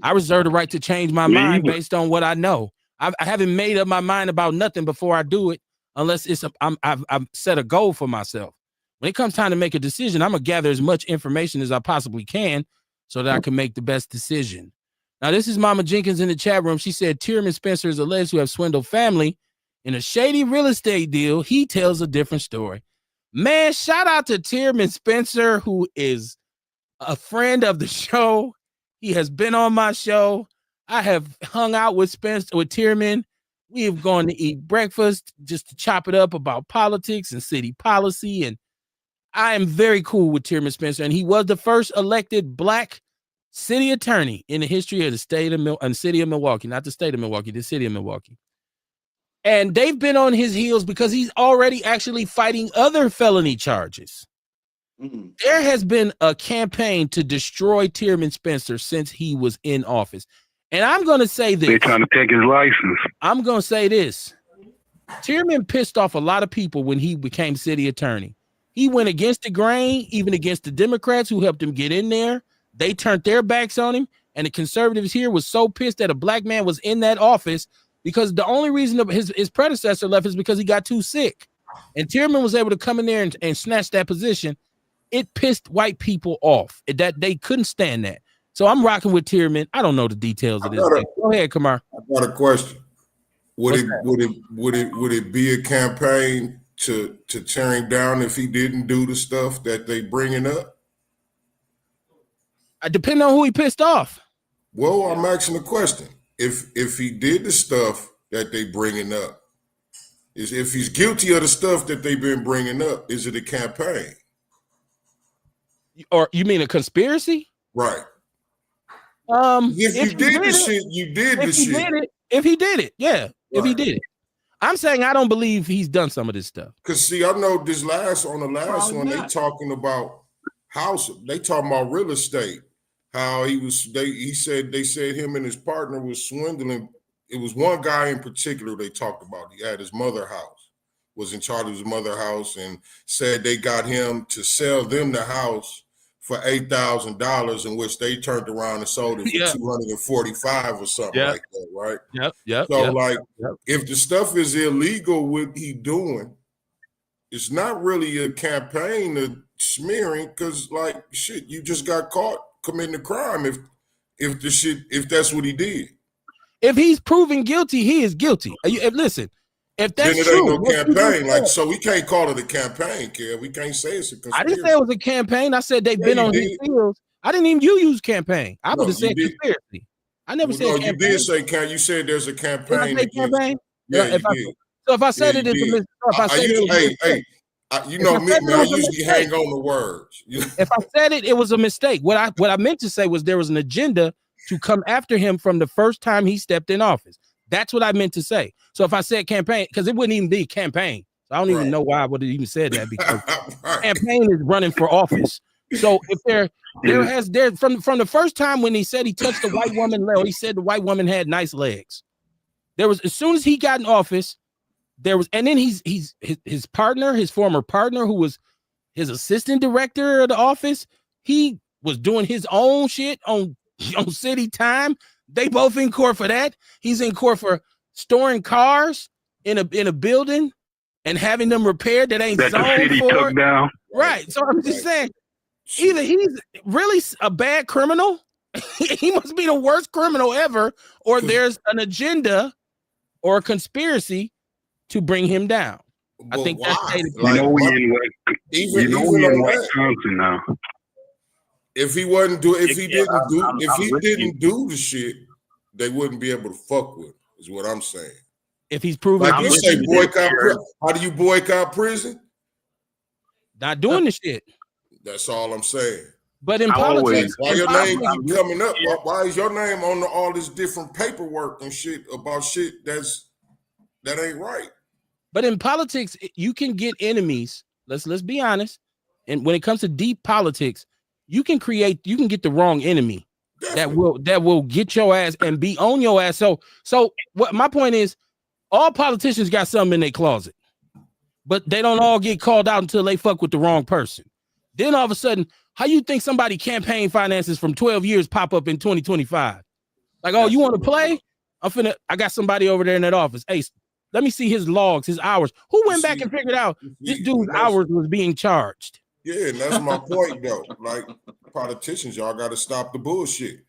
I reserve the right to change my mind based on what I know. I haven't made up my mind about nothing before I do it, unless I've set a goal for myself. When it comes time to make a decision, I'm gonna gather as much information as I possibly can so that I can make the best decision. Now, this is Mama Jenkins in the chat room. She said Tierman Spencer is alleged to have swindled family in a shady real estate deal. He tells a different story. Man, shout out to Tierman Spencer, who is a friend of the show. He has been on my show. I have hung out with Tierman. We have gone to eat breakfast just to chop it up about politics and city policy. And I am very cool with Tierman Spencer. And he was the first elected Black city attorney in the history of the city of Milwaukee, not the state of Milwaukee, the city of Milwaukee. And they've been on his heels because he's already actually fighting other felony charges. There has been a campaign to destroy Tierman Spencer since he was in office. And I'm going to say this. They're trying to take his license. I'm going to say this. Tierman pissed off a lot of people when he became city attorney. He went against the grain, even against the Democrats who helped him get in there. They turned their backs on him. And the conservatives here was so pissed that a Black man was in that office, because the only reason his predecessor left is because he got too sick. And Tierman was able to come in there and snatch that position. It pissed white people off that they couldn't stand that. So I'm rocking with Tierman. I don't know the details of this. Go ahead, Kamar. I got a question. Would it be a campaign to tear him down if he didn't do the stuff that they bringing up? Depending on who he pissed off. Well, I'm asking the question. If he did the stuff that they bringing up, if he's guilty of the stuff that they've been bringing up, is it a campaign? Or you mean a conspiracy? If you did the shit, you did the shit. If he did it, yeah. Right. If he did it. I'm saying I don't believe he's done some of this stuff. Because see, I know this last one, they talking about they talking about real estate. How they said him and his partner was swindling. It was one guy in particular they talked about. He had his mother house, was in charge of his mother house, and said they got him to sell them the house for $8,000, in which they turned around and sold it for $245 or something like that, right? Yep. So if the stuff is illegal, what he doing, it's not really a campaign of smearing, because like shit, you just got caught committing a crime if that's what he did. If he's proven guilty, he is guilty. Listen, if that's then it true, ain't no campaign. So we can't call it a campaign, Kev. We can't say it's a conspiracy. I didn't say it was a campaign. I said they've been on his heels. I didn't even use campaign. I would have said conspiracy. I never said campaign. You did say campaign. You said there's a campaign. Did I say campaign? Yeah, you did. So if I said it, you know me, man. I usually hang on the words. If I said it, it was a mistake. What I meant to say was there was an agenda to come after him from the first time he stepped in office. That's what I meant to say. So if I said campaign, because it wouldn't even be a campaign. So I don't even know why I would have even said that, because campaign is running for office. So if there from the first time when he said he touched the white woman leg, he said the white woman had nice legs. There was, as soon as he got in office, there was, and then his partner, his former partner, who was his assistant director of the office, he was doing his own shit on on city time. They both in court for that. He's in court for storing cars in a building and having them repaired that ain't that the zoned city for took it. down. Right. So I'm just saying, either he's really a bad criminal, he must be the worst criminal ever, or there's an agenda or a conspiracy to bring him down. But I think why? that's Like, we know we in Wisconsin now. If he didn't do the shit, they wouldn't be able to fuck with him, is what I'm saying. If he's proven, like you say, boycott. How do you boycott prison? Not doing the shit. That's all I'm saying. But in politics, why your name keep coming up? Why is your name on all this different paperwork and shit about shit that ain't right? But in politics, you can get enemies. Let's be honest. And when it comes to deep politics, you can get the wrong enemy that will get your ass and be on your ass. So what my point is, all politicians got something in their closet, but they don't all get called out until they fuck with the wrong person. Then all of a sudden, how you think somebody campaign finances from 12 years pop up in 2025? Like, oh, you want to play? I got somebody over there in that office. Hey, let me see his logs, his hours. Who went back and figured out this dude's hours was being charged? Yeah, and that's my point, though. Like, politicians, y'all got to stop the bullshit.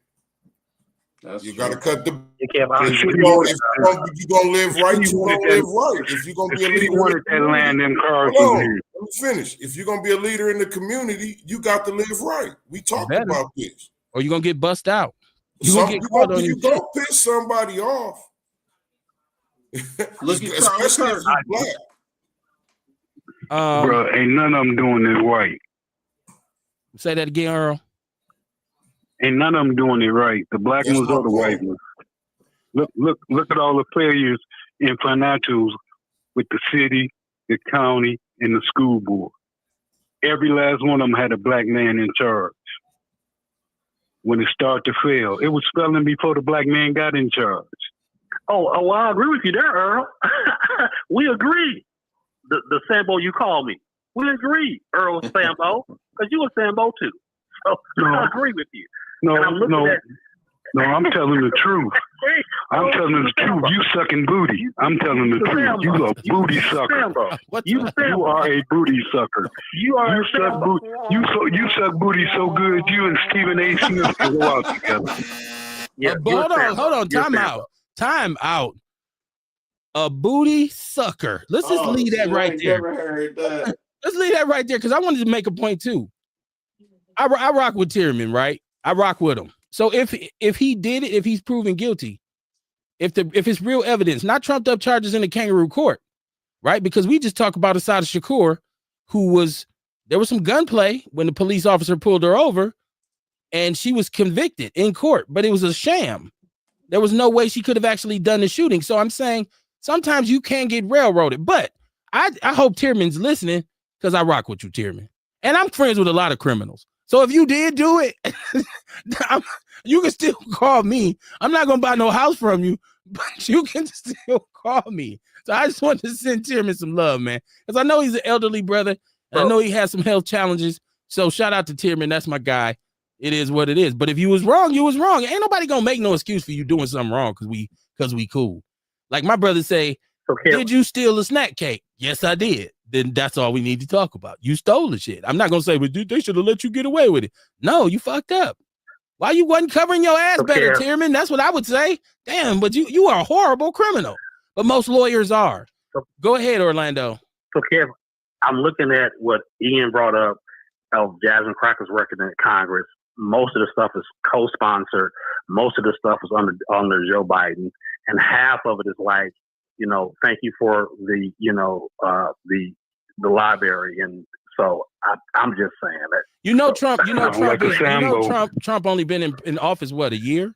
You got to cut the. If you're gonna live right, you're gonna live right. If you're gonna be a leader, wanted that land in cars. Let me finish. If you're gonna be a leader in the community, you got to live right. We talked about this. Or you're gonna get bust out. You're gonna piss somebody off. Look at especially if you're black. Bro, ain't none of them doing this right. Say that again, Earl. Ain't none of them doing it right. The black ones or the white ones. Look at all the failures in financials with the city, the county, and the school board. Every last one of them had a black man in charge. When it started to fail, it was failing before the black man got in charge. Oh, well, I agree with you there, Earl. We agree. The Sambo you call me. We agree, Earl Sambo, because you a Sambo too. So I agree with you. No, I'm telling the truth. I'm telling the truth. You sucking booty. I'm telling the truth. You a booty sucker. You are a booty sucker. You suck booty. You suck booty so good. You and Stephen A. Smith can go out together. Yeah, hold on. Time out. A booty sucker. Let's just leave that right there. Never heard that. Let's leave that right there because I wanted to make a point too. I rock with Tierman, right? I rock with him. So if he did it, if he's proven guilty, if it's real evidence, not trumped up charges in the kangaroo court, right? Because we just talked about Asada Shakur, there was some gunplay when the police officer pulled her over, and she was convicted in court, but it was a sham. There was no way she could have actually done the shooting. So I'm saying sometimes you can get railroaded, but I hope Tierman's listening because I rock with you, Tierman, and I'm friends with a lot of criminals. So if you did do it, you can still call me. I'm not gonna buy no house from you, but you can still call me. So I just want to send Tierman some love, man, because I know he's an elderly brother, and I know he has some health challenges. So shout out to Tierman. That's my guy. It is what it is. But if you was wrong, you was wrong. Ain't nobody gonna make no excuse for you doing something wrong because we cool. Like my brother say, did you steal a snack cake? Yes, I did. Then that's all we need to talk about. You stole the shit. I'm not gonna say, but they should have let you get away with it. No, you fucked up. Why you wasn't covering your ass better, Tierman? That's what I would say. Damn, but you are a horrible criminal. But most lawyers are. Go ahead, Orlando. So, Kev, I'm looking at what Ian brought up of Jasmine Cracker's record in Congress. Most of the stuff is co-sponsored. Most of the stuff is under Joe Biden, and half of it is like, thank you for the, the library. And so I'm just saying that. Trump only been in office, what, a year?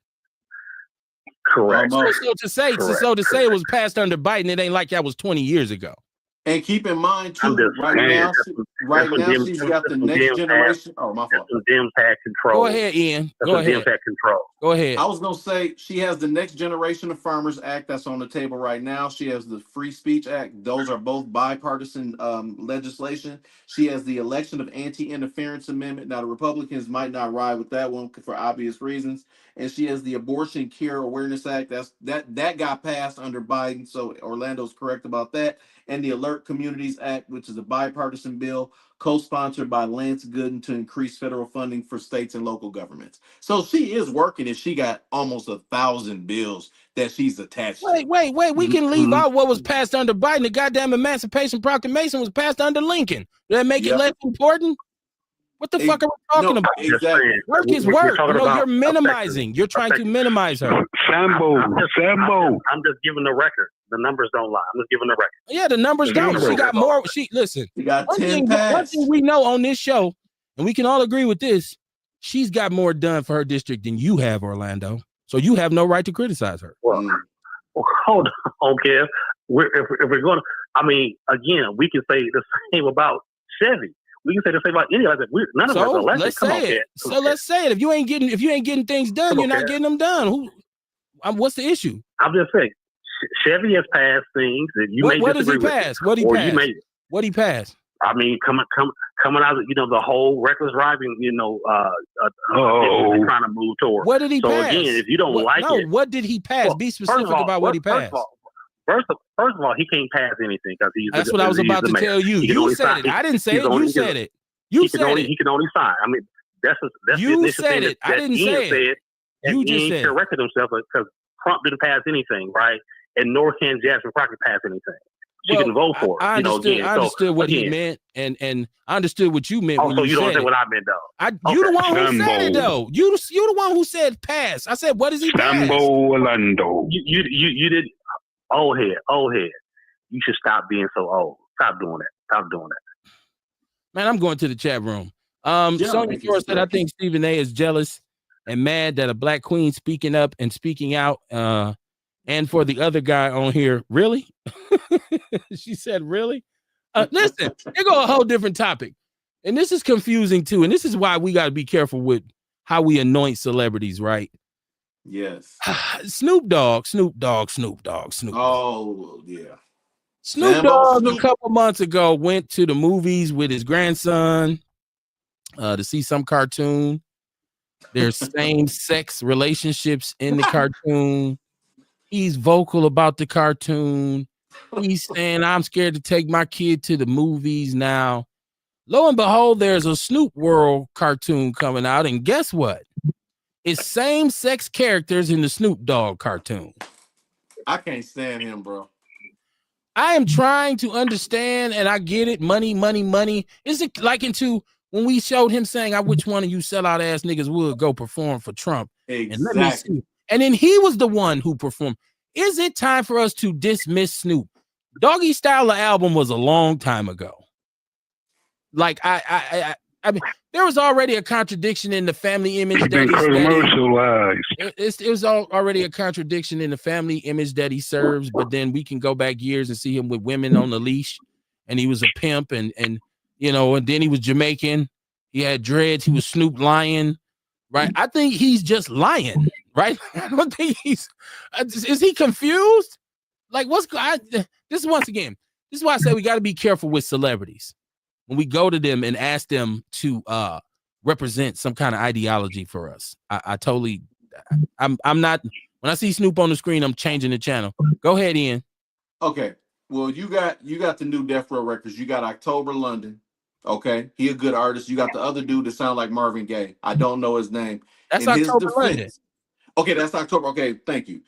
Correct. So to say it was passed under Biden, it ain't like that was 20 years ago. And keep in mind I'm too, just saying, right now she's got the next generation. Oh, my fault. Some Dems had control. Go ahead, Ian. That's Go when ahead. Dems had control. Go ahead. I was gonna say she has the Next Generation of Farmers Act that's on the table right now. She has the Free Speech Act. Those are both bipartisan legislation. She has the Election of Anti-Interference Amendment. Now the Republicans might not ride with that one for obvious reasons. And she has the Abortion Care Awareness Act. That got passed under Biden, so Orlando's correct about that. And the Alert Communities Act, which is a bipartisan bill co-sponsored by Lance Gooden to increase federal funding for states and local governments. So she is working, and she got almost 1,000 bills that she's attached to. Wait. We can leave out what was passed under Biden. The goddamn Emancipation Proclamation was passed under Lincoln. Did that make it less important? What the fuck are we talking about? Exactly. Work is work. No, you're minimizing. You're trying to minimize her. Sambo. I'm just giving the record. The numbers don't lie. I'm just giving the record. Yeah, the numbers don't. She got more. Listen. She got one 10 one thing we know on this show, and we can all agree with this, she's got more done for her district than you have, Orlando. So you have no right to criticize her. Well, hold on, okay. If we're going to, I mean, again, we can say the same about Chevy. We can say the same about any other. None of us are elected. Let's say it. So let's say it. If you ain't getting things done, you're not getting them done. What's the issue? I'm just saying, Chevy has passed things that you may disagree with. What he passed? What he passed? I mean, coming out of the whole reckless driving, trying to move toward. What did he pass? So again, if you don't like it, what did he pass? Be specific about what he passed. First of all, he can't pass anything because he's. That's what I was about to tell you. You said it. I didn't say it. You said it. You said it. He can only sign. I mean, that's you said it. I didn't say it. You just said. He corrected himself because Trump didn't pass anything, right? And nor can Jasmine Crockett pass anything. She can vote for it. I understood what he meant, and I understood what you meant. So you don't understand what I meant, though. You the one who said it, though. You the one who said pass. I said, what does he pass? Orlando. You did. Old head. You should stop being so old. Stop doing that. Man, I'm going to the chat room. Sonya Flores said, I think Stephen A is jealous and mad that a black queen speaking up and speaking out. And for the other guy on here, really? She said, really? Listen, they go a whole different topic. And this is confusing too. And this is why we got to be careful with how we anoint celebrities, right? Yes. Snoop Dogg. Oh, yeah. Snoop Dogg a couple months ago went to the movies with his grandson to see some cartoon. There's same-sex relationships in the cartoon. He's vocal about the cartoon. He's saying, I'm scared to take my kid to the movies now. Lo and behold, there's a Snoop World cartoon coming out. And guess what? It's same-sex characters in the Snoop Dogg cartoon. I can't stand him, bro. I am trying to understand, and I get it. Money. Is it like into when we showed him saying, which one of you sellout ass niggas would go perform for Trump? Exactly. And let me see. And then he was the one who performed. Is it time for us to dismiss Snoop? Doggy Style album was a long time ago. Like I mean, there was already a contradiction in the family image that it was already a contradiction in the family image that he serves. But then we can go back years and see him with women on the leash, and he was a pimp, and then he was Jamaican. He had dreads. He was Snoop Lion, right? I think he's just lying, right? I don't think he's. Is he confused? Like this is once again. This is why I say we got to be careful with celebrities when we go to them and ask them to represent some kind of ideology for us. I'm not, when I see Snoop on the screen, I'm changing the channel. Go ahead, Ian. Okay. Well, you got the new Death Row records. You got October London. Okay. He a good artist. You got the other dude that sound like Marvin Gaye. I don't know his name. That's October London. Okay, that's October. Okay, thank you.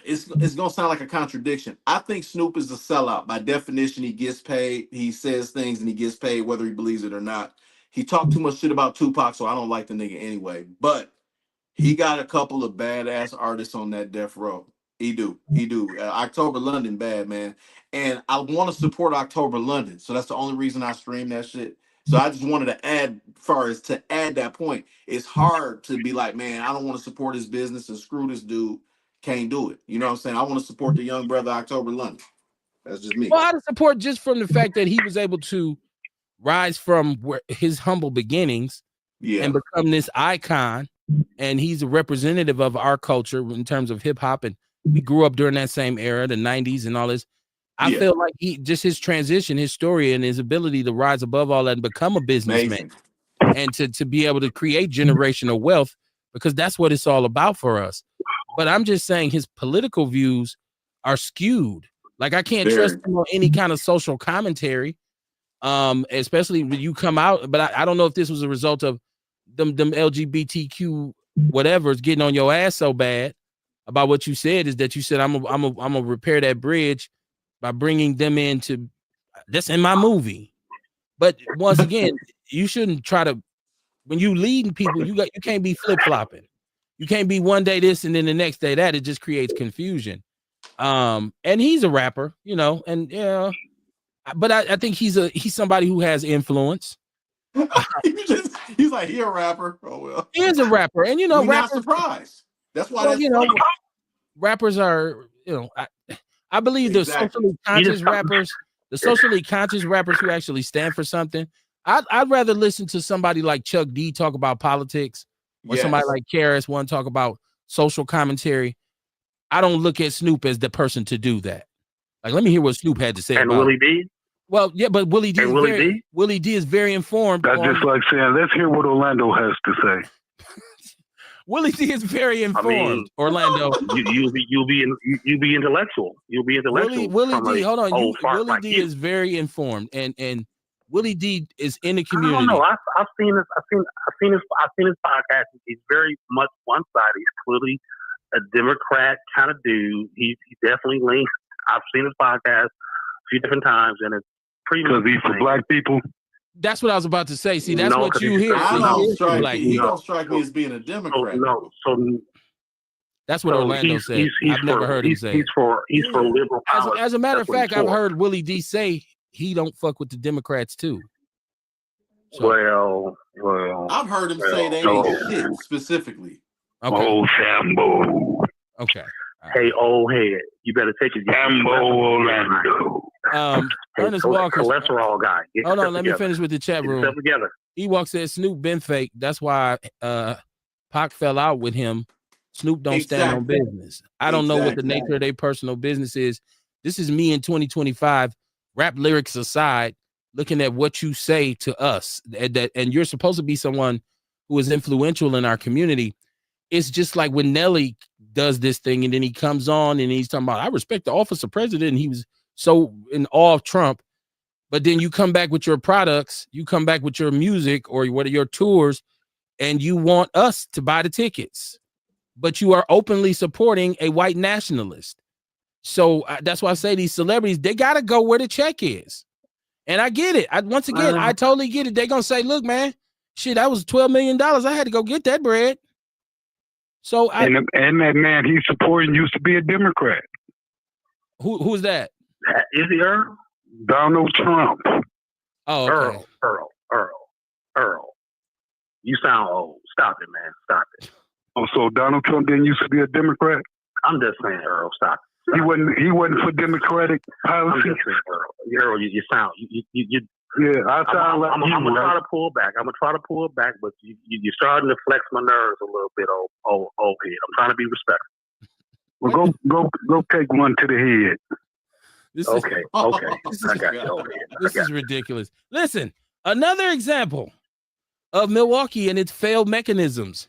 It's gonna sound like a contradiction. I think Snoop is a sellout. By definition, he gets paid. He says things and he gets paid whether he believes it or not. He talked too much shit about Tupac, so I don't like the nigga anyway. But he got a couple of badass artists on that Death Row. He do. October London, bad man. And I want to support October London, so that's the only reason I stream that shit. So I just wanted to add that point. It's hard to be like, man, I don't want to support his business and screw this dude. Can't do it. You know what I'm saying? I want to support the young brother October London. That's just me. Well, out of support just from the fact that he was able to rise from where his humble beginnings and become this icon, and he's a representative of our culture in terms of hip hop, and we grew up during that same era, the 90s and all this. I feel like his transition, his story, and his ability to rise above all that and become a businessman and to be able to create generational wealth, because that's what it's all about for us. But I'm just saying his political views are skewed. Like, I can't trust him on any kind of social commentary, especially when you come out. But I don't know if this was a result of them LGBTQ whatever is getting on your ass so bad about what you said, is that you said I'm gonna repair that bridge by bringing them into this in my movie. But once again, you shouldn't try to, when you leading people, you can't be flip-flopping. You can't be one day this and then the next day that. It just creates confusion. And he's a rapper, you know, and yeah, but I think he's somebody who has influence. He's like, he a rapper. Oh well, he is a rapper, and you know, we're not surprised. That's why that's funny. Rappers are, you know, I believe the socially conscious rappers, who actually stand for something. I'd rather listen to somebody like Chuck D talk about politics, or somebody like KRS-One talk about social commentary. I don't look at Snoop as the person to do that. Like, let me hear what Snoop had to say and about Willie D. Well, yeah, but Willie D is very informed. That's just like saying, let's hear what Orlando has to say. Willie D is very informed. I mean, Orlando, you'll be intellectual. You'll be intellectual. Willie D, hold on. Willie D is very informed, and Willie D is in the community. I don't know. I've seen his podcast. He's very much one side. He's clearly a Democrat kind of dude. He definitely leans. I've seen his podcast a few different times, and it's pretty much because he's for black people. That's what I was about to say. See, that's what you hear. He don't strike me as being a Democrat. That's what Orlando said. I've never heard him say. He's for liberal power. As a matter of fact, I've heard Willie D say he don't fuck with the Democrats too. So, well, I've heard him say they ain't shit specifically. Okay. Oh, Sambo. Okay. Hey, old head, you better take your Sambo Orlando. Ernest Walker, cholesterol guy. Hold on, let me finish with the chat room. Ewok said Snoop been fake. That's why Pac fell out with him. Snoop don't stand on business. I don't know what the nature of their personal business is. This is me in 2025, rap lyrics aside, looking at what you say to us. And you're supposed to be someone who is influential in our community. It's just like when Nelly does this thing and then he comes on and he's talking about, I respect the office of president. And he was so in awe of Trump. But then you come back with your products, you come back with your music or what are your tours, and you want us to buy the tickets. But you are openly supporting a white nationalist. So that's why I say these celebrities, they got to go where the check is. And I get it. I totally get it. They're going to say, look, man, shit, that was $12 million. I had to go get that bread. So and that man he's supporting used to be a Democrat. Who's that? Is he Earl? Donald Trump. Oh, okay. Earl. You sound old. Stop it, man. Stop it. Oh, so Donald Trump didn't used to be a Democrat? I'm just saying, Earl. Stop it. He wasn't for Democratic policy. I'm just saying, Earl. You sound you. Yeah, I'm gonna try to pull back. But you're starting to flex my nerves a little bit, old head. I'm trying to be respectful. Well, go take one to the head. Okay. I got you, old head. This is ridiculous. Listen, another example of Milwaukee and its failed mechanisms.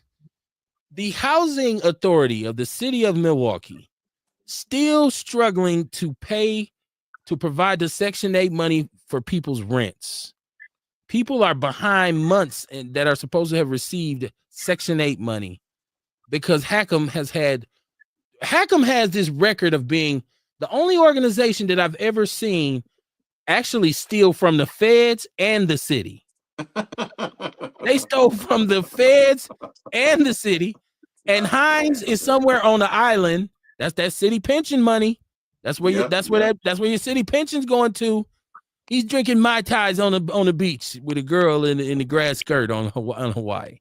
The housing authority of the city of Milwaukee still struggling to provide the Section 8 money for people's rents. People are behind months and that are supposed to have received Section 8 money because Hackham has this record of being the only organization that I've ever seen actually steal from the feds and the city. They stole from the feds and the city, and Hines is somewhere on the island. That's that city pension money. That's where your city pension's going to. He's drinking Mai Tais on the beach with a girl in the grass skirt on Hawaii.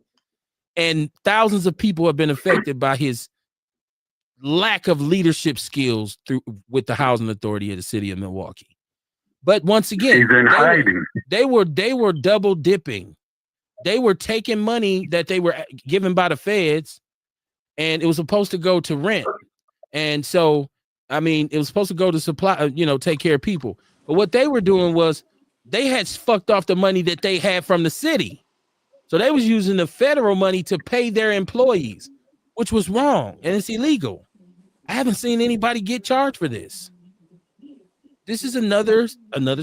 And thousands of people have been affected by his lack of leadership skills with the housing authority of the city of Milwaukee. But once again, he's in hiding. They were double dipping. They were taking money that they were given by the feds, and it was supposed to go to rent. And so, I mean, it was supposed to go to supply, take care of people. But what they were doing was they had fucked off the money that they had from the city. So they was using the federal money to pay their employees, which was wrong, and it's illegal. I haven't seen anybody get charged for this. This is another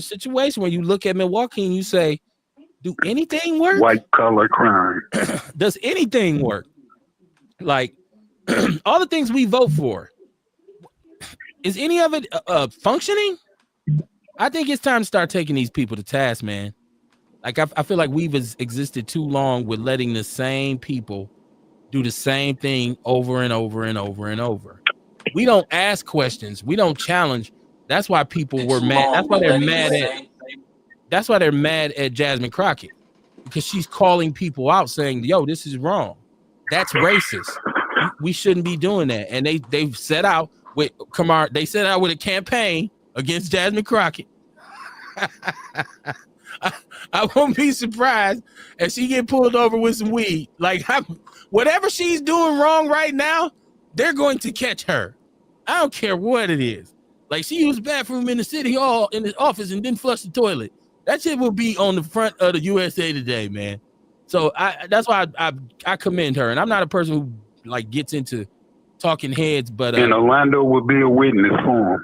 situation where you look at Milwaukee and you say, do anything work? White collar crime. Does anything work? Like all the things we vote for, is any of it functioning? I think it's time to start taking these people to task, man. Like I feel like we've existed too long with letting the same people do the same thing over and over and over and over. We don't ask questions. We don't challenge. That's why people were mad. That's why they're mad at. That's why they're mad at Jasmine Crockett, because she's calling people out saying, "Yo, this is wrong. That's racist. We shouldn't be doing that." And they've set out with Kamar. They set out with a campaign against Jasmine Crockett. I won't be surprised if she get pulled over with some weed. Like whatever she's doing wrong right now, they're going to catch her. I don't care what it is. Like she used the bathroom in the city hall in the office and didn't flush the toilet. That shit will be on the front of the USA Today, man. So that's why I commend her. And I'm not a person who like gets into talking heads, but and Orlando will be a witness for him.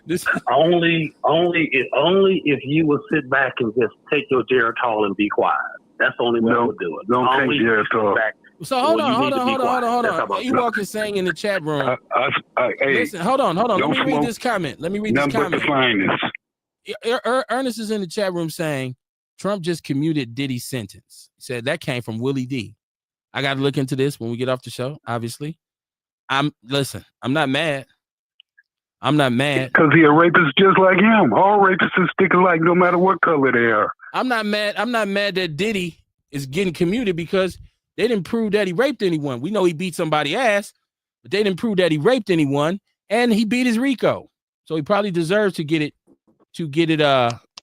This only if you would sit back and just take your Geritol and be quiet. That's the only way I would do it. Don't take Geritol. So hold on. Ewok is saying in the chat room. Hey, listen, hold on. Let me read this comment. Ernest is in the chat room saying Trump just commuted Diddy's sentence. He said that came from Willie D. I got to look into this when we get off the show. Obviously, I'm not mad. Because he a rapist just like him. All rapists are stick alike no matter what color they are. I'm not mad that Diddy is getting commuted because they didn't prove that he raped anyone. We know he beat somebody's ass, but they didn't prove that he raped anyone, and he beat his RICO. So he probably deserves to get it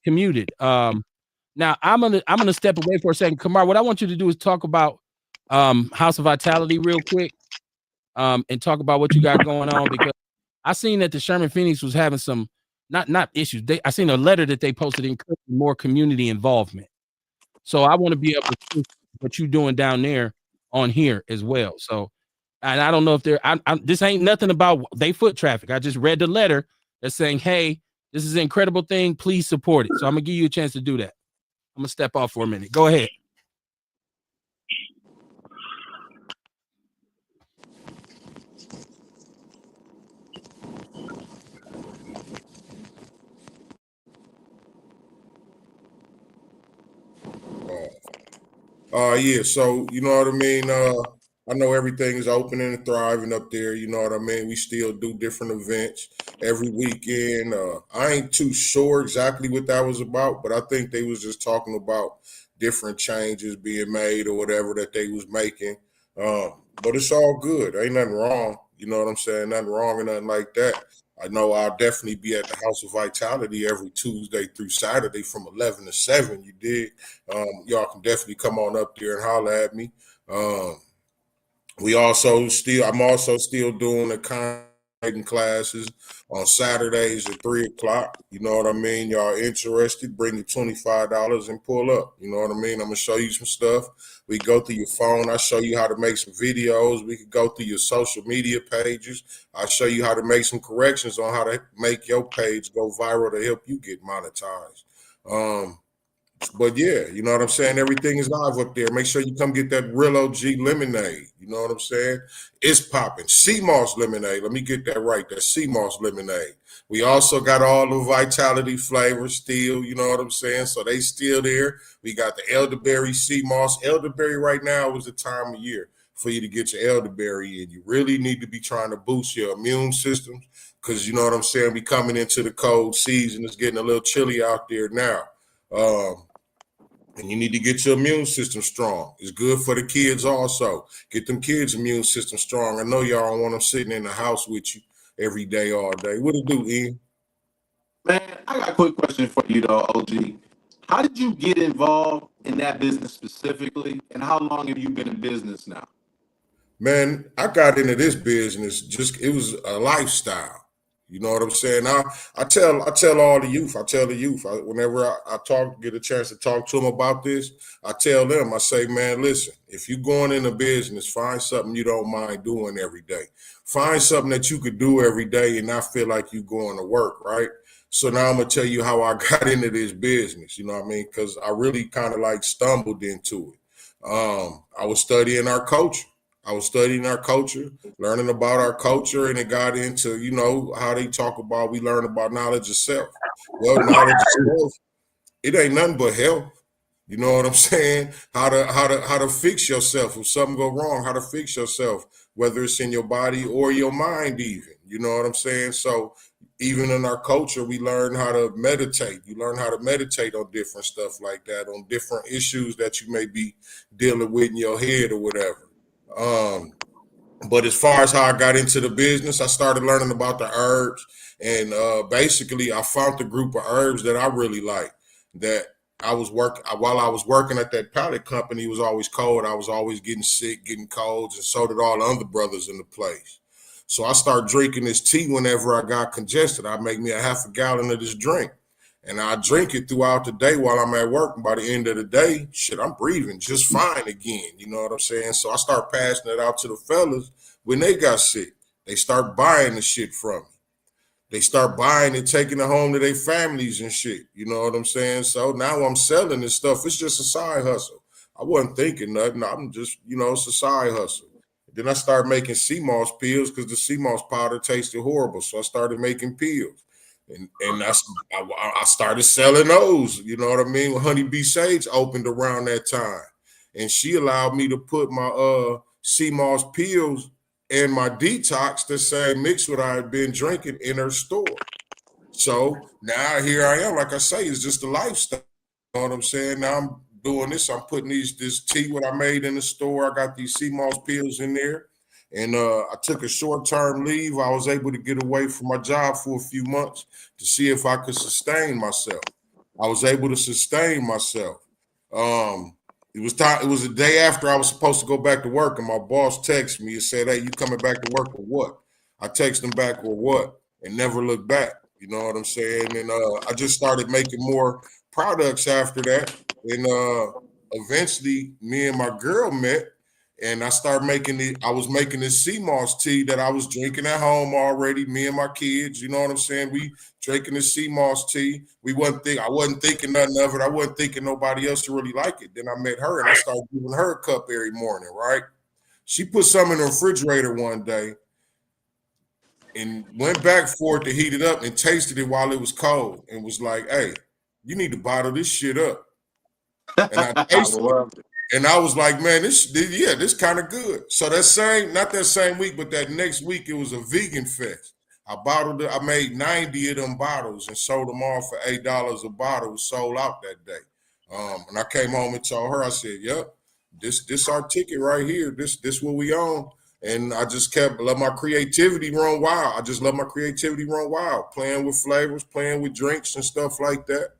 commuted. Now I'm gonna step away for a second. Kamar, what I want you to do is talk about House of Vitality real quick, and talk about what you got going on, because I seen that the Sherman Phoenix was having some not issues. I seen a letter that they posted encouraging more community involvement. So I want to be able to see what you're doing down there on here as well. So, and I don't know if this ain't nothing about they foot traffic. I just read the letter that's saying, hey, this is an incredible thing. Please support it. So I'm gonna give you a chance to do that. I'm gonna step off for a minute. Go ahead. Yeah, so you know what I mean? I know everything is opening and thriving up there, you know what I mean? We still do different events every weekend. I ain't too sure exactly what that was about, but I think they was just talking about different changes being made or whatever that they was making. But it's all good. Ain't nothing wrong, you know what I'm saying? Nothing wrong or nothing like that. I know I'll definitely be at the House of Vitality every Tuesday through Saturday from 11 to 7, you dig? Y'all can definitely come on up there and holler at me. I'm also still doing the content classes on Saturdays at 3:00. You know what I mean? Y'all interested, bring your $25 and pull up. You know what I mean? I'm going to show you some stuff. We go through your phone. I show you how to make some videos. We can go through your social media pages. I'll show you how to make some corrections on how to make your page go viral to help you get monetized. But yeah, you know what I'm saying? Everything is live up there. Make sure you come get that real OG lemonade. You know what I'm saying? It's popping. Sea moss lemonade. Let me get that right. That sea moss lemonade. We also got all the Vitality flavors still, you know what I'm saying? So they still there. We got the elderberry sea moss. Elderberry right now is the time of year for you to get your elderberry in. You really need to be trying to boost your immune system because you know what I'm saying? We coming into the cold season. It's getting a little chilly out there now. And you need to get your immune system strong. It's good for the kids also. Get them kids' immune system strong. I know y'all don't want them sitting in the house with you every day, all day. What it do, Ian? Man, I got a quick question for you though, OG. How did you get involved in that business specifically, and how long have you been in business now? Man, I got into this business it was a lifestyle. You know what I'm saying? I tell all the youth, whenever I get a chance to talk to them about this, I tell them, I say, man, listen, if you're going into business, find something you don't mind doing every day. Find something that you could do every day and not feel like you going to work, right? So now I'm gonna tell you how I got into this business, you know what I mean? Because I really kind of like stumbled into it. I was studying our culture. Learning about our culture, and it got into, how they talk about, we learn about knowledge of self. Well, knowledge of self, it ain't nothing but health. You know what I'm saying? How to fix yourself if something go wrong, how to fix yourself, whether it's in your body or your mind even. You know what I'm saying? So even in our culture, we learn how to meditate. You learn how to meditate on different stuff like that, on different issues that you may be dealing with in your head or whatever. But as far as how I got into the business, I started learning about the herbs, and basically, I found the group of herbs that I really like. That while I was working at that pallet company. It was always cold. I was always getting sick, getting colds, and so did all the other brothers in the place. So I started drinking this tea whenever I got congested. I make me a half a gallon of this drink. And I drink it throughout the day while I'm at work. And by the end of the day, shit, I'm breathing just fine again. You know what I'm saying? So I start passing it out to the fellas when they got sick. They start buying the shit from me. They start buying and taking it home to their families and shit. You know what I'm saying? So now I'm selling this stuff. It's just a side hustle. I wasn't thinking nothing. I'm just, it's a side hustle. Then I started making sea moss pills because the sea moss powder tasted horrible. So I started making pills. And I started selling those, you know what I mean? When Honeybee Sage opened around that time. And she allowed me to put my sea moss pills and my detox, the same mix what I had been drinking, in her store. So now here I am, like I say, it's just a lifestyle. You know what I'm saying? Now I'm doing this. I'm putting this tea what I made in the store. I got these sea moss pills in there. And I took a short-term leave. I was able to get away from my job for a few months to see if I could sustain myself. I was able to sustain myself. It was a day after I was supposed to go back to work, and my boss texted me and said, "Hey, you coming back to work or what?" I texted him back, "Or what?" and never looked back. You know what I'm saying? And I just started making more products after that. And eventually, me and my girl met. And I was making this sea moss tea that I was drinking at home already, me and my kids, you know what I'm saying? We drinking this sea moss tea. I wasn't thinking nothing of it. I wasn't thinking nobody else to really like it. Then I met her and I started giving her a cup every morning, right? She put some in the refrigerator one day and went back for it to heat it up and tasted it while it was cold and was like, "Hey, you need to bottle this shit up." And I tasted it. And I was like, man, this kind of good. So not that same week, but that next week, it was a vegan fest. I made 90 of them bottles and sold them all for $8 a bottle. Sold out that day. And I came home and told her, I said, "Yep, this our ticket right here. This what we own." And I just let my creativity run wild. Playing with flavors, playing with drinks and stuff like that.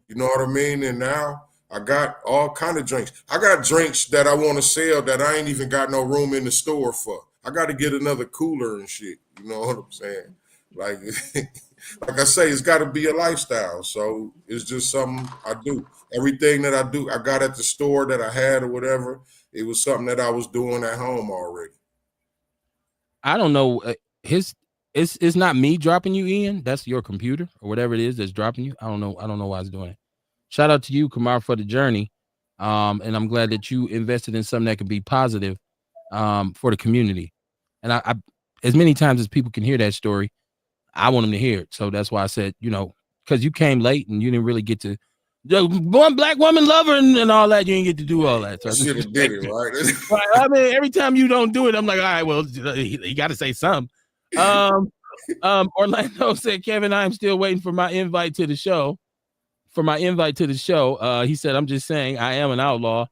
You know what I mean? And now I got all kind of drinks. I got drinks that I want to sell that I ain't even got no room in the store for. I got to get another cooler and shit. You know what I'm saying? Like, like I say, it's got to be a lifestyle. So it's just something I do. Everything that I do, I got at the store that I had or whatever. It was something that I was doing at home already. I don't know. It's not me dropping you, Ian. That's your computer or whatever it is that's dropping you. I don't know why it's doing it. Shout out to you, Kamar, for the journey. And I'm glad that you invested in something that could be positive for the community. And I as many times as people can hear that story, I want them to hear it. So that's why I said, because you came late and you didn't really get to one black woman lover and all that. You didn't get to do all that. So I should have did it, right? I mean, every time you don't do it, I'm like, all right, well, you got to say something. Orlando said, "Kevin, I am still waiting for my invite to the show." for my invite to the show. He said, I'm just saying I am an outlaw.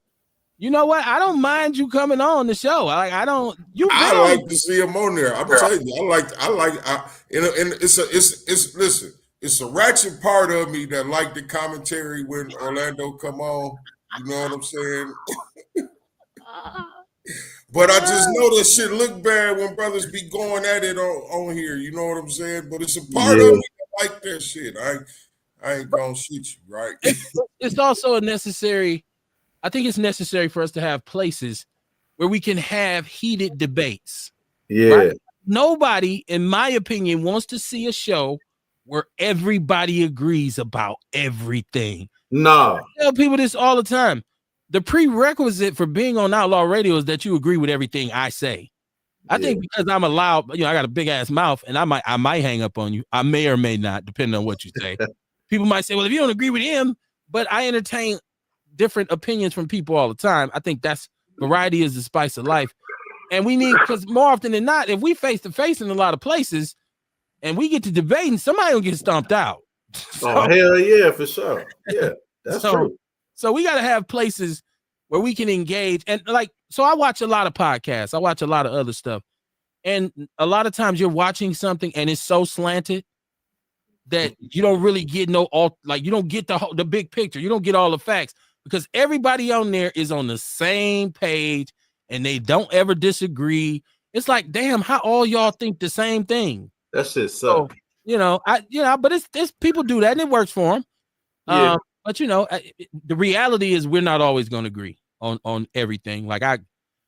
You know what? I don't mind you coming on the show. I don't. I like to see him on there. I'm telling you, listen. It's a ratchet part of me that like the commentary when Orlando come on. You know what I'm saying? But I just know that shit look bad when brothers be going at it on here. You know what I'm saying? But it's a part of me that like that shit. I ain't gonna shit you, right? It's also a necessary. I think it's necessary for us to have places where we can have heated debates. Yeah. Right? Nobody, in my opinion, wants to see a show where everybody agrees about everything. No. I tell people this all the time. The prerequisite for being on Outlaw Radio is that you agree with everything I say. I think because I'm a loud, I got a big ass mouth, and I might hang up on you. I may or may not, depending on what you say. People might say, well, if you don't agree with him, but I entertain different opinions from people all the time. I think that's variety is the spice of life. And we need, because more often than not, if we face to face in a lot of places and we get to debating, somebody will get stomped out. Oh, hell yeah, for sure. Yeah, that's true. So we got to have places where we can engage. And so I watch a lot of podcasts. I watch a lot of other stuff. And a lot of times you're watching something and it's so slanted that you don't really get you don't get the big picture. You don't get all the facts because everybody on there is on the same page and they don't ever disagree. It's like, damn, how all y'all think the same thing? That shit sucks. So, but it's people do that and it works for them. Yeah. But the reality is we're not always going to agree on everything.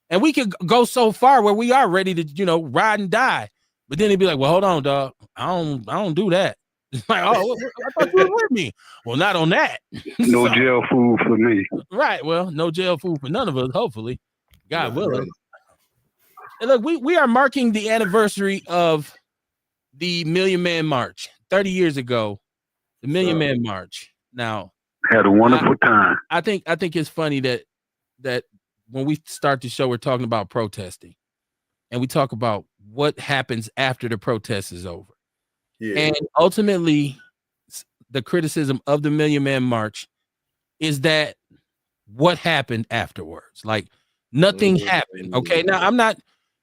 And we could go so far where we are ready to, ride and die. But then it'd be like, well, hold on, dog. I don't do that. It's like, oh, I thought you were with me. Well, not on that. No jail food for me. Right. Well, no jail food for none of us, hopefully. God willing. Right. And look, we are marking the anniversary of the Million Man March. 30 years ago, the Million Man March. Now, had a wonderful time. I think it's funny that when we start the show, we're talking about protesting, and we talk about what happens after the protest is over. Yeah. And ultimately, the criticism of the Million Man March is that what happened afterwards. Like nothing happened. Okay, now I'm not.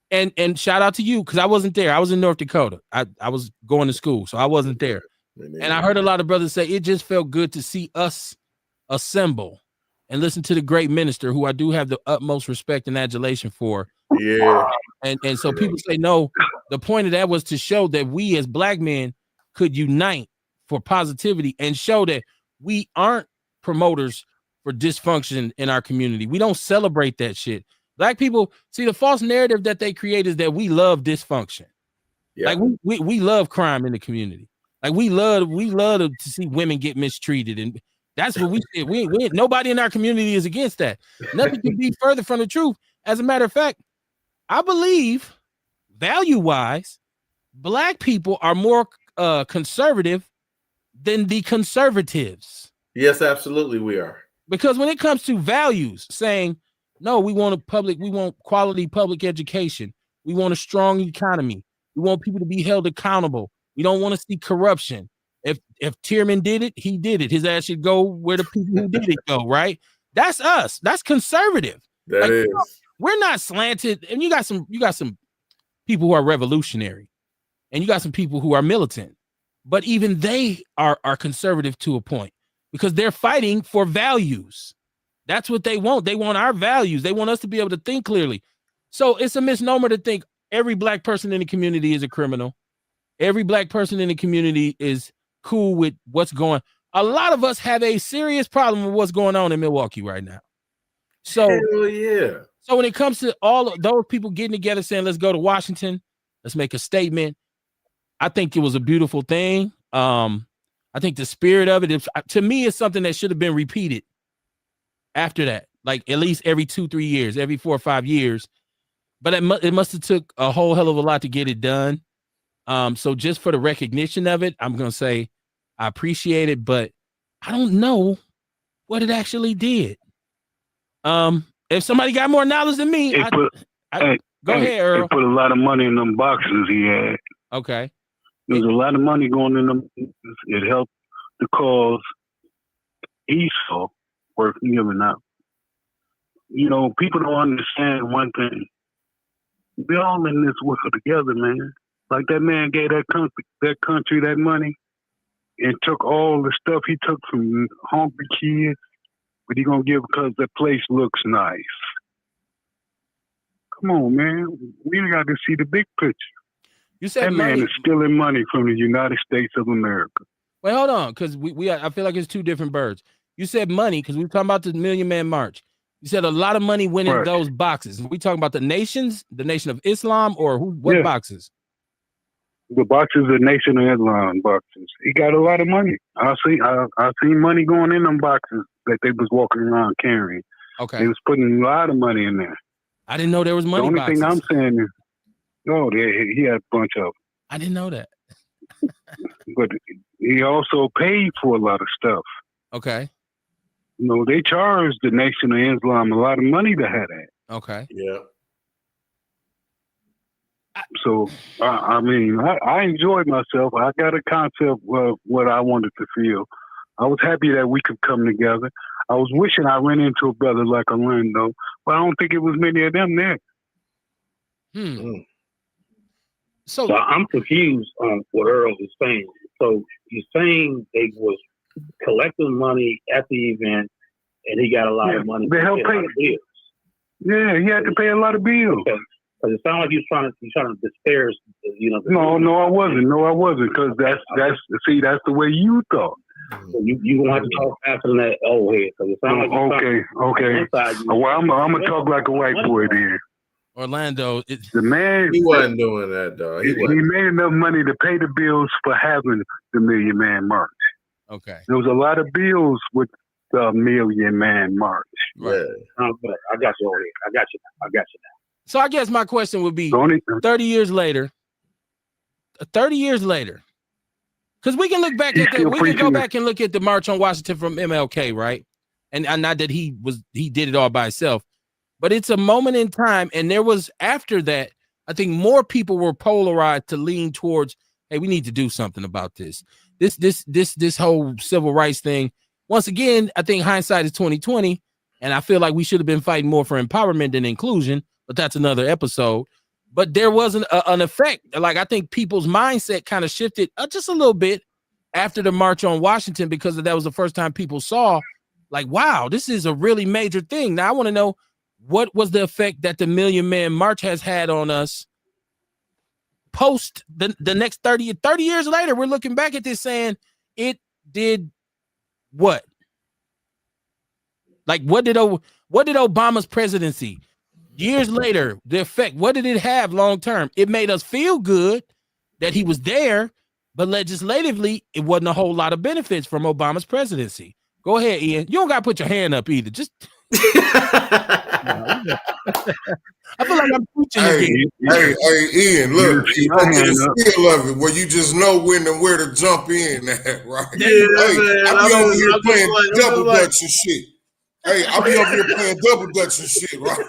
And shout out to you because I wasn't there. I was in North Dakota. I was going to school, so I wasn't there. And I heard a lot of brothers say it just felt good to see us assemble and listen to the great minister, who I do have the utmost respect and adulation for. Yeah. And so people say, no, the point of that was to show that we as black men could unite for positivity and show that we aren't promoters for dysfunction in our community. We don't celebrate that shit. Black people, see, the false narrative that they create is that we love dysfunction. Yeah. Like we love crime in the community. Like we love to see women get mistreated, and that's what we said. We nobody in our community is against that. Nothing can be further from the truth. As a matter of fact, I believe value-wise, black people are more conservative than the conservatives. Yes, absolutely, we are. Because when it comes to values, saying no, we want quality public education. We want a strong economy. We want people to be held accountable. We don't want to see corruption. If Tierman did it, he did it. His ass should go where the people who did it go, right? That's us. That's conservative. That is. We're not slanted. And you got some people who are revolutionary, and you got some people who are militant. But even they are conservative to a point because they're fighting for values. That's what they want. They want our values. They want us to be able to think clearly. So it's a misnomer to think every black person in the community is a criminal. Every black person in the community is cool with what's going. A lot of us have a serious problem with what's going on in Milwaukee right now. So, hell yeah. So when it comes to all of those people getting together saying, let's go to Washington, let's make a statement, I think it was a beautiful thing. I think the spirit of it, to me, is something that should have been repeated after that, like at least every 2-3 years, every 4 or 5 years. But it must have took a whole hell of a lot to get it done. So just for the recognition of it, I'm going to say I appreciate it, but I don't know what it actually did. If somebody got more knowledge than me, go ahead, Earl. They put a lot of money in them boxes he had. Okay. There's a lot of money going in them. It helped the cause. Esau worth giving up. You know, people don't understand one thing. We all in this world together, man. Like that man gave that country that money and took all the stuff he took from hungry kids, but he gonna give because the place looks nice. Come on, man. We got to see the big picture. You said that man money is stealing money from the United States of America. Wait, hold on, because I feel like it's two different birds. You said money because we were talking about the Million Man March. You said a lot of money went in those boxes. Are we talking about the nation of Islam, or what boxes? The boxes are Nation of Islam boxes. He got a lot of money. I seen money going in them boxes that they was walking around carrying. Okay. They was putting a lot of money in there. I didn't know there was money boxes. The only thing I'm saying is, he had a bunch of them. I didn't know that. But he also paid for a lot of stuff. Okay. You know, they charged the Nation of Islam a lot of money to have that. Okay. Yeah. So, I mean, I enjoyed myself. I got a concept of what I wanted to feel. I was happy that we could come together. I was wishing I ran into a brother like Orlando, but I don't think it was many of them there. So I'm confused on what Earl is saying. So you're saying they was collecting money at the event, and he got a lot of money. They helped pay bills. Yeah, he had to pay a lot of bills. Okay. Because it sounds like you're trying to disparage, you know. No, I wasn't. Because that's the way you thought. So you gonna have to talk faster than that old head. Because it sounds like okay. Well, I'm gonna talk like a white boy then. Orlando, the man, he wasn't doing that, dog. He made enough money to pay the bills for having the Million Man March. Okay. There was a lot of bills with the Million Man March. Right. I got you over here. I got you now. So I guess my question would be 30 years later, because we can look back at we can go back and look at the March on Washington from MLK, right? And not that he did it all by himself, but it's a moment in time. And there was, after that, I think more people were polarized to lean towards, hey, we need to do something about this. This whole civil rights thing. Once again, I think hindsight is 2020, and I feel like we should have been fighting more for empowerment than inclusion. But that's another episode. But there wasn't an effect. Like, I think people's mindset kind of shifted just a little bit after the March on Washington, because that was the first time people saw, like, wow, this is a really major thing. Now I want to know, what was the effect that the Million Man March has had on us post the next 30 years later? We're looking back at this saying it did what? Like, what did Obama's presidency, years later, the effect, what did it have long term? It made us feel good that he was there, but legislatively, it wasn't a whole lot of benefits from Obama's presidency. Go ahead, Ian. You don't got to put your hand up either. Just I feel like I'm preaching again. Hey, Ian, look, you get the feel of it where you just know when and where to jump in at, right? Yeah, I be over here playing double dutch and shit. Hey, I'll be over here playing double dutch and shit, right?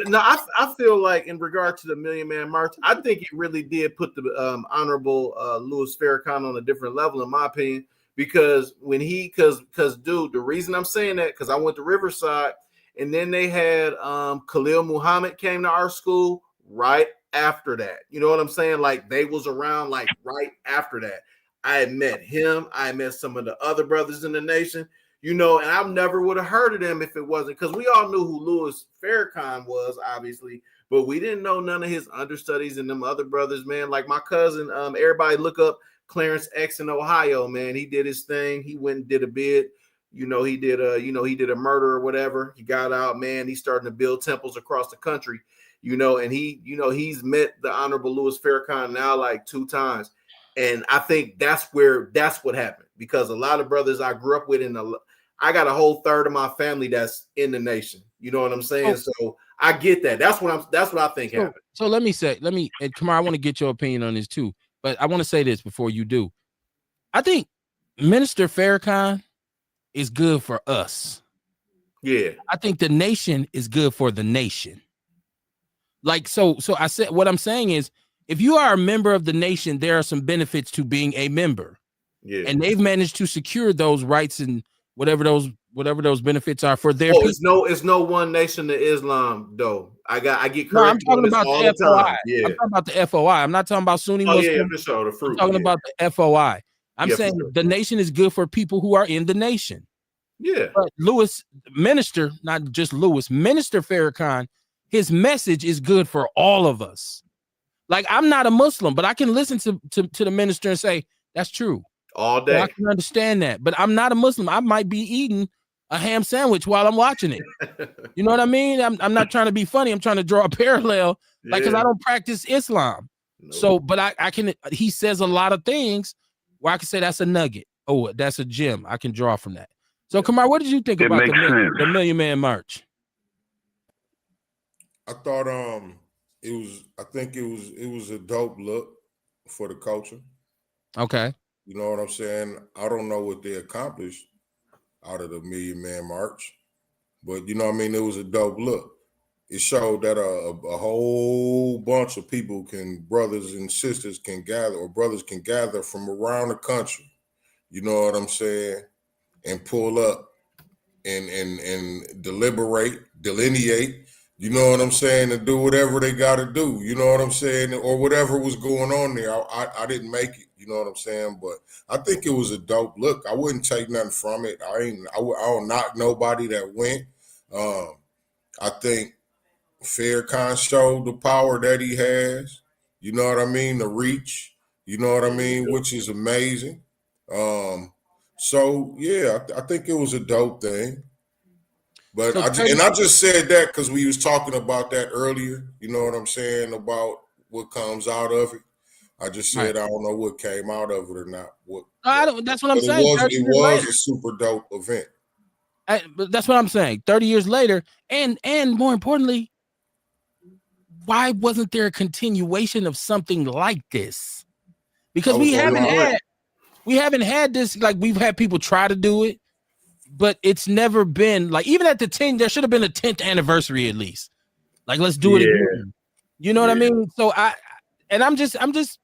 No, I feel like in regard to the Million Man March, I think it really did put the Honorable Louis Farrakhan on a different level, in my opinion, because because dude, the reason I'm saying that, because I went to Riverside, and then they had Khalil Muhammad came to our school right after that. You know what I'm saying? Like, they was around like right after that. I had met him. I met some of the other brothers in the nation. You know, and I never would have heard of them if it wasn't, because we all knew who Louis Farrakhan was, obviously, but we didn't know none of his understudies and them other brothers, man. Like my cousin, everybody look up Clarence X in Ohio, man. He did his thing. He went and did a bid. He did a murder or whatever. He got out, man. He's starting to build temples across the country, and he's met the Honorable Louis Farrakhan now like 2 times. And I think that's what happened, because a lot of brothers I grew up with I got a whole third of my family that's in the nation. You know what I'm saying? So I get that. That's what I think happened. So let me, and Kamar, I want to get your opinion on this too, but I want to say this before you do. I think Minister Farrakhan is good for us. Yeah. I think the nation is good for the nation. Like, so I said, what I'm saying is, if you are a member of the nation, there are some benefits to being a member. and they've managed to secure those rights and whatever those benefits are for their people. It's no one nation to Islam though. I get corrected. No, I'm talking about all the FOI. time. Yeah. I'm talking about the FOI. I'm not talking about Sunni Muslim. Yeah, for sure. The fruit. I'm talking about the FOI. I'm saying the nation is good for people who are in the nation. Yeah. But Minister Farrakhan, his message is good for all of us. Like, I'm not a Muslim, but I can listen to the minister and say, that's true. All day. So I can understand that. But I'm not a Muslim. I might be eating a ham sandwich while I'm watching it. You know what I mean? I'm not trying to be funny. I'm trying to draw a parallel, because I don't practice Islam. No. So, but I can, he says a lot of things where I can say that's a nugget. Oh, that's a gem. I can draw from that. So, Kamar, what did you think about the Million Man March? I thought it was a dope look for the culture. Okay. You know what I'm saying? I don't know what they accomplished out of the Million Man March, but you know what I mean? It was a dope look. It showed that a whole bunch of people brothers and sisters can gather from around the country. You know what I'm saying? And pull up and delineate, you know what I'm saying, and do whatever they got to do, you know what I'm saying, or whatever was going on there. I didn't make it, you know what I'm saying, but I think it was a dope look. I wouldn't take nothing from it. I don't knock nobody that went. I think Farrakhan showed the power that he has, you know what I mean, the reach, you know what I mean, which is amazing. So yeah, I think it was a dope thing. But I just said that because we was talking about that earlier. You know what I'm saying about what comes out of it. I just said I don't know what came out of it or not. That's what I'm saying. It was a super dope event. But that's what I'm saying. 30 years later, and more importantly, why wasn't there a continuation of something like this? Because we haven't had this. Like, we've had people try to do it, but it's never been like, even at the 10, there should have been a 10th anniversary at least. Like, let's do it again. You know what I mean? So I'm just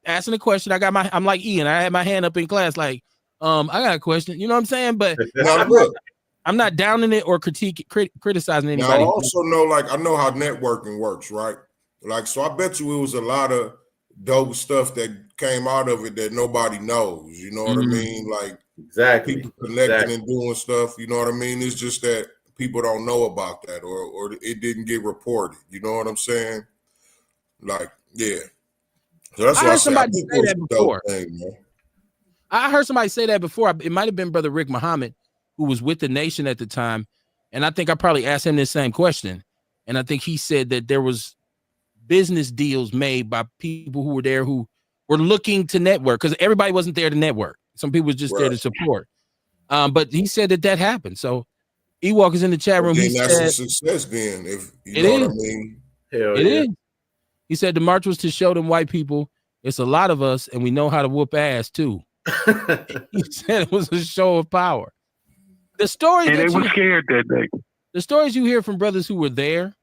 asking a question. I'm like Ian. I had my hand up in class, like, I got a question. You know what I'm saying? But I'm not downing it or criticizing anybody. Now, I also know, like, I know how networking works, right? Like, so I bet you it was a lot of dope stuff that came out of it that nobody knows. You know what I mean? Like, people connecting and doing stuff. You know what I mean? It's just that people don't know about that, or it didn't get reported. You know what I'm saying? Like, yeah. So that's why I said I think it was a dope thing, man. I heard somebody say that before. It might have been Brother Rick Muhammad, who was with the nation at the time, and I think I probably asked him this same question, and I think he said that there was business deals made by people who were there who were looking to network, because everybody wasn't there to network. Some people were just there to support. But he said that happened. So Ewok is in the chat room. That's a success then, if you know what I mean. Hell it is. He said the march was to show them white people it's a lot of us and we know how to whoop ass too. He said it was a show of power. The story and they were scared that day. The stories you hear from brothers who were there,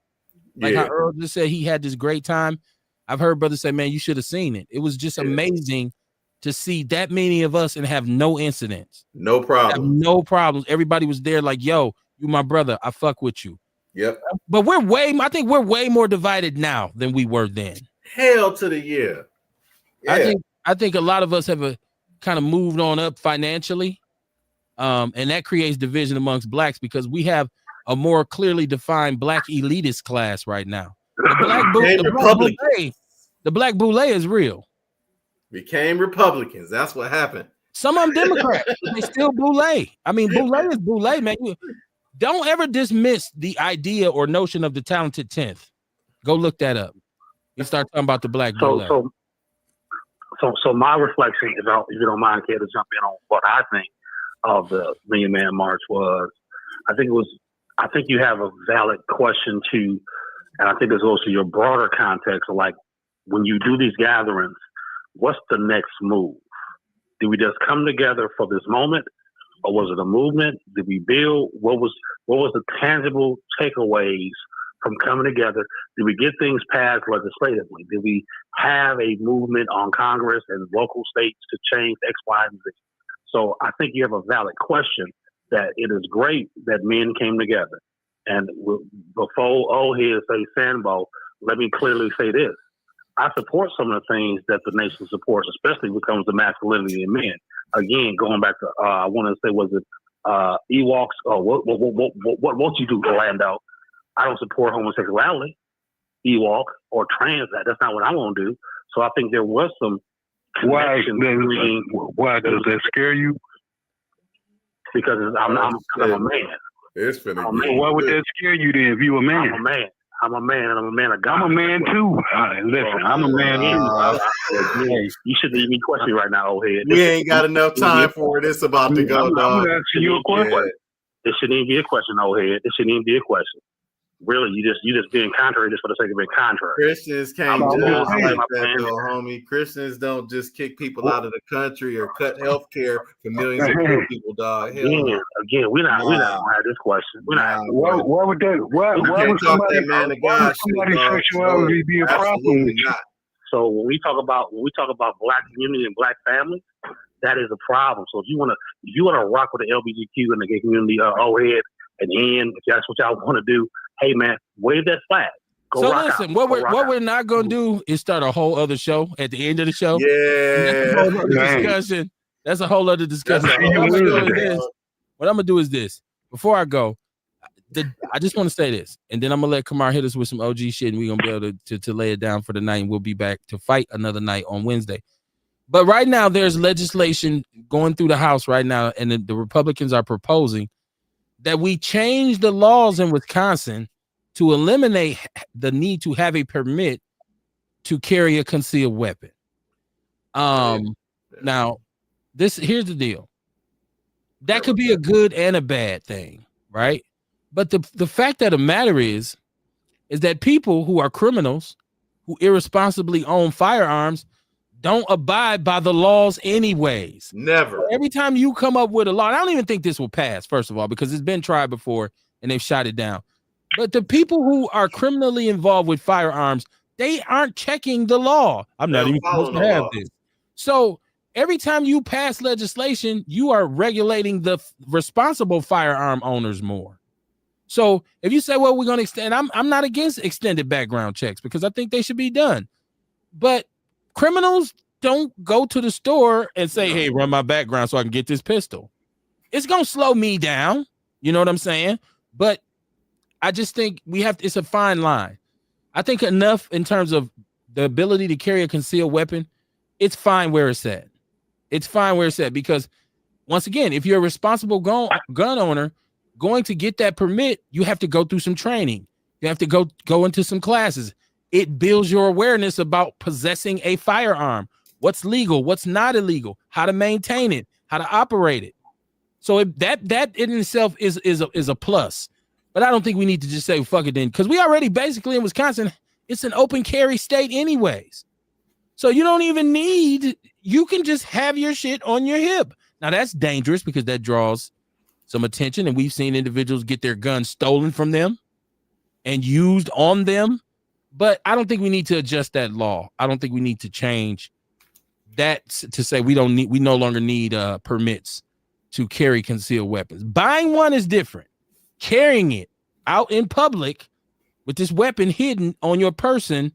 like how Earl just said he had this great time. I've heard brothers say, man, you should have seen it. It was just amazing to see that many of us and have no incidents. No problem. No problems. Everybody was there like, yo, you my brother. I fuck with you. Yep. But I think we're way more divided now than we were then. Hell to the year. Yeah. I think a lot of us have kind of moved on up financially. And that creates division amongst blacks because we have a more clearly defined black elitist class right now. The black boule is real. Became Republicans. That's what happened. Some of them Democrats. They still boule. I mean, boule is boule, man. Don't ever dismiss the idea or notion of the talented 10th. Go look that up. You start talking about the black boule. So my reflection, if you don't mind, care to jump in on what I think of the Million Man March was, I think you have a valid question too, and I think this goes to your broader context of, like, when you do these gatherings, what's the next move? Did we just come together for this moment, or was it a movement? Did we build? What was the tangible takeaways from coming together? Did we get things passed legislatively? Did we have a movement on Congress and local states to change X, Y, and Z? So I think you have a valid question that it is great that men came together. And before old heads say Sambo, let me clearly say this. I support some of the things that the nation supports, especially when it comes to masculinity in men. Again, going back to, I want to say, was it Ewoks? What won't you do, Orlando? I don't support homosexuality, Ewok, or trans. That's not what I want to do. So I think there was some connection. Why does that scare you? Because I'm a man. It's finna Why would that scare you then if you a man? I'm a man, and I'm a man of God. I'm a man too. Listen, I'm a man too. You shouldn't even be questioning right now, old head. We ain't got enough time for it. It's about to go, dog. I'm asking you a question. It shouldn't even be a question, old head. It shouldn't even be a question. Really, you just being contrary just for the sake of being contrary. Christians can't judge like that, though, homie. Christians don't just kick people out of the country or cut health care for millions of poor people, dog. Again, we're not gonna have this question. Why would that? Why would somebody's sexuality be a problem? So when we talk about black community and black families, that is a problem. So if you wanna rock with the LGBTQ and the gay community, old head and Ian, if that's what y'all want to do, hey man, wave that flag. Go so rock listen, out. what we're not gonna do is start a whole other show at the end of the show. Yeah, that's a whole other discussion. What I'm gonna do is this. Before I go, I just want to say this, and then I'm gonna let Kamar hit us with some OG shit, and we're gonna be able to lay it down for the night, and we'll be back to fight another night on Wednesday. But right now, there's legislation going through the House right now, and the Republicans are proposing that we change the laws in Wisconsin to eliminate the need to have a permit to carry a concealed weapon. Now, here's the deal. That could be a good and a bad thing, right? But the fact of the matter is that people who are criminals, who irresponsibly own firearms, don't abide by the laws anyways. Never. Every time you come up with a law, I don't even think this will pass, first of all, because it's been tried before and they've shot it down. But the people who are criminally involved with firearms, they aren't checking the law. I'm not even supposed to have this. So every time you pass legislation, you are regulating the responsible firearm owners more. So if you say, well, we're going to extend, I'm not against extended background checks because I think they should be done. But criminals don't go to the store and say, hey, run my background so I can get this pistol. It's going to slow me down. You know what I'm saying? But I just think it's a fine line. I think enough in terms of the ability to carry a concealed weapon. It's fine where it's at. It's fine where it's at because once again, if you're a responsible gun owner going to get that permit, you have to go through some training. You have to go into some classes. It builds your awareness about possessing a firearm, what's legal, what's not illegal, how to maintain it, how to operate it. So that in itself is a plus. But I don't think we need to just say fuck it then, because we already basically in Wisconsin, it's an open carry state anyways. So you don't even you can just have your shit on your hip. Now that's dangerous because that draws some attention, and we've seen individuals get their guns stolen from them and used on them. But I don't think we need to adjust that law. I don't think we need to change that to say we no longer need permits to carry concealed weapons. Buying one is different. Carrying it out in public with this weapon hidden on your person,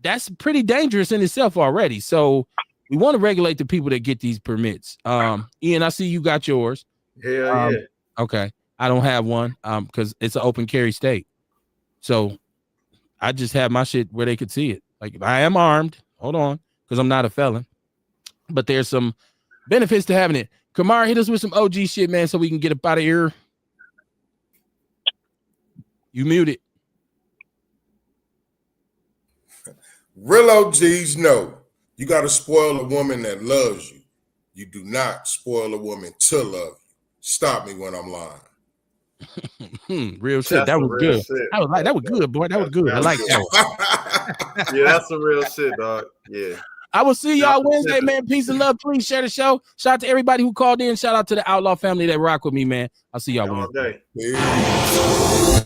that's pretty dangerous in itself already. So we want to regulate the people that get these permits. Ian, I see you got yours. Hell yeah. Okay. I don't have one because it's an open carry state. So I just have my shit where they could see it. Like if I am armed, hold on, because I'm not a felon. But there's some benefits to having it. Kamar, hit us with some OG shit, man, so we can get up out of here. You muted. Real OGs know you got to spoil a woman that loves you. You do not spoil a woman to love you. Stop me when I'm lying. Real shit. That was good. That was good, boy. That was good. I like that. Yeah, that's some real shit, dog. Yeah. I will see y'all Wednesday, man. Peace and love. Please share the show. Shout out to everybody who called in. Shout out to the Outlaw family that rock with me, man. I'll see y'all Wednesday. Peace.